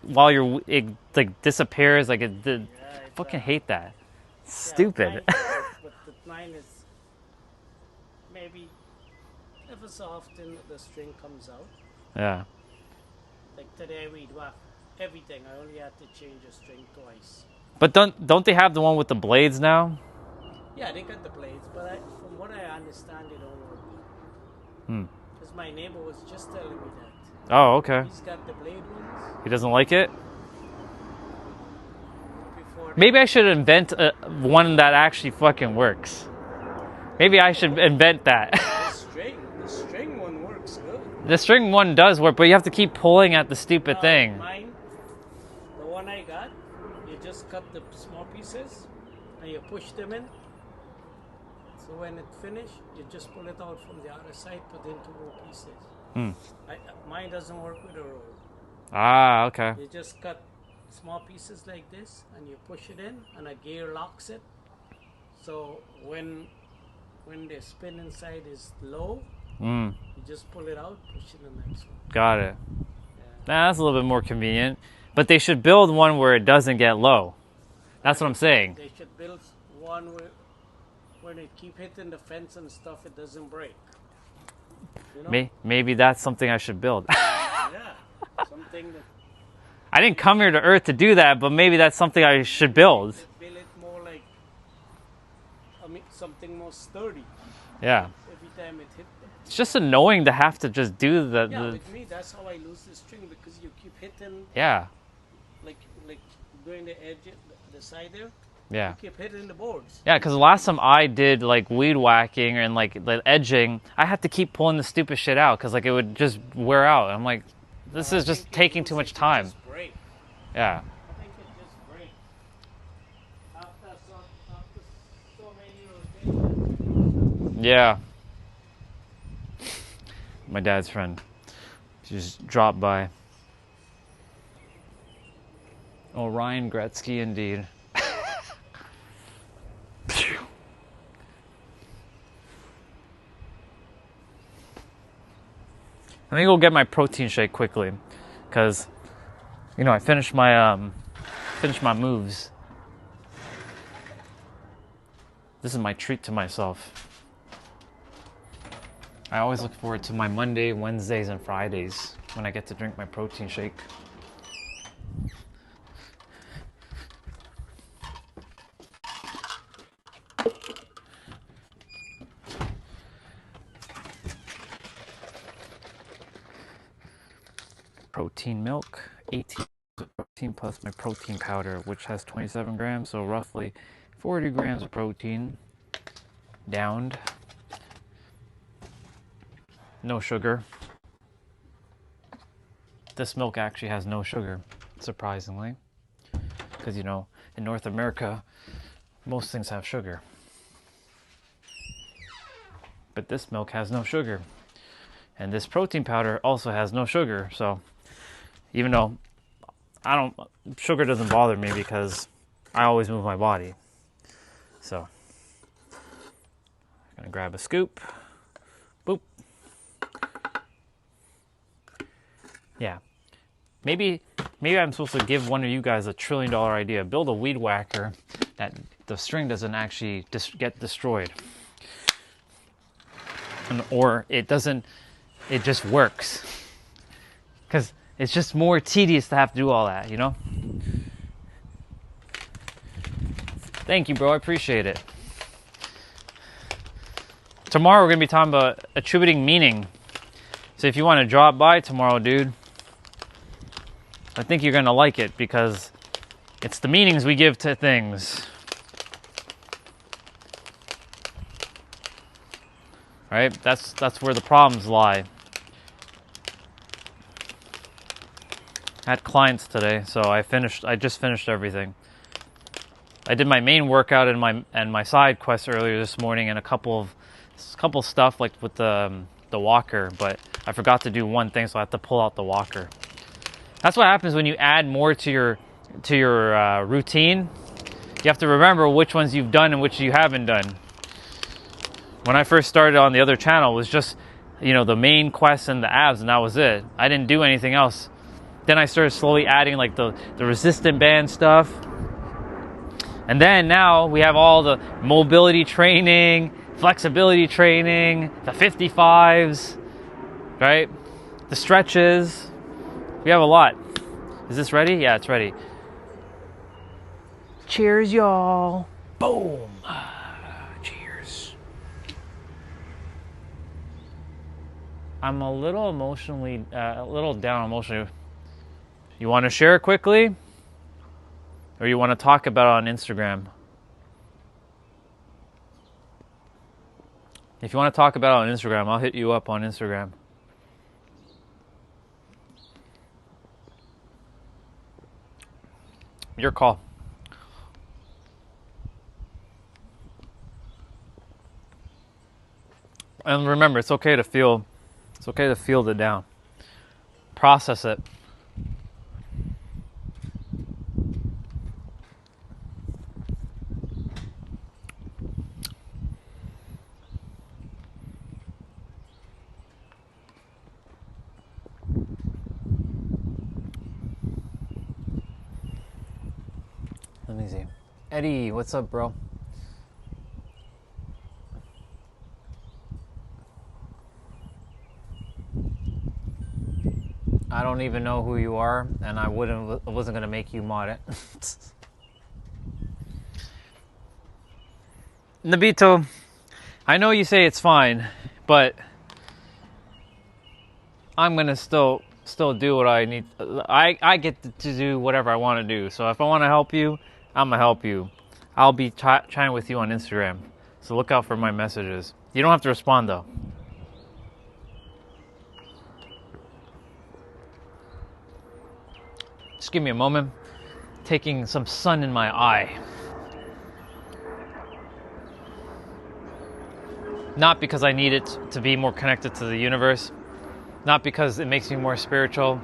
while it like disappears, like
Yeah, it's,
fucking hate that.
yeah,
Stupid.
mine- but mine is maybe ever so often the string comes out.
Yeah.
Like today we'd whack everything. I only had to change a string twice.
But don't they have the one with the blades now?
Yeah, they got the blades, but from what I understand, they don't work.
Hmm.
Because my neighbor was just telling me that.
Oh, okay.
He's got the blade ones.
He doesn't like it?
Before
Maybe I should invent one that actually fucking works. Maybe I should invent that.
the string one works good.
The string one does work, but you have to keep pulling at the stupid thing.
Mine, the one I got, you just cut the small pieces and you push them in. So when it's finished, you just pull it out from the other side, put into roll pieces.
Hmm.
Mine doesn't work with a roll.
Ah, okay.
You just cut small pieces like this and you push it in and a gear locks it. So when the spin inside is low,
Mm,
you just pull it out, push it in the next one.
got it.
Yeah.
Nah, that's a little bit more convenient. But they should build one where it doesn't get low. That's what I'm saying.
They should build one where when it keep hitting the fence and stuff, it doesn't break. You know?
Maybe that's something I should build.
Yeah. Something that
I didn't come here to Earth to do that, but maybe that's something I should build.
build it more like something more sturdy.
Yeah.
Every time it hit them.
It's just annoying to have to just do
Yeah,
the
with me, that's how I lose the string because you keep hitting
yeah.
like doing the edge, the side there.
Yeah.
You keep hitting the boards.
Yeah, because the last time I did like weed whacking and like the edging, I had to keep pulling the stupid shit out because like it would just wear out. I'm like, this is just taking too much time.
Just break.
Yeah.
I think it just breaks. After so many rotations.
Yeah. My dad's friend. She just dropped by. Oh, Ryan Gretzky indeed. Let me go get my protein shake quickly, because, you know, I finished my moves. This is my treat to myself. I always look forward to my Monday, Wednesdays, and Fridays when I get to drink my protein shake. Protein milk, 18 protein plus my protein powder, which has 27 grams, so roughly 40 grams of protein downed. No sugar. This milk actually has no sugar, surprisingly, because, you know, in North America, most things have sugar. But this milk has no sugar. And this protein powder also has no sugar, so even though sugar doesn't bother me because I always move my body. So, I'm gonna grab a scoop. Boop. Yeah. Maybe I'm supposed to give one of you guys a $1 trillion idea. Build a weed whacker that the string doesn't actually get destroyed. Or it doesn't, it just works. Because it's just more tedious to have to do all that, you know? Thank you, bro. I appreciate it. Tomorrow we're going to be talking about attributing meaning. So if you want to drop by tomorrow, dude, I think you're going to like it because it's the meanings we give to things. Right? That's where the problems lie. I had clients today, so I just finished everything. I did my main workout and my side quest earlier this morning, and a couple stuff like with the walker, but I forgot to do one thing, so I have to pull out the walker. That's what happens when you add more to your routine. You have to remember which ones you've done and which you haven't done. When I first started on the other channel, it was just, you know, the main quest and the abs, and that was it. I didn't do anything else. Then I started slowly adding like the resistant band stuff. And then now we have all the mobility training, flexibility training, the 55s, right? The stretches. We have a lot. Is this ready? Yeah, it's ready. Cheers, y'all. Boom. Cheers. I'm a little down emotionally. You want to share it quickly? Or you want to talk about it on Instagram? If you want to talk about it on Instagram, I'll hit you up on Instagram. Your call. And remember, it's okay to feel the down. Process it. Let me see. Eddie, what's up, bro? I don't even know who you are, and I wasn't gonna make you mod it. Nabito, I know you say it's fine, but I'm gonna still do what I need. I get to do whatever I want to do. So if I want to help you, I'm gonna help you. I'll be chatting with you on Instagram, so look out for my messages. You don't have to respond though. Just give me a moment. Taking some sun in my eye. Not because I need it to be more connected to the universe. Not because it makes me more spiritual.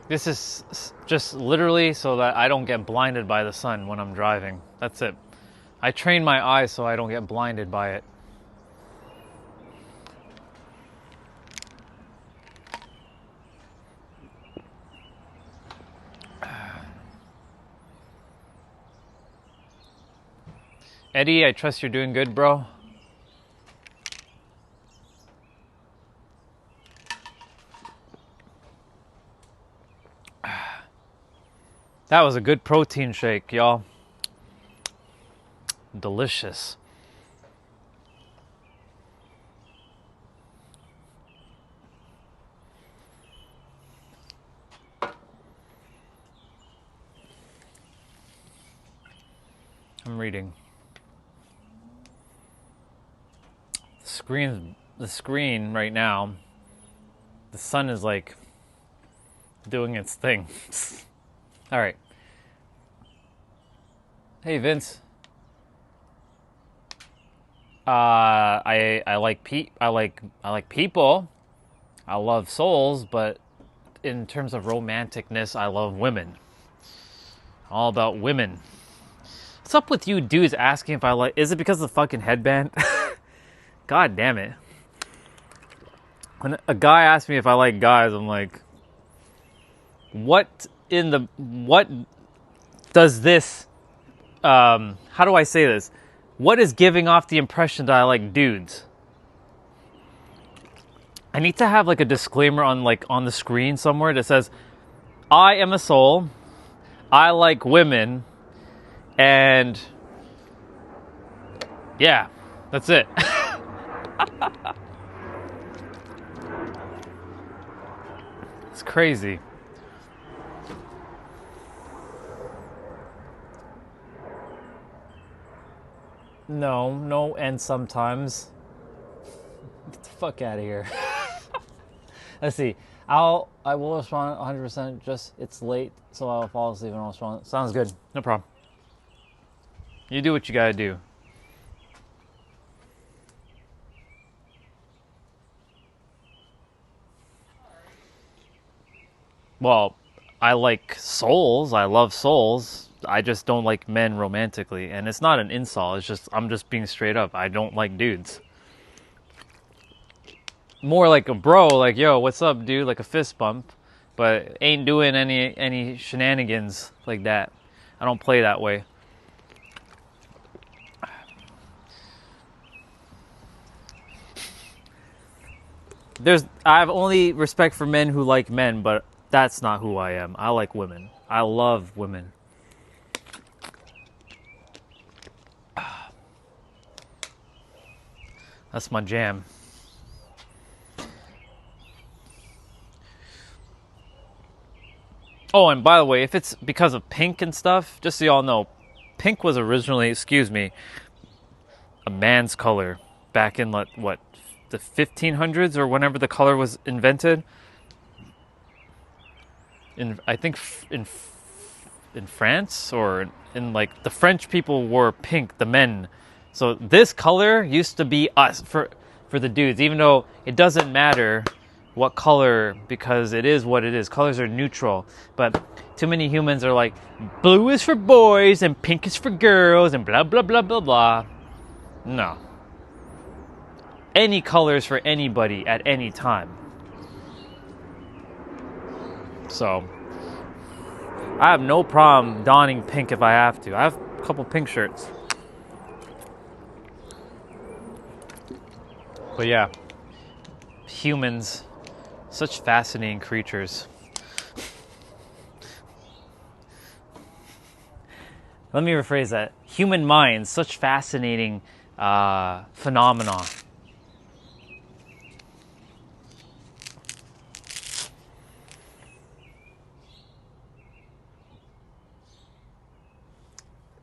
This is just literally so that I don't get blinded by the sun when I'm driving. That's it. I train my eyes so I don't get blinded by it. Eddie, I trust you're doing good, bro. That was a good protein shake, y'all. Delicious. I'm reading. The screen right now, the sun is like doing its thing. All right. Hey Vince. I like people. I love souls, but in terms of romanticness, I love women. All about women. What's up with you dudes asking if I like? Is it because of the fucking headband? God damn it. When a guy asks me if I like guys, I'm like, what does this, how do I say this? What is giving off the impression that I like dudes? I need to have like a disclaimer on the screen somewhere that says, I am a soul, I like women, and yeah, that's it. It's crazy. No, and sometimes. Get the fuck out of here. Let's see. I will respond 100%. Just it's late, so I'll fall asleep and I'll respond. Sounds good. No problem. You do what you gotta do. Well, I like souls. I love souls. I just don't like men romantically, and it's not an insult. It's just I'm just being straight up. I don't like dudes. More like a bro, like yo, what's up, dude? Like a fist bump, but ain't doing any shenanigans like that. I don't play that way. I have only respect for men who like men, but that's not who I am. I like women. I love women. That's my jam. Oh, and by the way, if it's because of pink and stuff, just so y'all know, pink was originally, a man's color back in the 1500s or whenever the color was invented. I think in France or in like the French people wore pink, the men. So this color used to be us for the dudes, even though it doesn't matter what color because it is what it is. Colors are neutral, but too many humans are like blue is for boys and pink is for girls and blah blah blah blah blah. No. Any colors for anybody at any time. So I have no problem donning pink if I have to. I have a couple pink shirts. But yeah, humans, such fascinating creatures. Let me rephrase that. Human minds, such fascinating phenomena.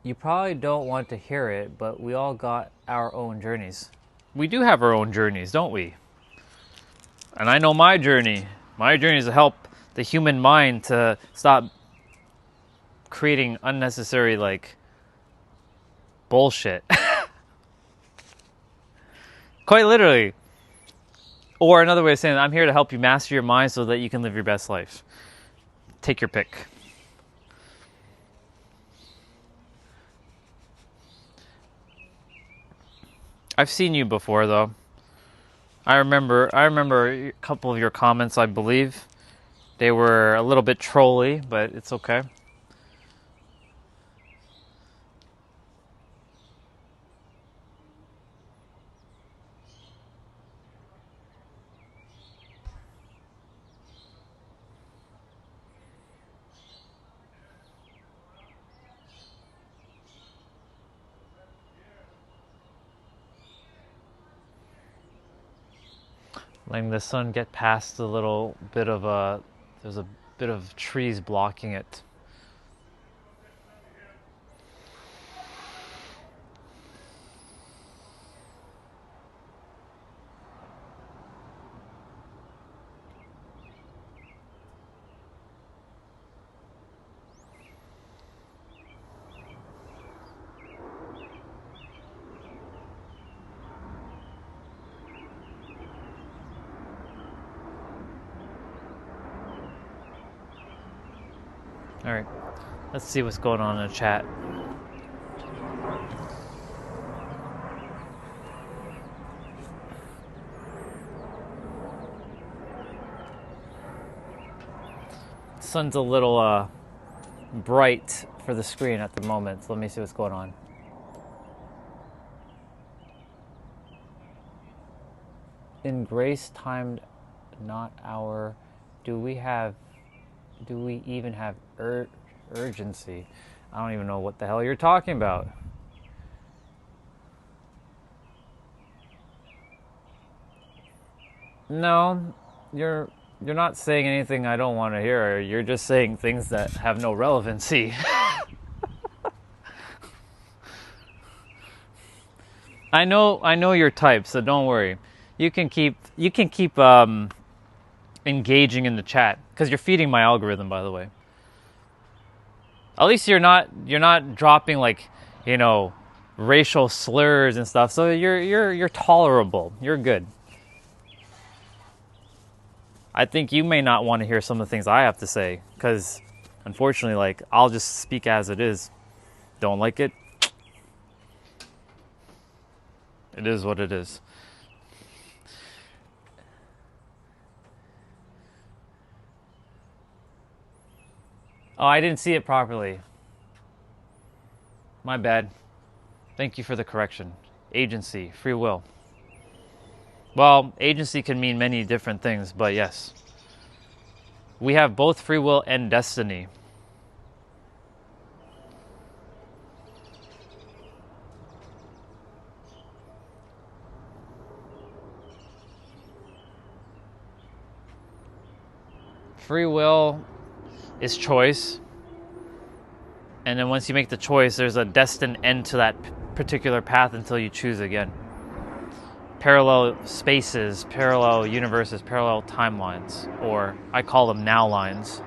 You probably don't want to hear it, but we all got our own journeys. We do have our own journeys, don't we? And I know my journey. My journey is to help the human mind to stop creating unnecessary, bullshit. Quite literally. Or another way of saying it, I'm here to help you master your mind so that you can live your best life. Take your pick. I've seen you before, though. I remember a couple of your comments, I believe. They were a little bit trolly, but it's okay. Letting the sun get past a little bit of there's a bit of trees blocking it. All right, let's see what's going on in the chat. The sun's a little bright for the screen at the moment, so let me see what's going on. In grace timed, not hour, do we even have urgency? I don't even know what the hell you're talking about. No, you're not saying anything I don't want to hear. You're just saying things that have no relevancy. I know your type, so don't worry. You can keep engaging in the chat because you're feeding my algorithm, by the way. At least you're not dropping like, racial slurs and stuff. So you're tolerable. You're good. I think you may not want to hear some of the things I have to say because unfortunately, like, I'll just speak as it is. Don't like it? It is what it is. Oh, I didn't see it properly. My bad. Thank you for the correction. Agency, free will. Well, agency can mean many different things, but yes. We have both free will and destiny. Free will is choice. And then once you make the choice, there's a destined end to that particular path until you choose again. Parallel spaces, parallel universes, parallel timelines, or I call them now lines.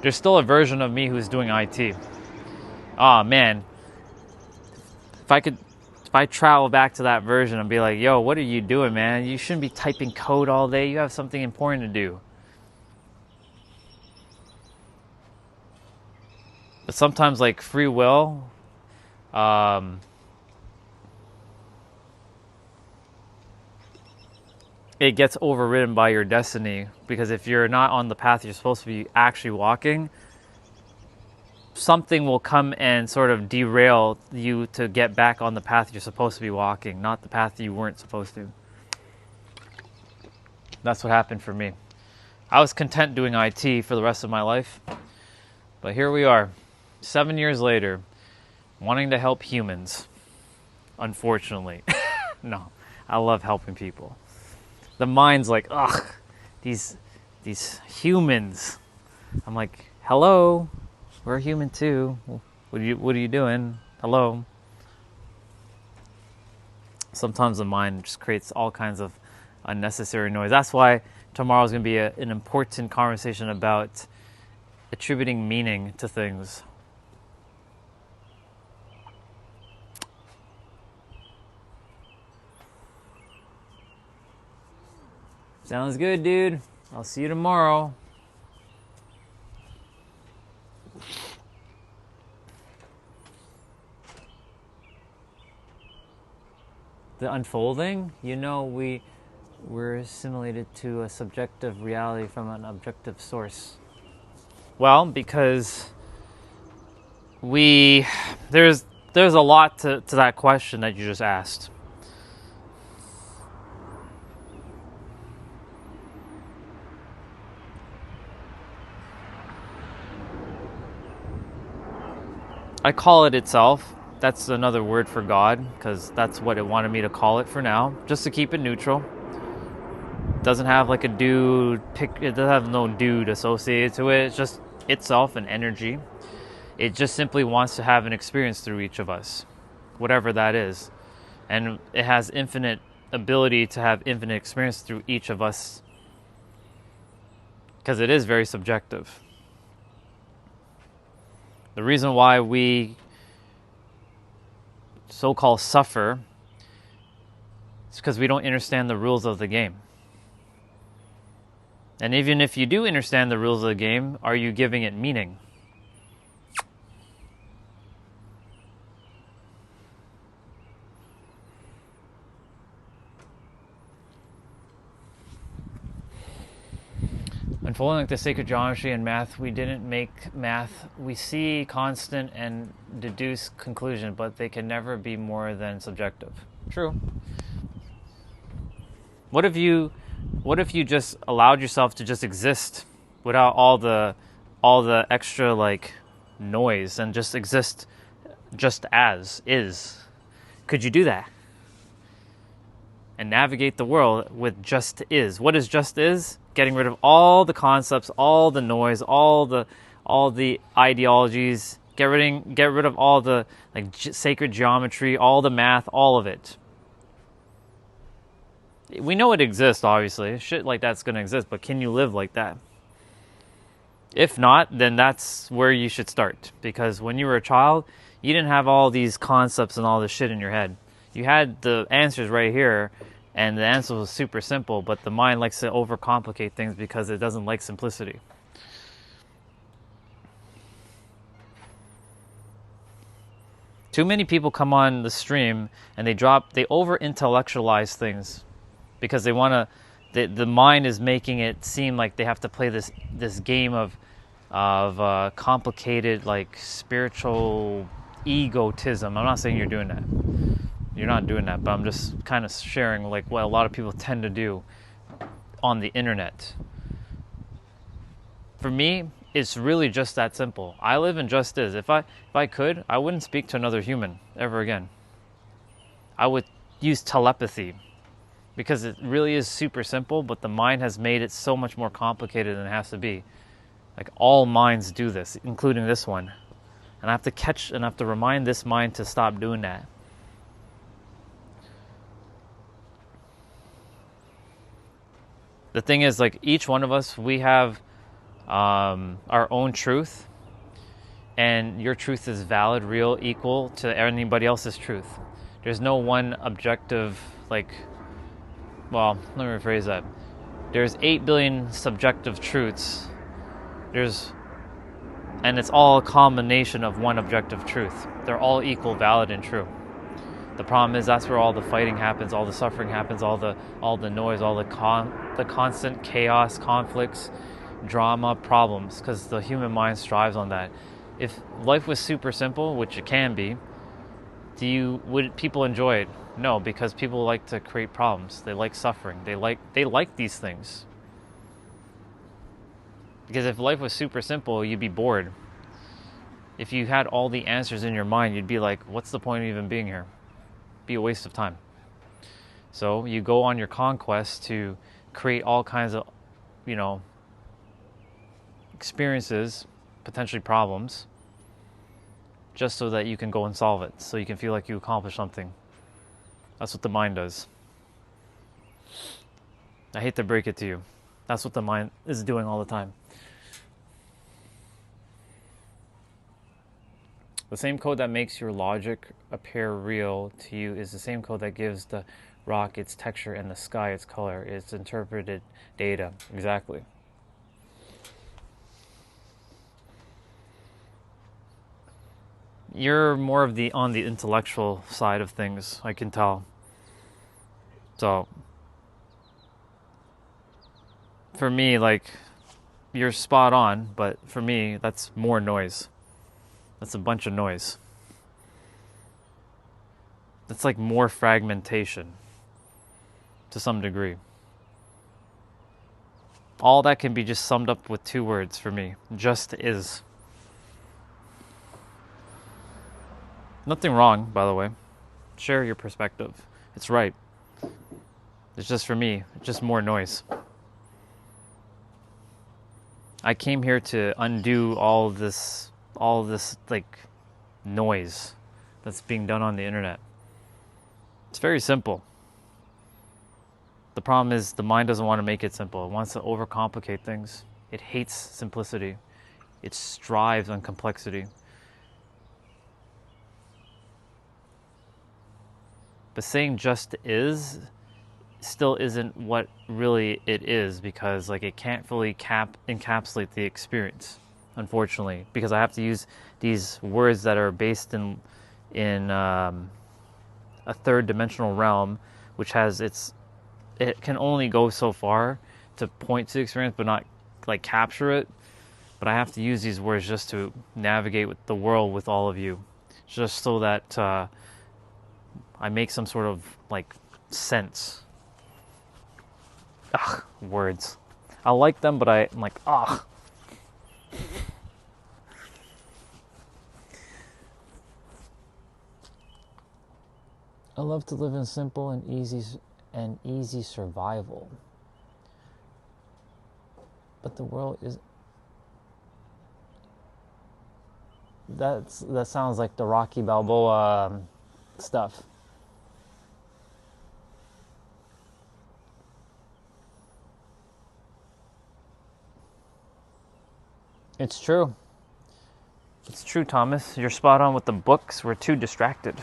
There's still a version of me who's doing IT. Ah, man. If I travel back to that version and be like, yo, what are you doing, man? You shouldn't be typing code all day. You have something important to do. But sometimes, like, free will, it gets overridden by your destiny, because if you're not on the path you're supposed to be actually walking, something will come and sort of derail you to get back on the path you're supposed to be walking, not the path you weren't supposed to. That's what happened for me. I was content doing IT for the rest of my life, but here we are, 7 years later, wanting to help humans, unfortunately. No, I love helping people. The mind's like, ugh, these humans. I'm like, hello, we're human too. What are you doing? Hello. Sometimes the mind just creates all kinds of unnecessary noise. That's why tomorrow's going to be an important conversation about attributing meaning to things. Sounds good, dude. I'll see you tomorrow. the unfolding, we're assimilated to a subjective reality from an objective source. Well, because there's a lot to that question that you just asked. I call it itself. That's another word for God, because that's what it wanted me to call it for now, just to keep it neutral. It doesn't have like a dude, it doesn't have no dude associated to it. It's just itself, an energy. It just simply wants to have an experience through each of us, whatever that is. And it has infinite ability to have infinite experience through each of us, because it is very subjective. The reason why we so-called suffer is because we don't understand the rules of the game. And even if you do understand the rules of the game, are you giving it meaning? Unfolding like the sacred geometry and math, we didn't make math. We see constant and deduce conclusion, but they can never be more than subjective. True. What if you just allowed yourself to just exist without all the extra like noise, and just exist just as is? Could you do that? And navigate the world with just is. What is just is? Getting rid of all the concepts, all the noise, all the ideologies. Get rid of all the sacred geometry, all the math, all of it. We know it exists, obviously. Shit like that's going to exist, but can you live like that? If not, then that's where you should start. Because when you were a child, you didn't have all these concepts and all this shit in your head. You had the answers right here, and the answer was super simple, but the mind likes to overcomplicate things because it doesn't like simplicity. Too many people come on the stream and they over-intellectualize things because they want to, the mind is making it seem like they have to play this game of complicated, like, spiritual egotism. I'm not saying you're doing that. You're not doing that, but I'm just kind of sharing like what a lot of people tend to do on the internet. For me, it's really just that simple. I live in just is. If I could, I wouldn't speak to another human ever again. I would use telepathy, because it really is super simple, but the mind has made it so much more complicated than it has to be. Like, all minds do this, including this one. And I have to remind this mind to stop doing that. The thing is, like, each one of us, we have our own truth, and your truth is valid, real, equal to anybody else's truth. There's no one objective, let me rephrase that. There's 8 billion subjective truths. And it's all a combination of one objective truth. They're all equal, valid, and true. The problem is that's where all the fighting happens, all the suffering happens, all the noise, all the constant chaos, conflicts, drama, problems, because the human mind strives on that. If life was super simple, which it can be, would people enjoy it? No, because people like to create problems. They like suffering. They like these things. Because if life was super simple, you'd be bored. If you had all the answers in your mind, you'd be like, what's the point of even being here? Be a waste of time. So you go on your conquest to create all kinds of, experiences, potentially problems, just so that you can go and solve it, so you can feel like you accomplished something. That's what the mind does. I hate to break it to you. That's what the mind is doing all the time. The same code that makes your logic appear real to you is the same code that gives the rock its texture and the sky its color, its interpreted data. Exactly. You're more on the intellectual side of things, I can tell. So for me, like, you're spot on, but for me, that's more noise. That's a bunch of noise. That's like more fragmentation to some degree. All that can be just summed up with 2 words for me. Just is. Nothing wrong, by the way. Share your perspective. It's right. It's just for me, it's just more noise. I came here to undo all this like noise that's being done on the internet. It's very simple. The problem is the mind doesn't want to make it simple. It wants to overcomplicate things. It hates simplicity. It strives on complexity. But saying just is still isn't what really it is, because like it can't fully encapsulate the experience, unfortunately, because I have to use these words that are based in a 3rd dimensional realm, which has it can only go so far to point to the experience but not like capture it. But I have to use these words just to navigate with the world with all of you, just so that I make some sort of like sense. Ugh, words. I like them, but I'm like, ugh. I love to live in simple and easy survival. But the world is... that sounds like the Rocky Balboa stuff. It's true. It's true, Thomas. You're spot on with the books. We're too distracted.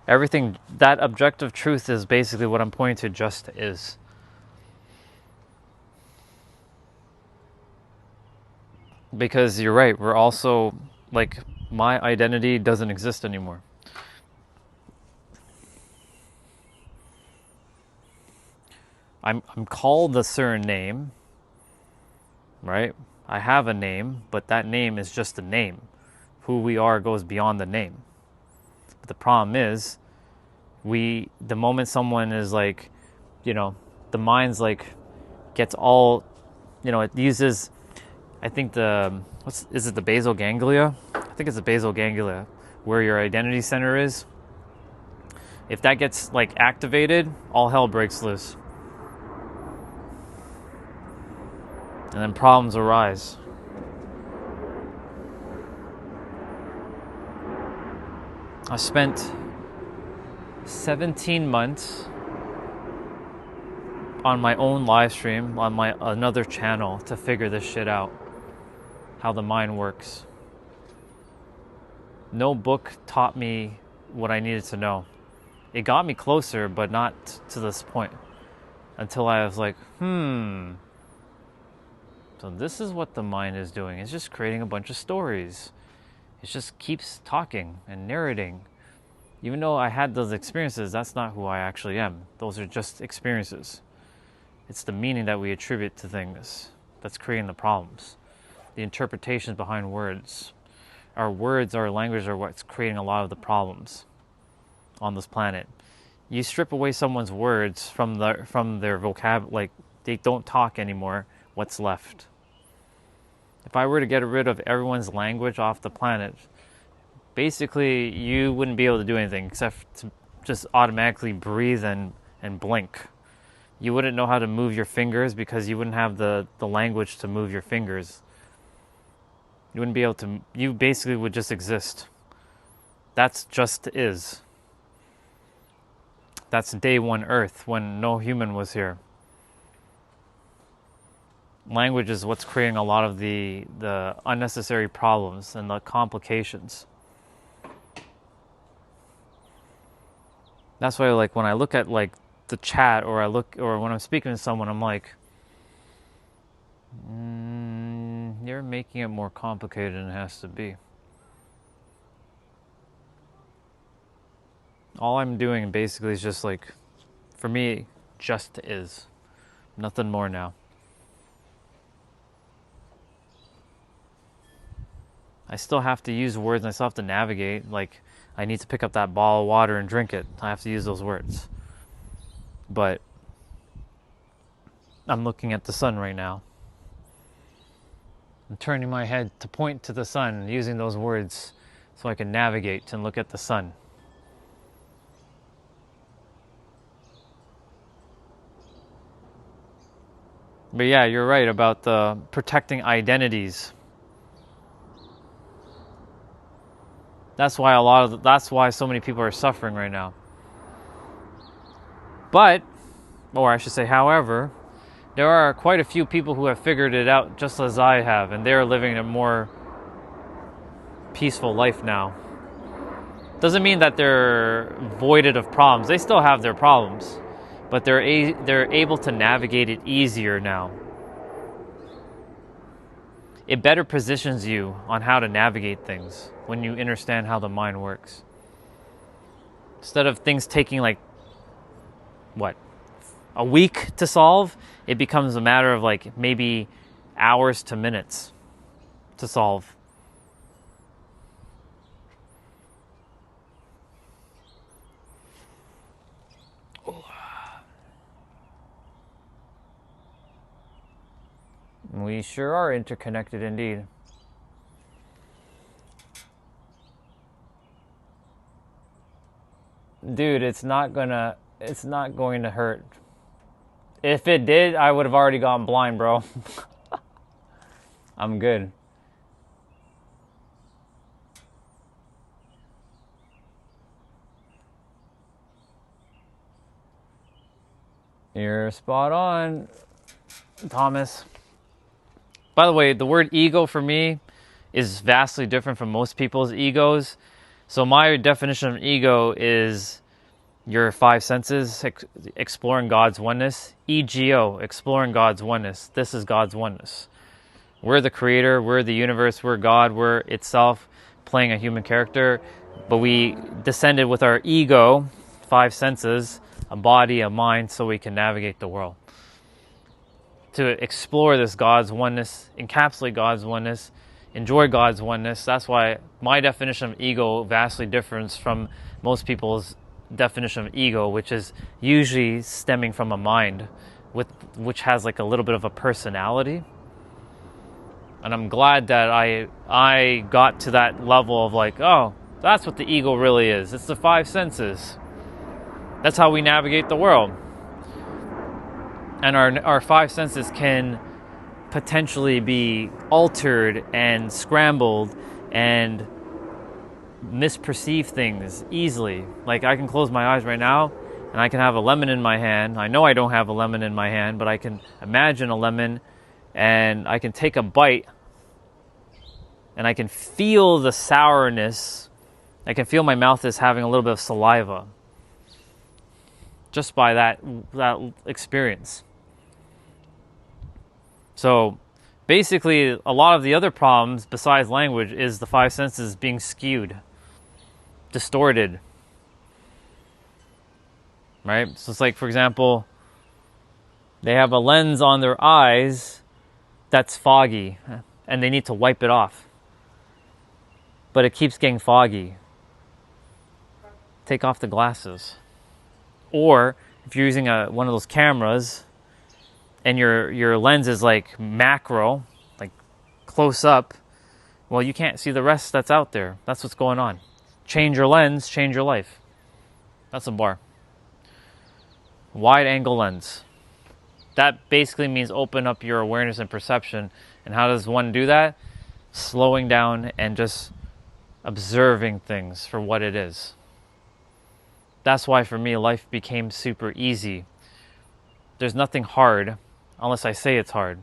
Everything, that objective truth is basically what I'm pointing to, just is. Because you're right, we're also, like, my identity doesn't exist anymore. I'm called a certain name, right? I have a name, but that name is just a name. Who we are goes beyond the name. But the problem is, the moment someone is like, the mind's like, gets all, it uses, I think is it the basal ganglia? I think it's the basal ganglia, where your identity center is. If that gets like activated, all hell breaks loose. And then problems arise. I spent 17 months on my own live stream on my another channel to figure this shit out, how the mind works. No book taught me what I needed to know. It got me closer, but not to this point, until I was like, so this is what the mind is doing. It's just creating a bunch of stories. It just keeps talking and narrating. Even though I had those experiences, that's not who I actually am. Those are just experiences. It's the meaning that we attribute to things that's creating the problems. The interpretations behind words. Our words, our language are what's creating a lot of the problems on this planet. You strip away someone's words from their vocab, like they don't talk anymore, what's left? If I were to get rid of everyone's language off the planet, basically you wouldn't be able to do anything except to just automatically breathe and blink. You wouldn't know how to move your fingers because you wouldn't have the language to move your fingers. You wouldn't be able to, you basically would just exist. That's just is. That's day one Earth when no human was here. Language is what's creating a lot of the unnecessary problems and the complications. That's why, like, when I look at like the chat or when I'm speaking to someone, I'm like, you're making it more complicated than it has to be. All I'm doing basically is just like, for me, just is. Nothing more now. I still have to use words and I still have to navigate. Like, I need to pick up that bottle of water and drink it. I have to use those words. But I'm looking at the sun right now. I'm turning my head to point to the sun, using those words so I can navigate and look at the sun. But yeah, you're right about the protecting identities. That's why so many people are suffering right now. But, or I should say, however, there are quite a few people who have figured it out just as I have, and they're living a more peaceful life now. Doesn't mean that they're voided of problems. They still have their problems, but they're able to navigate it easier now. It better positions you on how to navigate things when you understand how the mind works. Instead of things taking like, a week to solve, it becomes a matter of like maybe hours to minutes to solve. We sure are interconnected indeed. Dude, it's not going to hurt. If it did, I would have already gone blind, bro. I'm good. You're spot on, Thomas. By the way, the word ego for me is vastly different from most people's egos. So my definition of ego is your five senses, exploring God's oneness. EGO, exploring God's oneness. This is God's oneness. We're the creator, we're the universe, we're God, we're itself playing a human character. But we descended with our ego, five senses, a body, a mind, so we can navigate the world. To explore this God's oneness, encapsulate God's oneness, enjoy God's oneness. That's why my definition of ego vastly differs from most people's definition of ego, which is usually stemming from a mind which has like a little bit of a personality. And I'm glad that I got to that level of like, oh, that's what the ego really is. It's the five senses. That's how we navigate the world. And our five senses can potentially be altered and scrambled and misperceive things easily. Like I can close my eyes right now and I can have a lemon in my hand. I know I don't have a lemon in my hand, but I can imagine a lemon and I can take a bite and I can feel the sourness. I can feel my mouth is having a little bit of saliva just by that experience. So basically, a lot of the other problems besides language is the five senses being skewed, distorted, right? So it's like, for example, they have a lens on their eyes that's foggy and they need to wipe it off, but it keeps getting foggy. Take off the glasses. Or if you're using one of those cameras and your lens is like macro, like close up, well, you can't see the rest that's out there. That's what's going on. Change your lens, change your life. That's a bar. Wide angle lens. That basically means open up your awareness and perception. And how does one do that? Slowing down and just observing things for what it is. That's why for me life became super easy. There's nothing hard unless I say it's hard.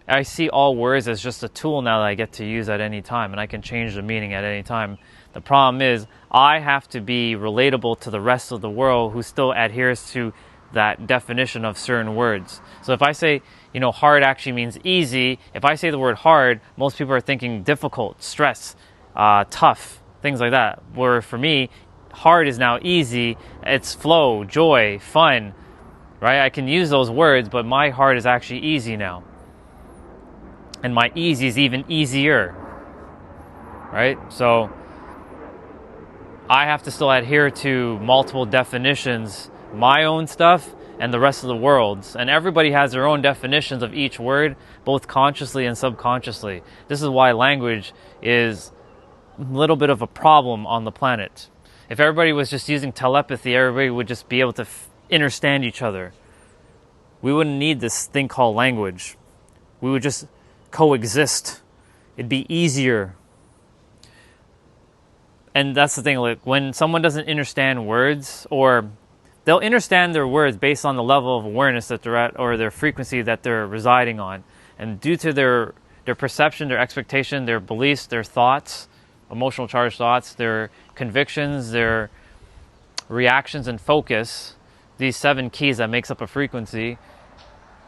I see all words as just a tool now that I get to use at any time, and I can change the meaning at any time. The problem is I have to be relatable to the rest of the world who still adheres to that definition of certain words. So if I say, hard actually means easy, if I say the word hard, most people are thinking difficult, stress, tough, things like that. Where for me, hard is now easy. It's flow, joy, fun, right? I can use those words, but my hard is actually easy now. And my easy is even easier, right? So I have to still adhere to multiple definitions, my own stuff and the rest of the world's. And everybody has their own definitions of each word, both consciously and subconsciously. This is why language is a little bit of a problem on the planet. If everybody was just using telepathy, everybody would just be able to understand each other. We wouldn't need this thing called language. We would just coexist. It'd be easier. And that's the thing, like when someone doesn't understand words, or they'll understand their words based on the level of awareness that they're at, or their frequency that they're residing on. And due to their perception, their expectation, their beliefs, their thoughts, emotional charged thoughts, their convictions, their reactions and focus, these 7 keys that makes up a frequency,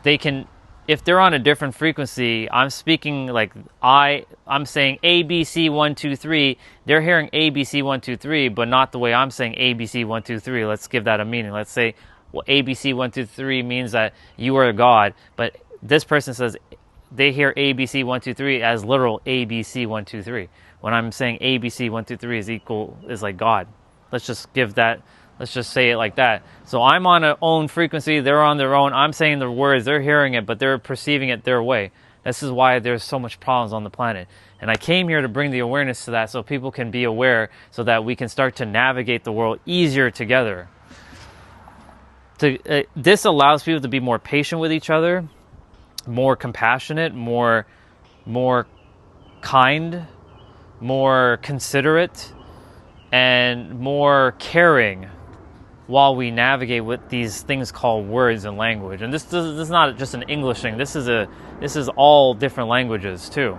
they can, if they're on a different frequency, I'm speaking like I'm saying ABC 1 2 3, they're hearing ABC 1 2 3, but not the way I'm saying ABC 1 2 3. Let's give that a meaning. Let's say, well, ABC 1 2 3 means that you are God, but this person says they hear ABC 1 2 3 as literal ABC 1 2 3. When I'm saying ABC 1 2 3 is like God. Let's just say it like that. So I'm on a own frequency, they're on their own. I'm saying the words, they're hearing it, but they're perceiving it their way. This is why there's so much problems on the planet. And I came here to bring the awareness to that so people can be aware, so that we can start to navigate the world easier together. This allows people to be more patient with each other, more compassionate, more kind, more considerate, and more caring while we navigate with these things called words and language. And this is not just an English thing. This is all different languages too.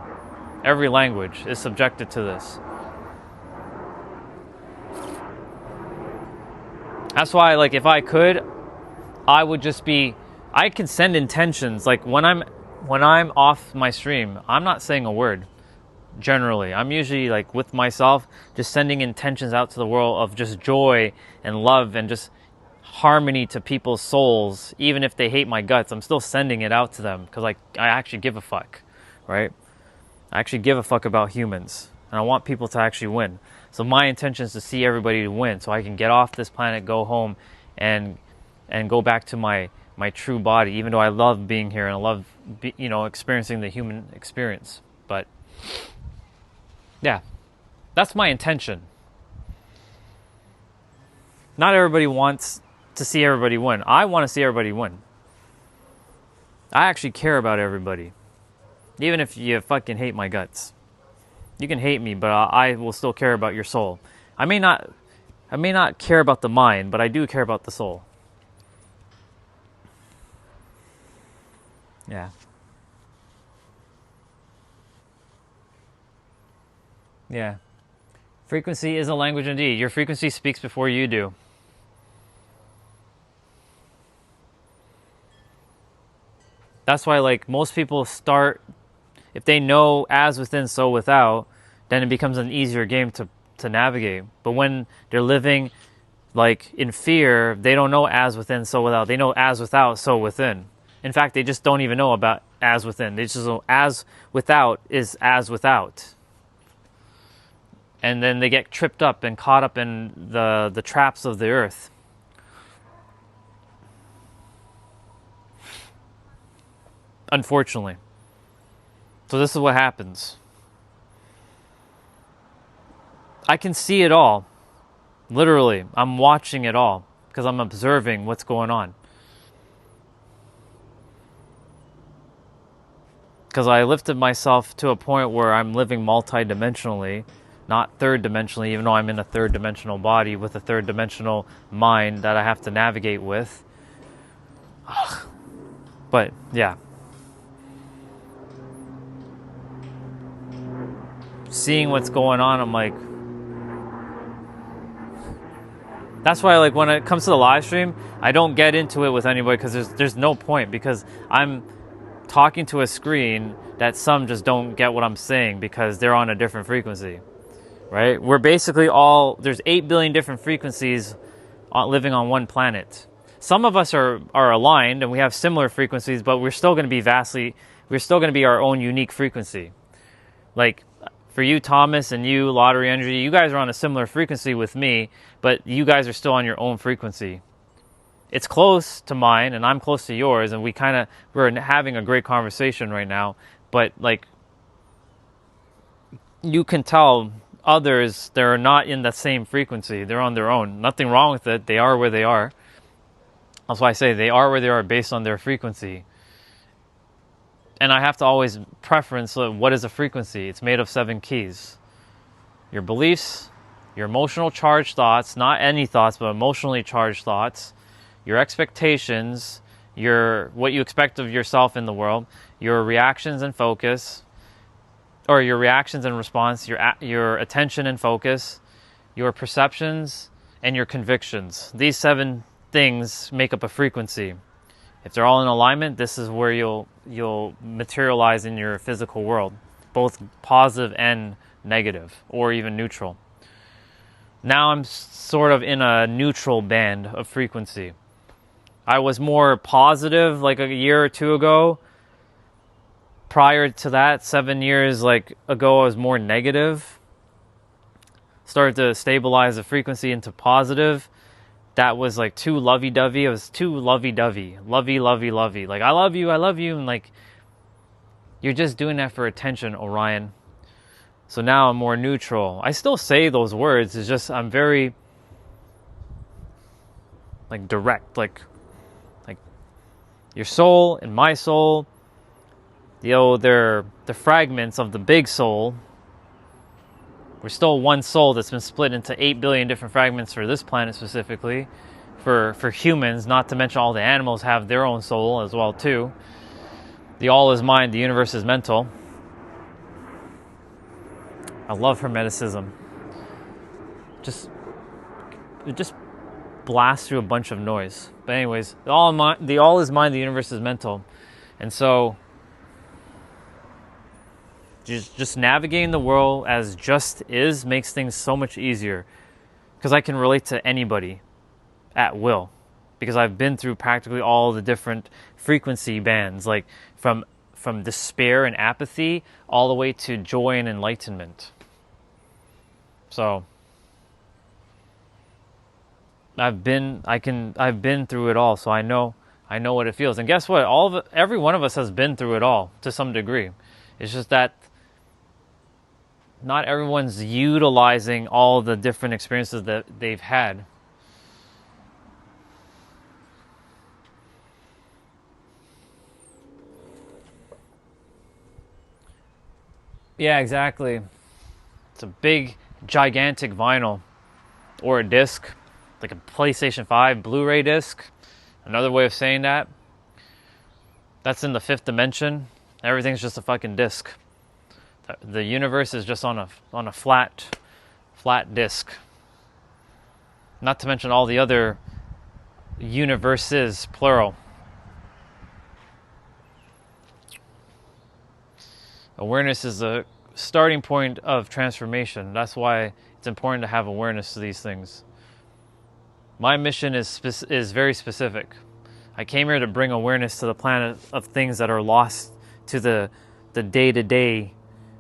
Every language is subjected to this. That's why, like, if I could, I could send intentions. Like when I'm off my stream, I'm not saying a word. Generally, I'm usually like with myself, just sending intentions out to the world of just joy and love and just harmony to people's souls. Even if they hate my guts, I'm still sending it out to them because I actually give a fuck, right? I actually give a fuck about humans, and I want people to actually win. So my intention is to see everybody win, so I can get off this planet, go home, and go back to my true body. Even though I love being here and I love experiencing the human experience, but yeah, that's my intention. Not everybody wants to see everybody win. I want to see everybody win. I actually care about everybody. Even if you fucking hate my guts. You can hate me, but I will still care about your soul. I may not care about the mind, but I do care about the soul. Yeah. Yeah. Frequency is a language indeed. Your frequency speaks before you do. That's why, like, most people start, if they know as within, so without, then it becomes an easier game to navigate. But when they're living, like, in fear, they don't know as within, so without. They know as without, so within. In fact, they just don't even know about as within. They just know as without is as without. And then they get tripped up and caught up in the traps of the earth. Unfortunately. So this is what happens. I can see it all. Literally, I'm watching it all because I'm observing what's going on. Because I lifted myself to a point where I'm living multidimensionally, not third-dimensionally, even though I'm in a third-dimensional body with a third-dimensional mind that I have to navigate with. But, yeah. Seeing what's going on, I'm like... That's why, like, when it comes to the live stream, I don't get into it with anybody because there's no point, because I'm talking to a screen that some just don't get what I'm saying because they're on a different frequency. right? We're basically all, there's 8 billion different frequencies living on one planet. Some of us are aligned and we have similar frequencies, but we're still going to be our own unique frequency. Like for you, Thomas, and you, Lottery Energy, you guys are on a similar frequency with me, but you guys are still on your own frequency. It's close to mine and I'm close to yours, and we're having a great conversation right now, but like you can tell others, they're not in that same frequency. They're on their own. Nothing wrong with it. They are where they are. That's why I say they are where they are based on their frequency. And I have to always preference what is a frequency. It's made of 7 keys. Your beliefs, your emotional charged thoughts, not any thoughts, but emotionally charged thoughts, your expectations, what you expect of yourself in the world, your reactions and focus, or your reactions and response, your attention and focus, your perceptions, and your convictions. These 7 things make up a frequency. If they're all in alignment, this is where you'll materialize in your physical world, both positive and negative, or even neutral. Now I'm sort of in a neutral band of frequency. I was more positive like a year or 2 ago. Prior to that, 7 years ago, I was more negative. Started to stabilize the frequency into positive. That was like too lovey-dovey. It was too lovey-dovey. Lovey. Like, I love you. And like, you're just doing that for attention, Orion. So now I'm more neutral. I still say those words. It's just I'm very like direct. Like your soul and my soul. They're the fragments of the big soul. We're still one soul that's been split into 8 billion different fragments for this planet specifically. For humans, not to mention all the animals have their own soul as well too. The all is mind, the universe is mental. I love Hermeticism. It just blasts through a bunch of noise. But anyways, the all is mind, the universe is mental. And so just navigating the world as just is makes things so much easier, because I can relate to anybody at will, because I've been through practically all the different frequency bands, like from despair and apathy all the way to joy and enlightenment. So I've been through it all, so I know what it feels. And guess what? Every one of us has been through it all to some degree. It's just that not everyone's utilizing all the different experiences that they've had. Yeah, exactly. It's a big, gigantic vinyl or a disc, like a PlayStation 5 Blu-ray disc. Another way of saying that. That's in the 5th dimension. Everything's just a fucking disc. The universe is just on a flat disc. Not to mention all the other universes, plural. Awareness is a starting point of transformation. That's why it's important to have awareness to these things. My mission is very specific. I came here to bring awareness to the planet of things that are lost to the day-to-day,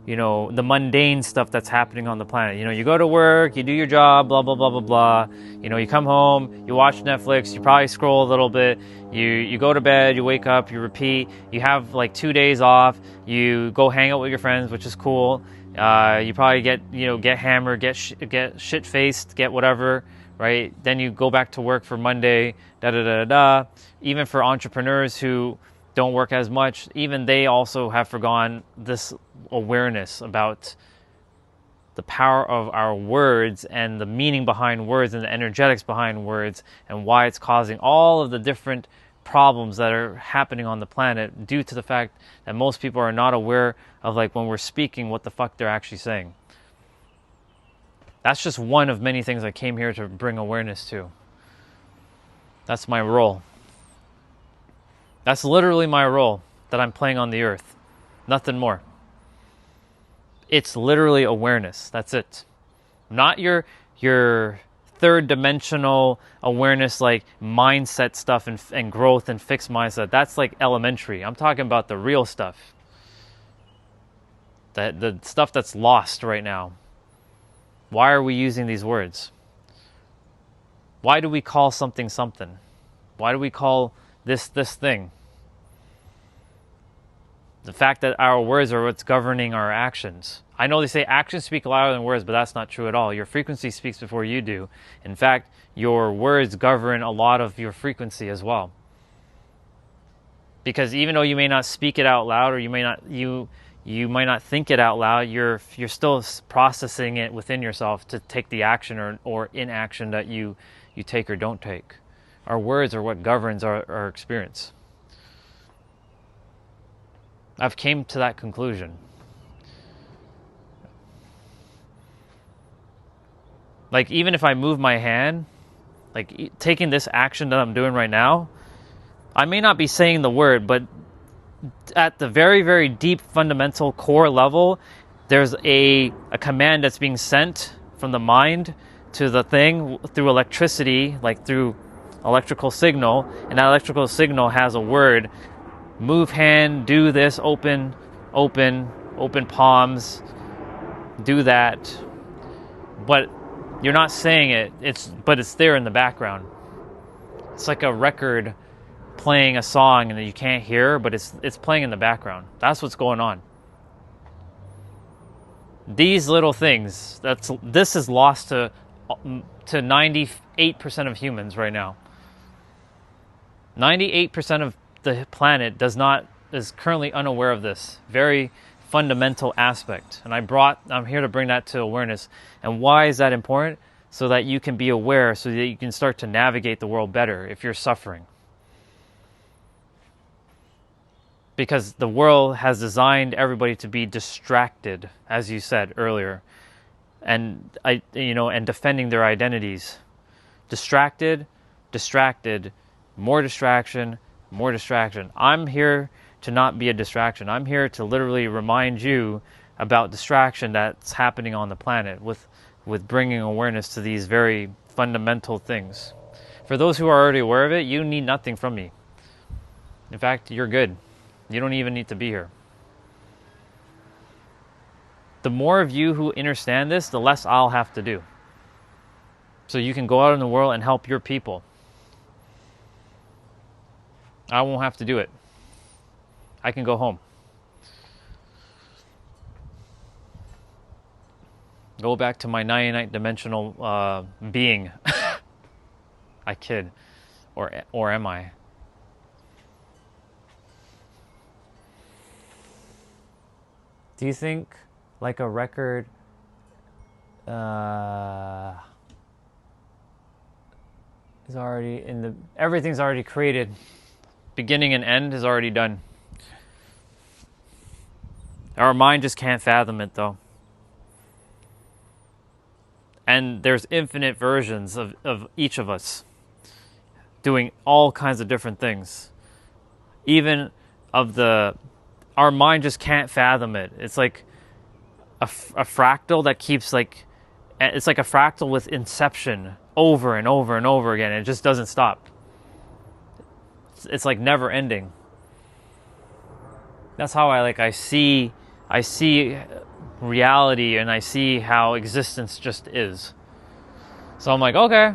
the mundane stuff that's happening on the planet. You go to work, you do your job, blah, blah, blah, blah, blah. You come home, you watch Netflix, you probably scroll a little bit, you go to bed, you wake up, you repeat, you have like 2 days off, you go hang out with your friends, which is cool. You probably get hammered, get shit-faced, get whatever, right? Then you go back to work for Monday, da-da-da-da-da. Even for entrepreneurs who don't work as much, even they also have forgone this awareness about the power of our words and the meaning behind words and the energetics behind words, and why it's causing all of the different problems that are happening on the planet due to the fact that most people are not aware of, like, when we're speaking, what the fuck they're actually saying. That's just one of many things I came here to bring awareness to. That's my role. That's literally my role that I'm playing on the earth. Nothing more. It's literally awareness. That's it. Not your third dimensional awareness, like mindset stuff and growth and fixed mindset. That's like elementary. I'm talking about the real stuff. The stuff that's lost right now. Why are we using these words? Why do we call something something? Why do we call this thing? The fact that our words are what's governing our actions. I know they say actions speak louder than words, but that's not true at all. Your frequency speaks before you do. In fact, your words govern a lot of your frequency as well. Because even though you may not speak it out loud, or you might not think it out loud, you're still processing it within yourself to take the action or inaction that you take or don't take. Our words are what governs our experience. I've came to that conclusion. Like, even if I move my hand, like taking this action that I'm doing right now, I may not be saying the word, but at the very, very deep fundamental core level, there's a command that's being sent from the mind to the thing through electricity, like through electrical signal, and that electrical signal has a word. Move hand, do this, open palms, do that. But you're not saying it, but it's there in the background. It's like a record playing a song and you can't hear, but it's playing in the background. That's what's going on. These little things, this is lost to 98% of humans right now. 98% of the planet is currently unaware of this very fundamental aspect. And I'm here to bring that to awareness. And why is that important? So that you can be aware, so that you can start to navigate the world better if you're suffering. Because the world has designed everybody to be distracted, as you said earlier, and defending their identities. Distracted, more distraction. I'm here to not be a distraction. I'm here to literally remind you about distraction that's happening on the planet with bringing awareness to these very fundamental things. For those who are already aware of it, you need nothing from me. In fact, you're good. You don't even need to be here. The more of you who understand this, the less I'll have to do. So you can go out in the world and help your people. I won't have to do it. I can go home. Go back to my 99th dimensional being. I kid. Or am I? Do you think like a record is already everything's already created. Beginning and end is already done. Our mind just can't fathom it though. And there's infinite versions of each of us doing all kinds of different things. Even our mind just can't fathom it. It's like a fractal that keeps it's like a fractal with inception over and over and over again. It just doesn't stop. It's like never ending. That's how I see reality, and I see how existence just is. So I'm like, okay.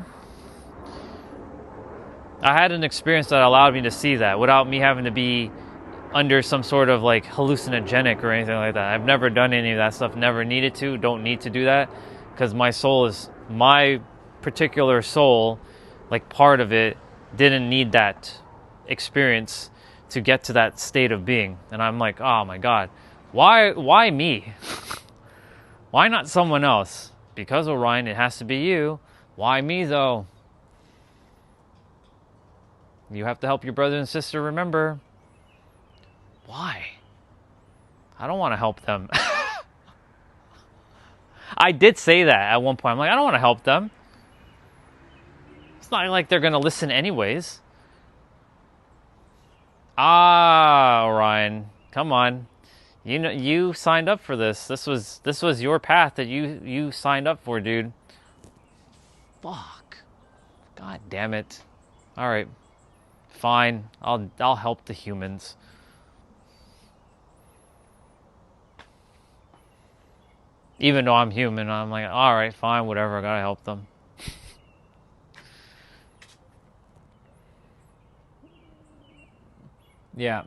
I had an experience that allowed me to see that without me having to be under some sort of like hallucinogenic or anything like that. I've never done any of that stuff, never needed to, don't need to do that, because my particular soul, like part of it, didn't need that experience to get to that state of being. And I'm like, oh my God, why me? Why not someone else? Because Orion, it has to be you. Why me though? You have to help your brother and sister remember. Why? I don't want to help them. I did say that at one point. I'm like, I don't want to help them. It's not like they're going to listen anyways. Orion, come on. You know, you signed up for this. This was your path that you signed up for, dude. Fuck. God damn it. All right. Fine. I'll help the humans. Even though I'm human, I'm like, all right, fine, whatever. I gotta help them. Yeah.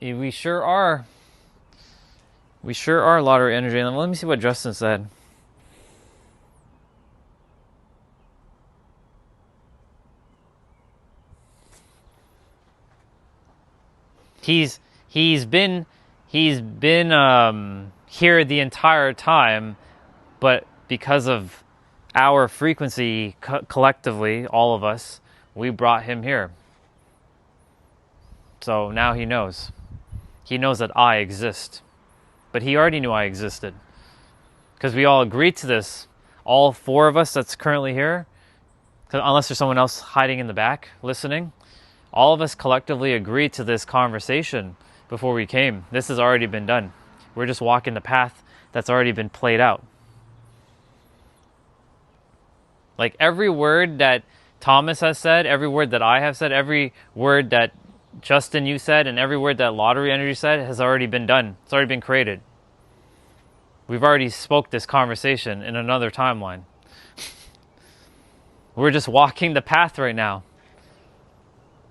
We sure are. We sure are lottery energy. And let me see what Justin said. He's been here the entire time, but because of our frequency collectively, all of us, we brought him here. So now he knows. He knows that I exist. But he already knew I existed. Because we all agreed to this. All four of us that's currently here, unless there's someone else hiding in the back listening, all of us collectively agreed to this conversation before we came. This has already been done. We're just walking the path that's already been played out. Like every word that Thomas has said, every word that I have said, every word that Justin, you said, and every word that Lottery Energy said has already been done. It's already been created. We've already spoke this conversation in another timeline. We're just walking the path right now.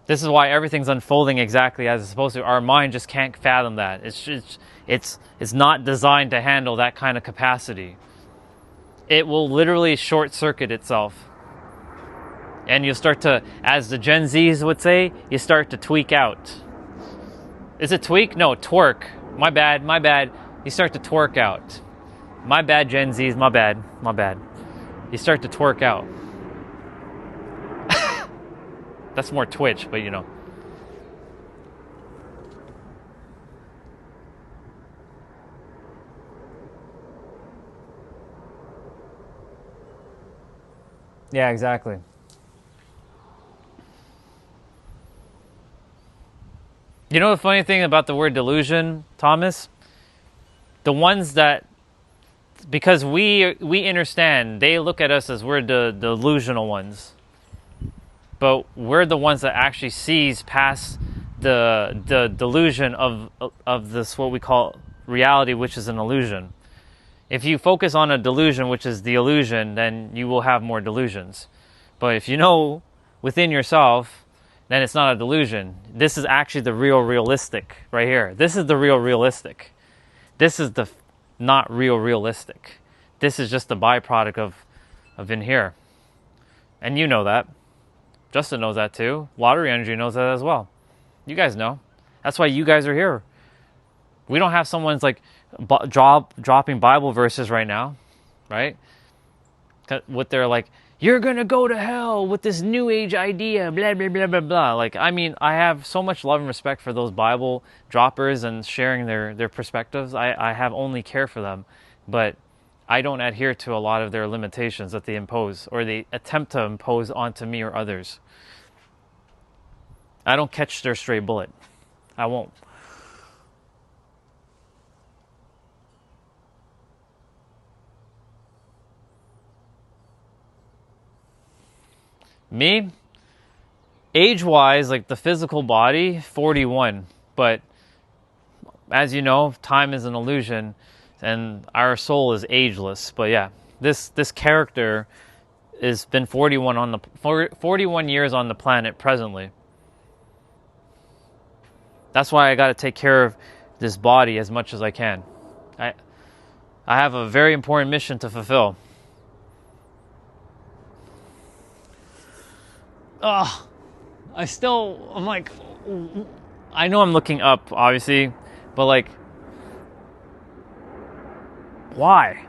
This is why everything's unfolding exactly as it's supposed to. Our mind just can't fathom that. It's not designed to handle that kind of capacity. It will literally short circuit itself. And you'll start to, as the Gen Zs would say, you start to tweak out. Is it tweak? No, twerk. My bad. You start to twerk out. My bad, Gen Zs, my bad. You start to twerk out. That's more Twitch, but you know. Yeah, exactly. You know the funny thing about the word delusion, Thomas? The ones that, because we understand, they look at us as we're the delusional ones. But we're the ones that actually sees past the delusion of this, what we call reality, which is an illusion. If you focus on a delusion, which is the illusion, then you will have more delusions. But if you know within yourself, then it's not a delusion. This is actually the realistic right here. This is the realistic. This is the not realistic. This is just the byproduct of in here. And you know that. Justin knows that too. Lottery Energy knows that as well. You guys know. That's why you guys are here. We don't have someone's like dropping Bible verses right now, right? What they're like, you're going to go to hell with this new age idea, blah, blah, blah, blah, blah. Like, I mean, I have so much love and respect for those Bible droppers and sharing their perspectives. I have only care for them, but I don't adhere to a lot of their limitations that they impose or they attempt to impose onto me or others. I don't catch their stray bullet. I won't. Me, age-wise, like the physical body, 41. But as you know, time is an illusion, and our soul is ageless. But yeah, this character has been 41 years on the planet presently. That's why I got to take care of this body as much as I can. I have a very important mission to fulfill. I'm like, I know I'm looking up, obviously, but like, why?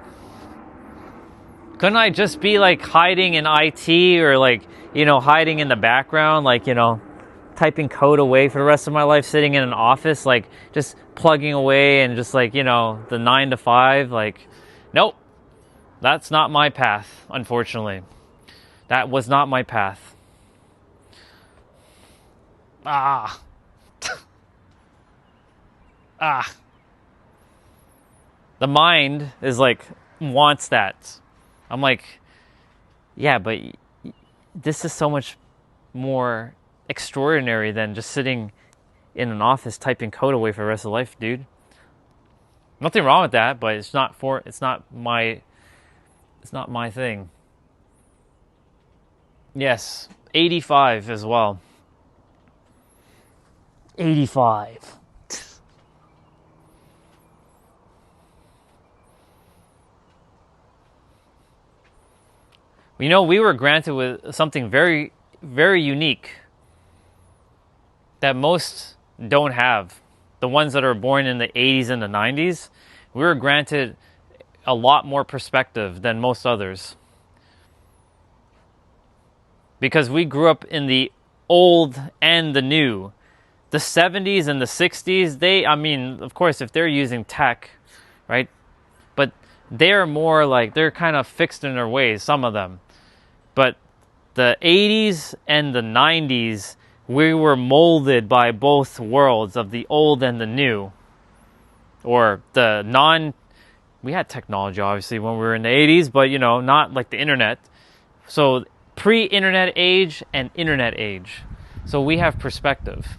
Couldn't I just be like hiding in IT or like, hiding in the background, like, typing code away for the rest of my life, sitting in an office, like just plugging away and just like, the 9 to 5, like, nope, that's not my path, unfortunately. That was not my path. The mind is like, wants that. I'm like, yeah, but this is so much more extraordinary than just sitting in an office typing code away for the rest of life, dude. Nothing wrong with that, but it's not my thing. Yes, 85 as well. 85. You know, we were granted with something very, very unique that most don't have. The ones that are born in the 80s and the 90s, we were granted a lot more perspective than most others. Because we grew up in the old and the new. The 70s and the 60s, of course, if they're using tech, right? But they're more like, they're kind of fixed in their ways, some of them. But the 80s and the 90s, we were molded by both worlds of the old and the new. Or we had technology obviously when we were in the 80s, but not like the internet. So pre-internet age and internet age. So we have perspective.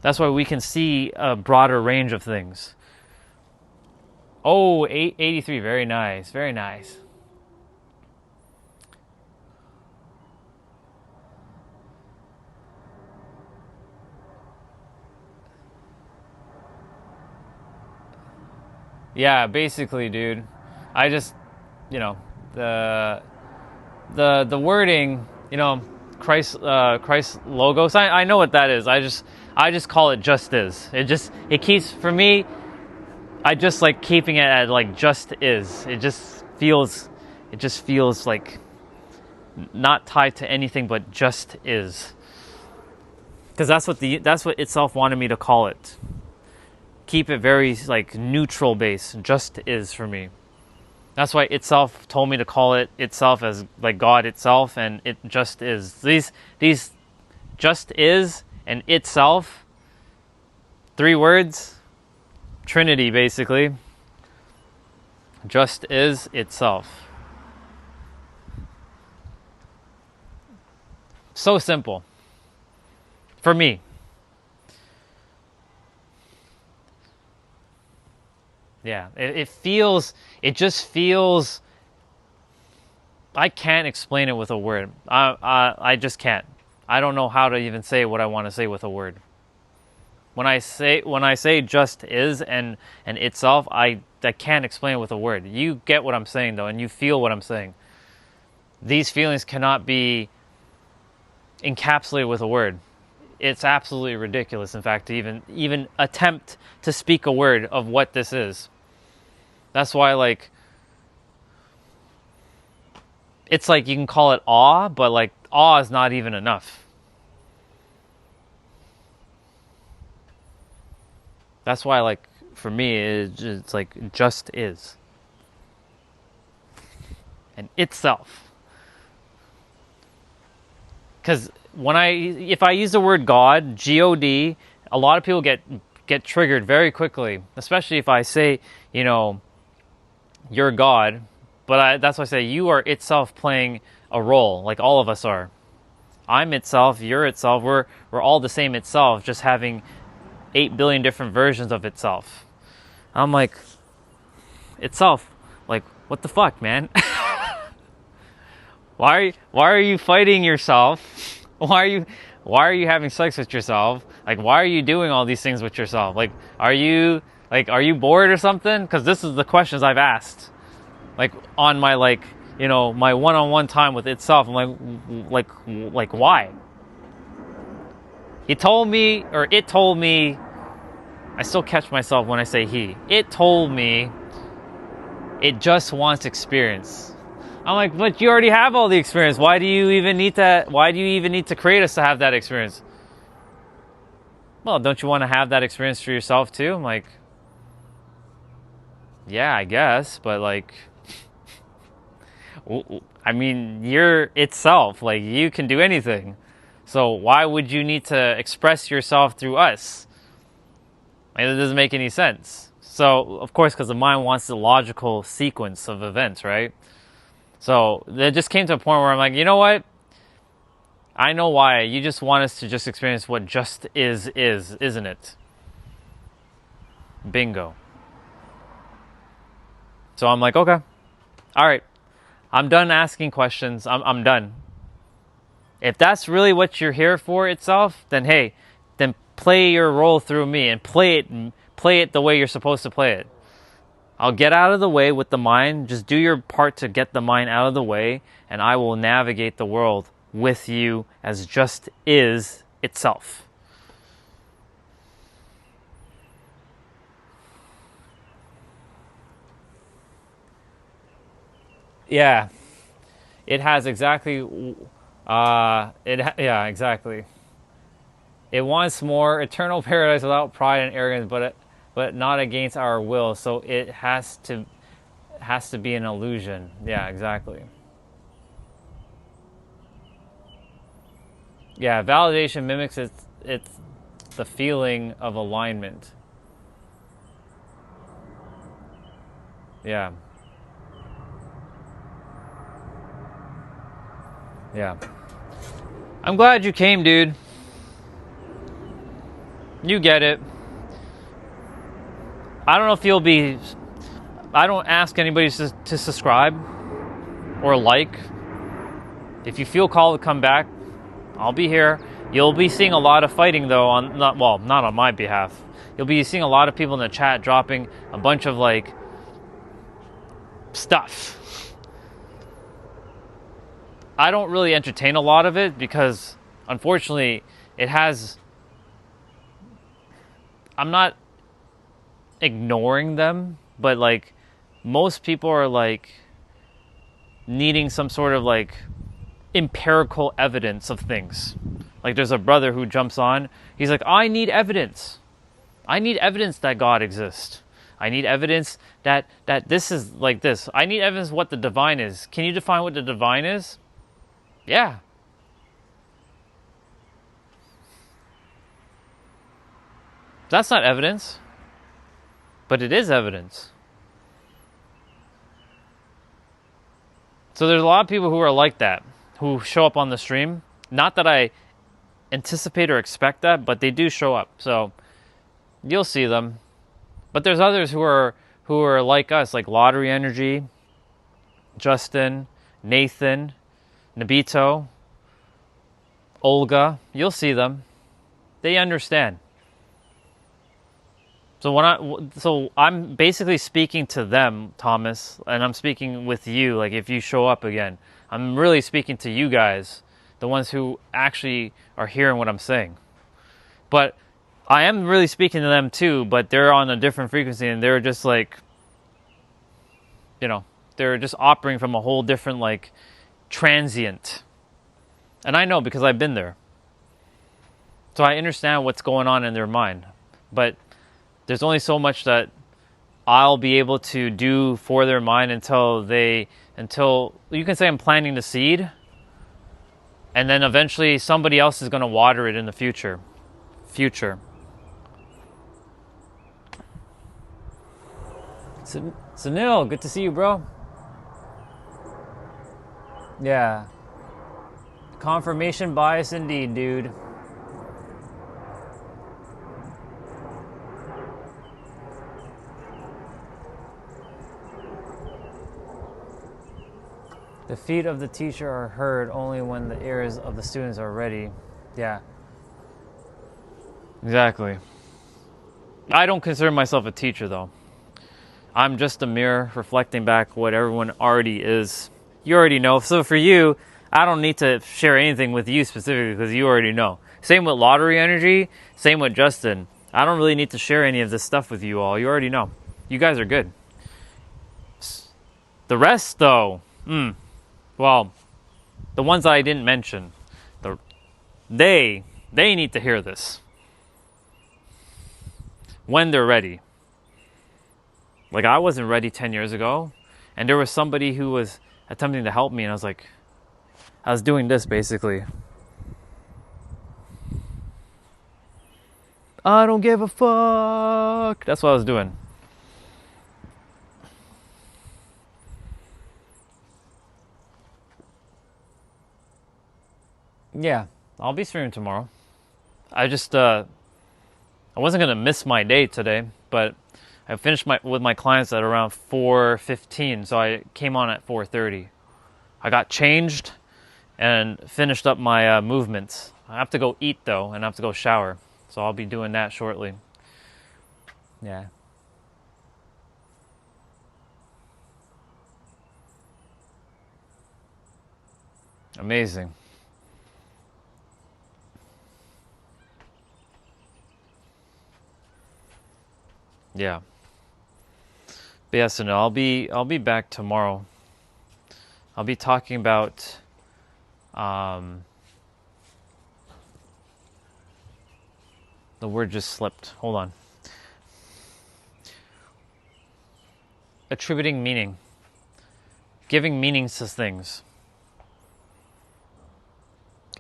That's why we can see a broader range of things. Oh, 83, very nice, very nice. Yeah, basically, dude. I just, the wording, Christ logos. I know what that is. I just call it just is. It keeps, for me, I just like keeping it at like just is. It just feels like not tied to anything but just is. Because that's what itself wanted me to call it. Keep it very like neutral base. Just is for me. That's why itself told me to call it itself as like God itself, and it just is. These just is and itself, 3 words, Trinity basically. Just is itself. So simple. For me. Yeah, it just feels, I can't explain it with a word. I just can't. I don't know how to even say what I want to say with a word. When I say just is and itself, I can't explain it with a word. You get what I'm saying though, and you feel what I'm saying. These feelings cannot be encapsulated with a word. It's absolutely ridiculous, in fact, to even attempt to speak a word of what this is. That's why, like, it's like you can call it awe, but like awe is not even enough. That's why, like, for me, it's like just is. And itself. Because if I use the word God, G-O-D, a lot of people get triggered very quickly, especially if I say, you're God, but that's why I say you are itself playing a role, like all of us are. I'm itself, you're itself, we're all the same itself, just having 8 billion different versions of itself. I'm like, itself, like, what the fuck, man? Why are you fighting yourself? Why are you having sex with yourself? Like, why are you doing all these things with yourself? Like, are you bored or something? Because this is the questions I've asked. Like, on my, my one-on-one time with itself. I'm like, why? It told me, I still catch myself when I say he. It told me it just wants experience. I'm like, but you already have all the experience. Why do you even need that? Why do you even need to create us to have that experience? Well, don't you want to have that experience for yourself too? I'm like, yeah, I guess, but like, I mean, you're itself. Like, you can do anything. So why would you need to express yourself through us? Like, it doesn't make any sense. So, of course, because the mind wants the logical sequence of events, right? So, it just came to a point where I'm like, you know what? I know why. You just want us to just experience what just is, isn't it? Bingo. So I'm like, okay. All right. I'm done asking questions. I'm done. If that's really what you're here for itself, then hey, then play your role through me and play it the way you're supposed to play it. I'll get out of the way with the mind. Just do your part to get the mind out of the way, and I will navigate the world with you as just is itself. Yeah, it has exactly. Yeah, exactly. It wants more eternal paradise without pride and arrogance, but not against our will. So it has to be an illusion. Yeah, exactly. Yeah, validation mimics it's the feeling of alignment. Yeah. Yeah. I'm glad you came, dude. You get it. I don't know if you'll be. I don't ask anybody to subscribe or like. If you feel called to come back, I'll be here. You'll be seeing a lot of fighting though not on my behalf. You'll be seeing a lot of people in the chat dropping a bunch of like stuff. I don't really entertain a lot of it because unfortunately I'm not ignoring them, but like most people are like needing some sort of like empirical evidence of things. Like there's a brother who jumps on, he's like, I need evidence. I need evidence that God exists. I need evidence that this is like this. I need evidence what the divine is. Can you define what the divine is? Yeah. That's not evidence, but it is evidence. So there's a lot of people who are like that, who show up on the stream. Not that I anticipate or expect that, but they do show up. So you'll see them. But there's others who are like us, like Lottery Energy, Justin, Nathan, Nabito, Olga. You'll see them. They understand. So I'm basically speaking to them, Thomas, and I'm speaking with you. Like if you show up again, I'm really speaking to you guys, the ones who actually are hearing what I'm saying. But I am really speaking to them too, but they're on a different frequency and they're just like, they're just operating from a whole different like transient. And I know because I've been there. So I understand what's going on in their mind. But there's only so much that I'll be able to do for their mind until you can say I'm planting the seed, and then eventually somebody else is going to water it in the future. Sunil, good to see you, bro. Yeah. Confirmation bias indeed, dude. The feet of the teacher are heard only when the ears of the students are ready. Yeah. Exactly. I don't consider myself a teacher, though. I'm just a mirror reflecting back what everyone already is. You already know. So for you, I don't need to share anything with you specifically because you already know. Same with Lottery Energy. Same with Justin. I don't really need to share any of this stuff with you all. You already know. You guys are good. The rest, though, well, the ones I didn't mention, they need to hear this when they're ready. Like I wasn't ready 10 years ago, and there was somebody who was attempting to help me, and I was doing this basically. I don't give a fuck. That's what I was doing. Yeah, I'll be streaming tomorrow. I just I wasn't gonna miss my day today, but I finished with my clients at around 4:15, so I came on at 4:30. I got changed and finished up my movements. I have to go eat though, and I have to go shower, so I'll be doing that shortly. Yeah. Amazing. Yeah. But yeah, so no, I'll be back tomorrow. I'll be talking about the word just slipped. Hold on. Attributing meaning. Giving meanings to things.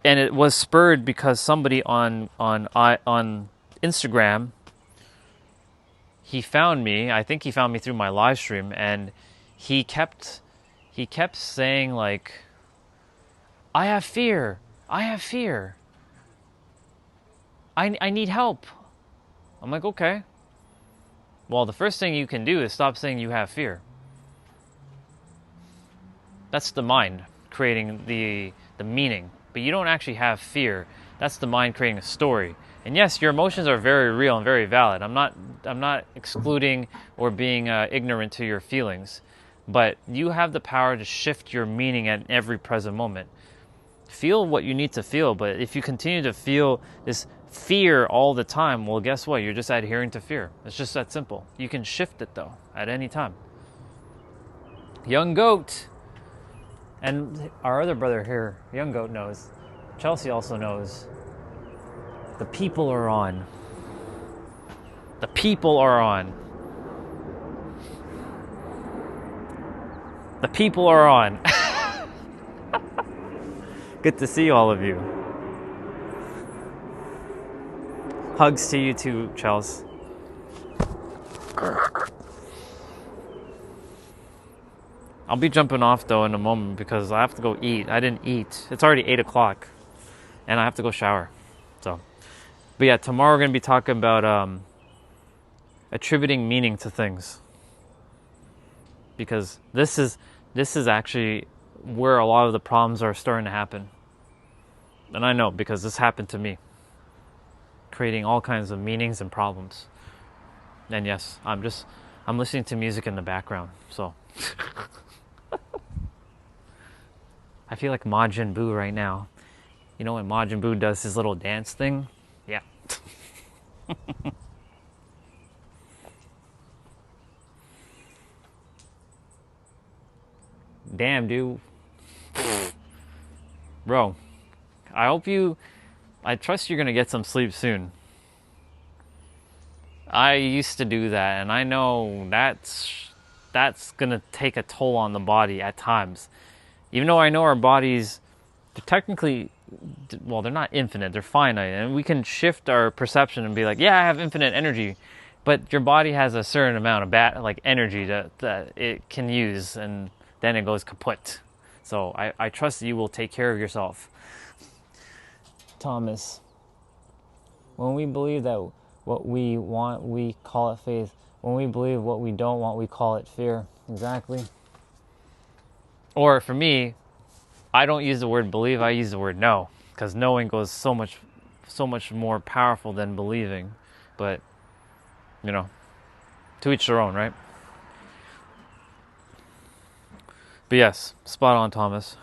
And it was spurred because somebody on Instagram, he found me. I think he found me through my live stream, and he kept saying like, I have fear. I have fear. I need help. I'm like, okay. Well, the first thing you can do is stop saying you have fear. That's the mind creating the meaning. But you don't actually have fear. That's the mind creating a story. And yes, your emotions are very real and very valid. I'm not excluding or being ignorant to your feelings. But you have the power to shift your meaning at every present moment. Feel what you need to feel, but if you continue to feel this fear all the time, well, guess what? You're just adhering to fear. It's just that simple. You can shift it, though, at any time. Young Goat. And our other brother here, Young Goat, knows. Chelsea also knows. The people are on. The people are on. The people are on. Good to see all of you. Hugs to you too, Chels. I'll be jumping off though in a moment because I have to go eat. I didn't eat. It's already 8 o'clock and I have to go shower. So, but yeah, tomorrow we're going to be talking about attributing meaning to things. Because this is actually where a lot of the problems are starting to happen. And I know because this happened to me. Creating all kinds of meanings and problems. And yes, I'm listening to music in the background. So I feel like Majin Buu right now. You know when Majin Buu does his little dance thing? Yeah. Damn, dude. Bro, I trust you're gonna get some sleep soon. I used to do that, and I know that's gonna take a toll on the body at times. Even though I know our bodies, they're technically, well, they're not infinite, they're finite, and we can shift our perception and be like, yeah, I have infinite energy, but your body has a certain amount of energy that it can use, and then it goes kaput. So I trust that you will take care of yourself. Thomas, when we believe that what we want, we call it faith. When we believe what we don't want, we call it fear. Exactly. Or for me, I don't use the word believe, I use the word know. Because knowing goes so much more powerful than believing. But, you know, to each their own, right? But yes, spot on, Thomas.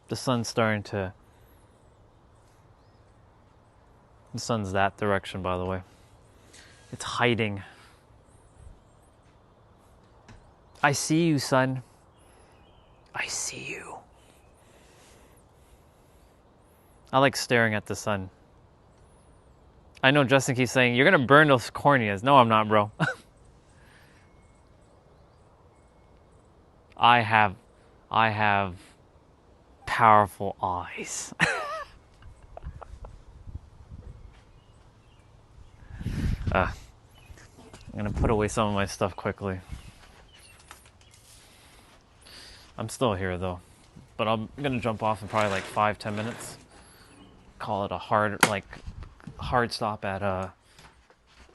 The sun's that direction, by the way. It's hiding. I see you, sun. I see you. I like staring at the sun. I know Justin keeps saying, you're going to burn those corneas. No, I'm not, bro. I have powerful eyes. I'm gonna put away some of my stuff quickly. I'm still here though, but I'm gonna jump off in probably like 5-10 minutes. Call it a hard stop at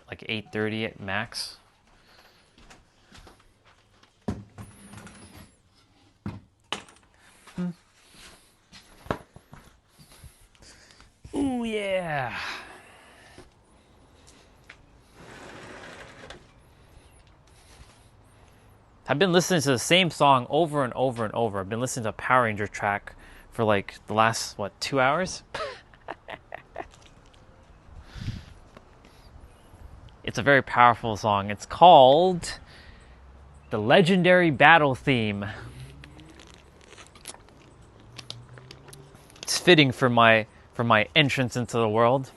like 8:30 at max. Ooh yeah. I've been listening to the same song over and over and over. I've been listening to a Power Ranger track for like the last, 2 hours? It's a very powerful song. It's called The Legendary Battle Theme. It's fitting for my entrance into the world.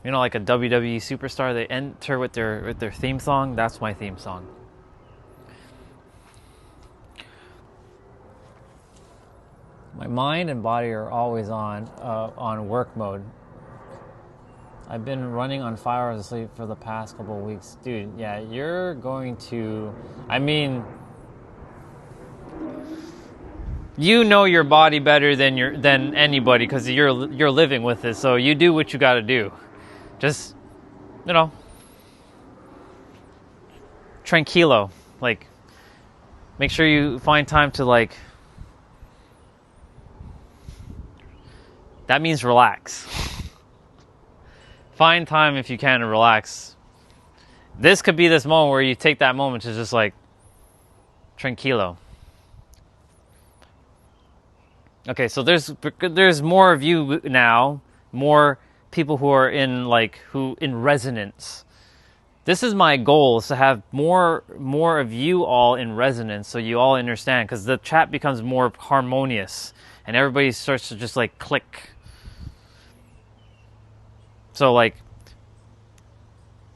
You know, like a WWE superstar, they enter with their theme song. That's my theme song. My mind and body are always on work mode. I've been running on 5 hours of sleep for the past couple of weeks. Dude, yeah, you're going to... I mean... You know your body better than anybody because you're living with it. So you do what you got to do. Just, tranquilo. Like, make sure you find time to, like... That means relax. Find time if you can to relax. This could be this moment where you take that moment to just, like, tranquilo. Okay, so there's more of you now, more people who are in resonance. This is my goal, is to have more of you all in resonance, so you all understand, because the chat becomes more harmonious and everybody starts to just like click. So like,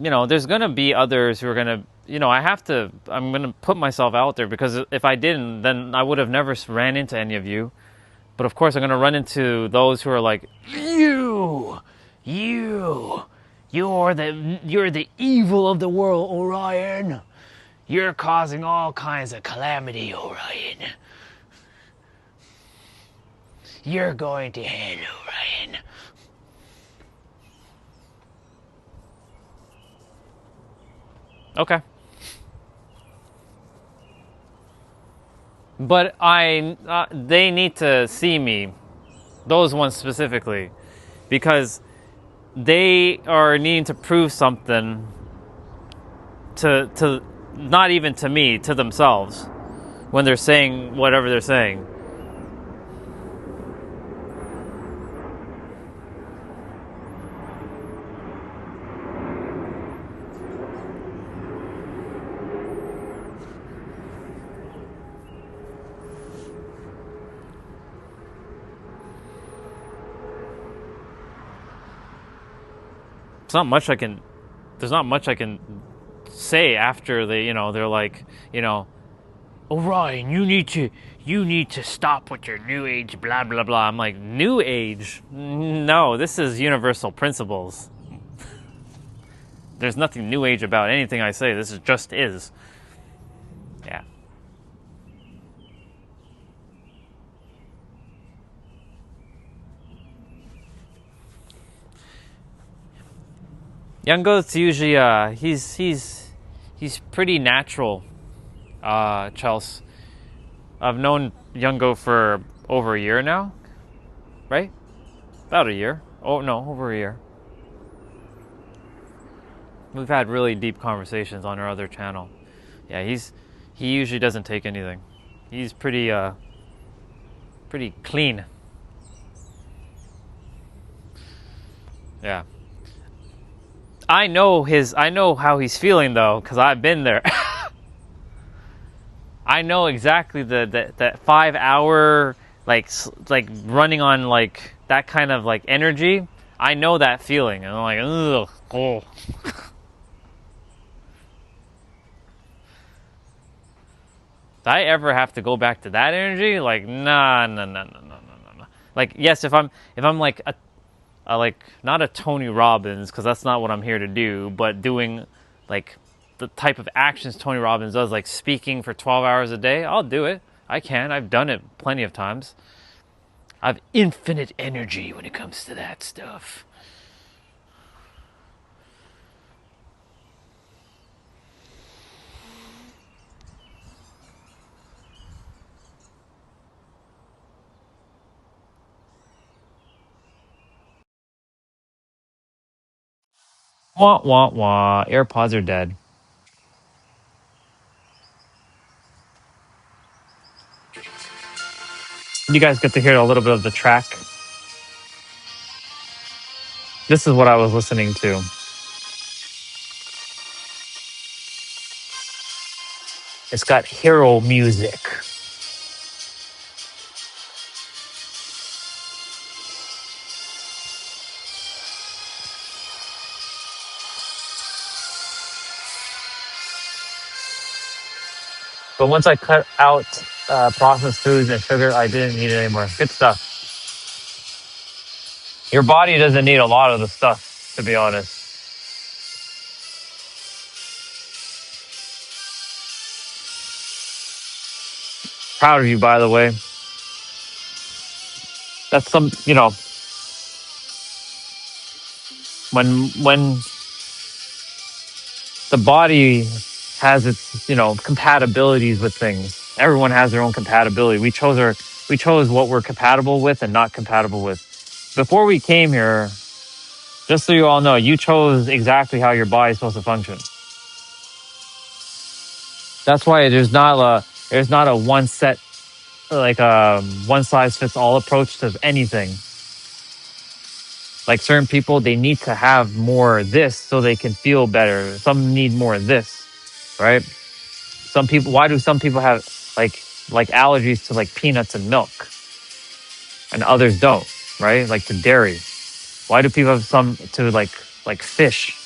there's gonna be others who are gonna, I'm gonna put myself out there, because if I didn't, then I would have never ran into any of you. But of course, I'm going to run into those who are like, you're the evil of the world, Orion. You're causing all kinds of calamity, Orion. You're going to hell, Orion. Okay. But they need to see me, those ones specifically, because they are needing to prove something to not even to me, to themselves, when they're saying whatever they're saying. There's not much I can say after they're like, Orion, you need to stop with your new age blah blah blah. I'm like, new age? No, this is universal principles. There's nothing new age about anything I say. This just is. Yeah. Youngo's usually he's pretty natural, Chels. I've known Youngo for over a year now, right? About a year. Oh no, over a year. We've had really deep conversations on our other channel. Yeah, he usually doesn't take anything. He's pretty clean. Yeah. I know how he's feeling though, because I've been there. I know exactly that 5 hour like running on like that kind of like energy. I know that feeling, and I'm like, ugh, oh. I ever have to go back to that energy, like nah, nah, nah, nah, nah, nah, nah. Like yes, if I'm like like not a Tony Robbins because that's not what I'm here to do, but doing like the type of actions Tony Robbins does, like speaking for 12 hours a day, I'll do it. I can. I've done it plenty of times. I have infinite energy when it comes to that stuff. Wah wah wah. AirPods are dead. You guys get to hear a little bit of the track. This is what I was listening to. It's got hero music. But once I cut out processed foods and sugar, I didn't need it anymore. Good stuff. Your body doesn't need a lot of the stuff, to be honest. Proud of you, by the way. That's when the body has its compatibilities with things. Everyone has their own compatibility. We chose what we're compatible with and not compatible with. Before we came here, just so you all know, you chose exactly how your body is supposed to function. That's why there's not a one set, like one size fits all approach to anything. Like certain people, they need to have more of this so they can feel better. Some need more of this, right? Some people, why do some people have like allergies to like peanuts and milk, and others don't, right? Like to dairy. Why do people have some to like fish,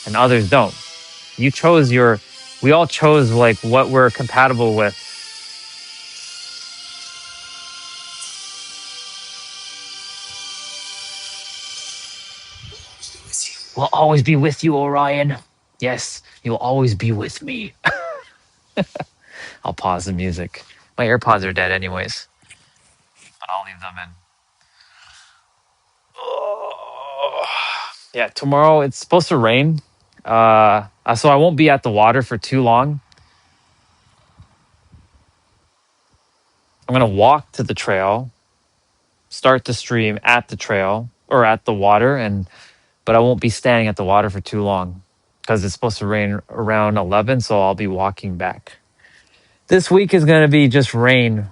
and others don't? You chose your. We all chose like what we're compatible with. Will always be with you, Orion. Yes, you'll always be with me. I'll pause the music. My AirPods are dead, anyways, but I'll leave them in. Oh. Yeah, tomorrow it's supposed to rain. So I won't be at the water for too long. I'm gonna walk to the trail, start the stream at the trail or at the water, but I won't be standing at the water for too long because it's supposed to rain around 11, so I'll be walking back. This week is gonna be just rain.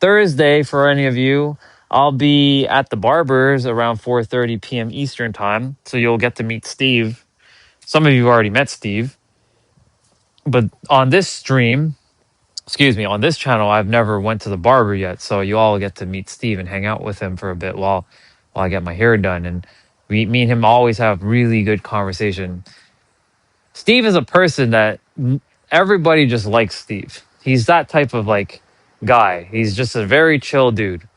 Thursday, for any of you, I'll be at the Barbers around 4:30 p.m. Eastern time, so you'll get to meet Steve. Some of you already met Steve, but on this stream, on this channel, I've never went to the barber yet. So you all get to meet Steve and hang out with him for a bit while I get my hair done. And me and him always have really good conversation. Steve is a person that everybody just likes Steve. He's that type of like guy. He's just a very chill dude,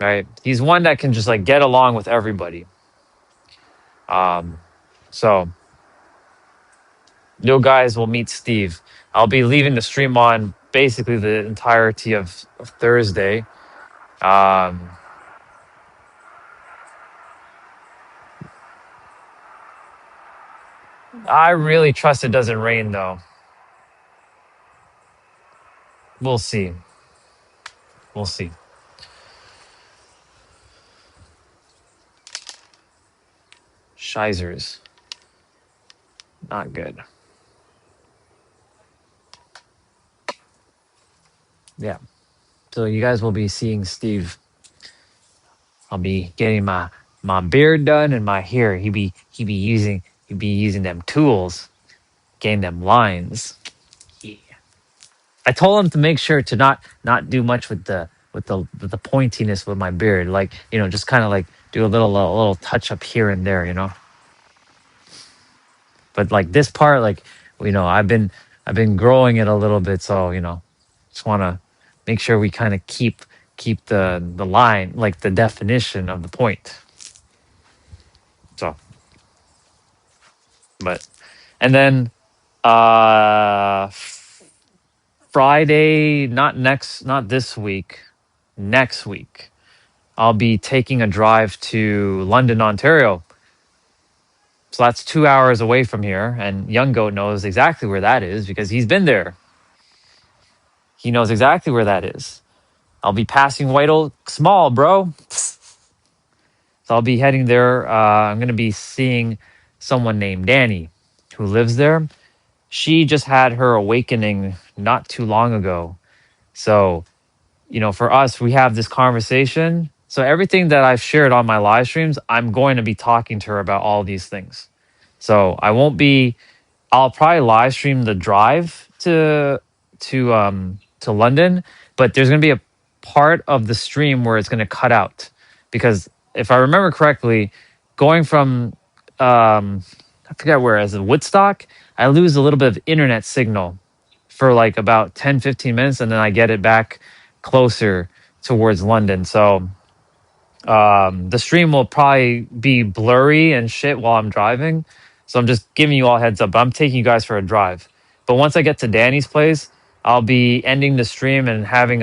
right? He's one that can just like get along with everybody. So you guys will meet Steve. I'll be leaving the stream on basically the entirety of Thursday. I really trust it doesn't rain though. We'll see. We'll see. Shizers. Not good. Yeah. So you guys will be seeing Steve. I'll be getting my beard done and my hair. He be using them tools, getting them lines. Yeah. I told him to make sure to not do much with the pointiness with my beard. Like, just kind of like do a little touch up here and there. But like this part, like, I've been I've been growing it a little bit, so just want to make sure we kind of keep the line, like the definition of the point. So, but and then uh Friday, not this week, next week, I'll be taking a drive to London, Ontario. So that's 2 hours away from here, and Young Goat knows exactly where that is because he's been there. He knows exactly where that is. I'll be passing White Oak Mall, bro. So I'll be heading there. I'm going to be seeing someone named Danny who lives there. She just had her awakening not too long ago. So, for us, we have this conversation. So everything that I've shared on my live streams, I'm going to be talking to her about all these things. So I'll probably live stream the drive to London, but there's going to be a part of the stream where it's going to cut out because if I remember correctly, going from I forget where, as a Woodstock, I lose a little bit of internet signal for like about 10-15 minutes, and then I get it back closer towards London. So the stream will probably be blurry and shit while I'm driving. So I'm just giving you all heads up. But I'm taking you guys for a drive. But once I get to Danny's place, I'll be ending the stream and having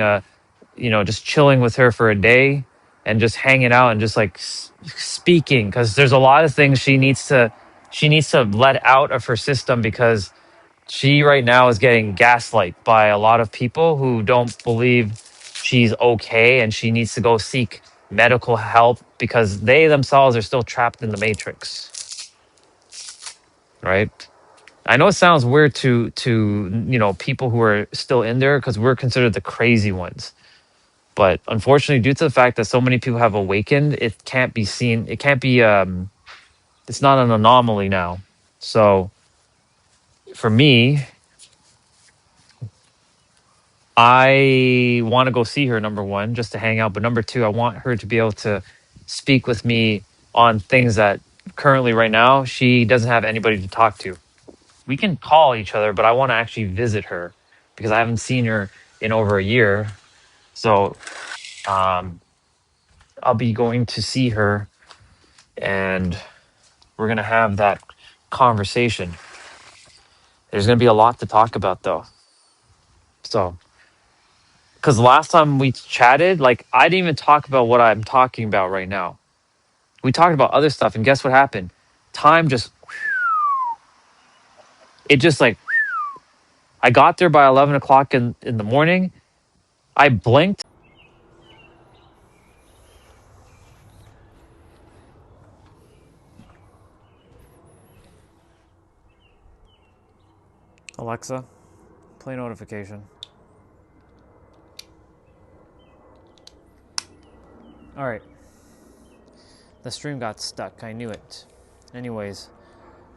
just chilling with her for a day and just hanging out and just like speaking because there's a lot of things she needs to let out of her system because she right now is getting gaslight by a lot of people who don't believe she's okay and she needs to go seek medical help because they themselves are still trapped in the matrix, right? I know it sounds weird to people who are still in there because we're considered the crazy ones. But unfortunately, due to the fact that so many people have awakened, it can't be seen. It can't be. It's not an anomaly now. So for me, I want to go see her, number one, just to hang out. But number two, I want her to be able to speak with me on things that currently, right now, she doesn't have anybody to talk to. We can call each other, but I want to actually visit her because I haven't seen her in over a year. So um, I'll be going to see her and we're going to have that conversation. There's going to be a lot to talk about, though. So because last time we chatted, like I didn't even talk about what I'm talking about right now. We talked about other stuff, and guess what happened? Time just, it just like, I got there by 11 o'clock in the morning. I blinked. Alexa, play notification. All right. The stream got stuck. I knew it. Anyways,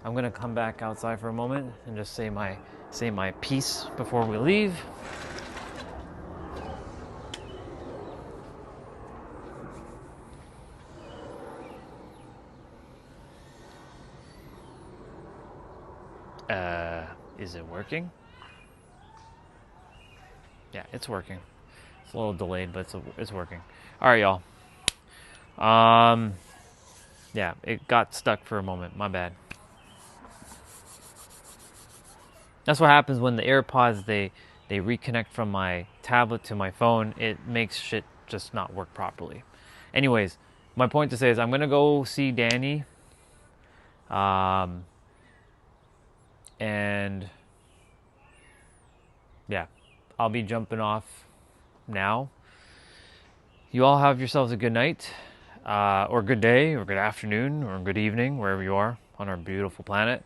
I'm going to come back outside for a moment and just say my piece before we leave. Is it working? Yeah, it's working. It's a little delayed, but it's working. All right, y'all. Yeah, it got stuck for a moment. My bad. That's what happens when the AirPods they reconnect from my tablet to my phone. It makes shit just not work properly. Anyways, my point to say is I'm gonna go see Danny. And yeah, I'll be jumping off now. You all have yourselves a good night, or good day, or good afternoon, or good evening, wherever you are on our beautiful planet.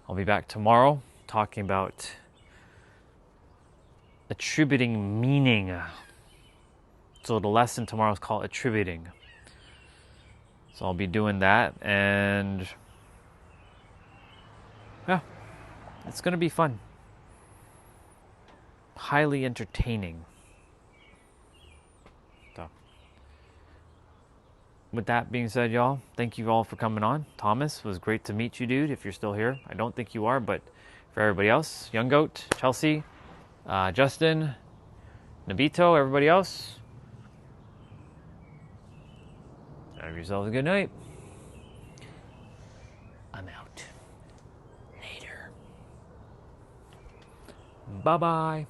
I'll be back tomorrow talking about attributing meaning. So the lesson tomorrow is called attributing. So I'll be doing that, and yeah, it's going to be fun. Highly entertaining. So, with that being said, y'all, thank you all for coming on. Thomas, it was great to meet you, dude, if you're still here. I don't think you are, but For everybody else, Young Goat, Chelsea, Justin, Nabito, everybody else, have yourselves a good night. I'm out. Later. Bye-bye.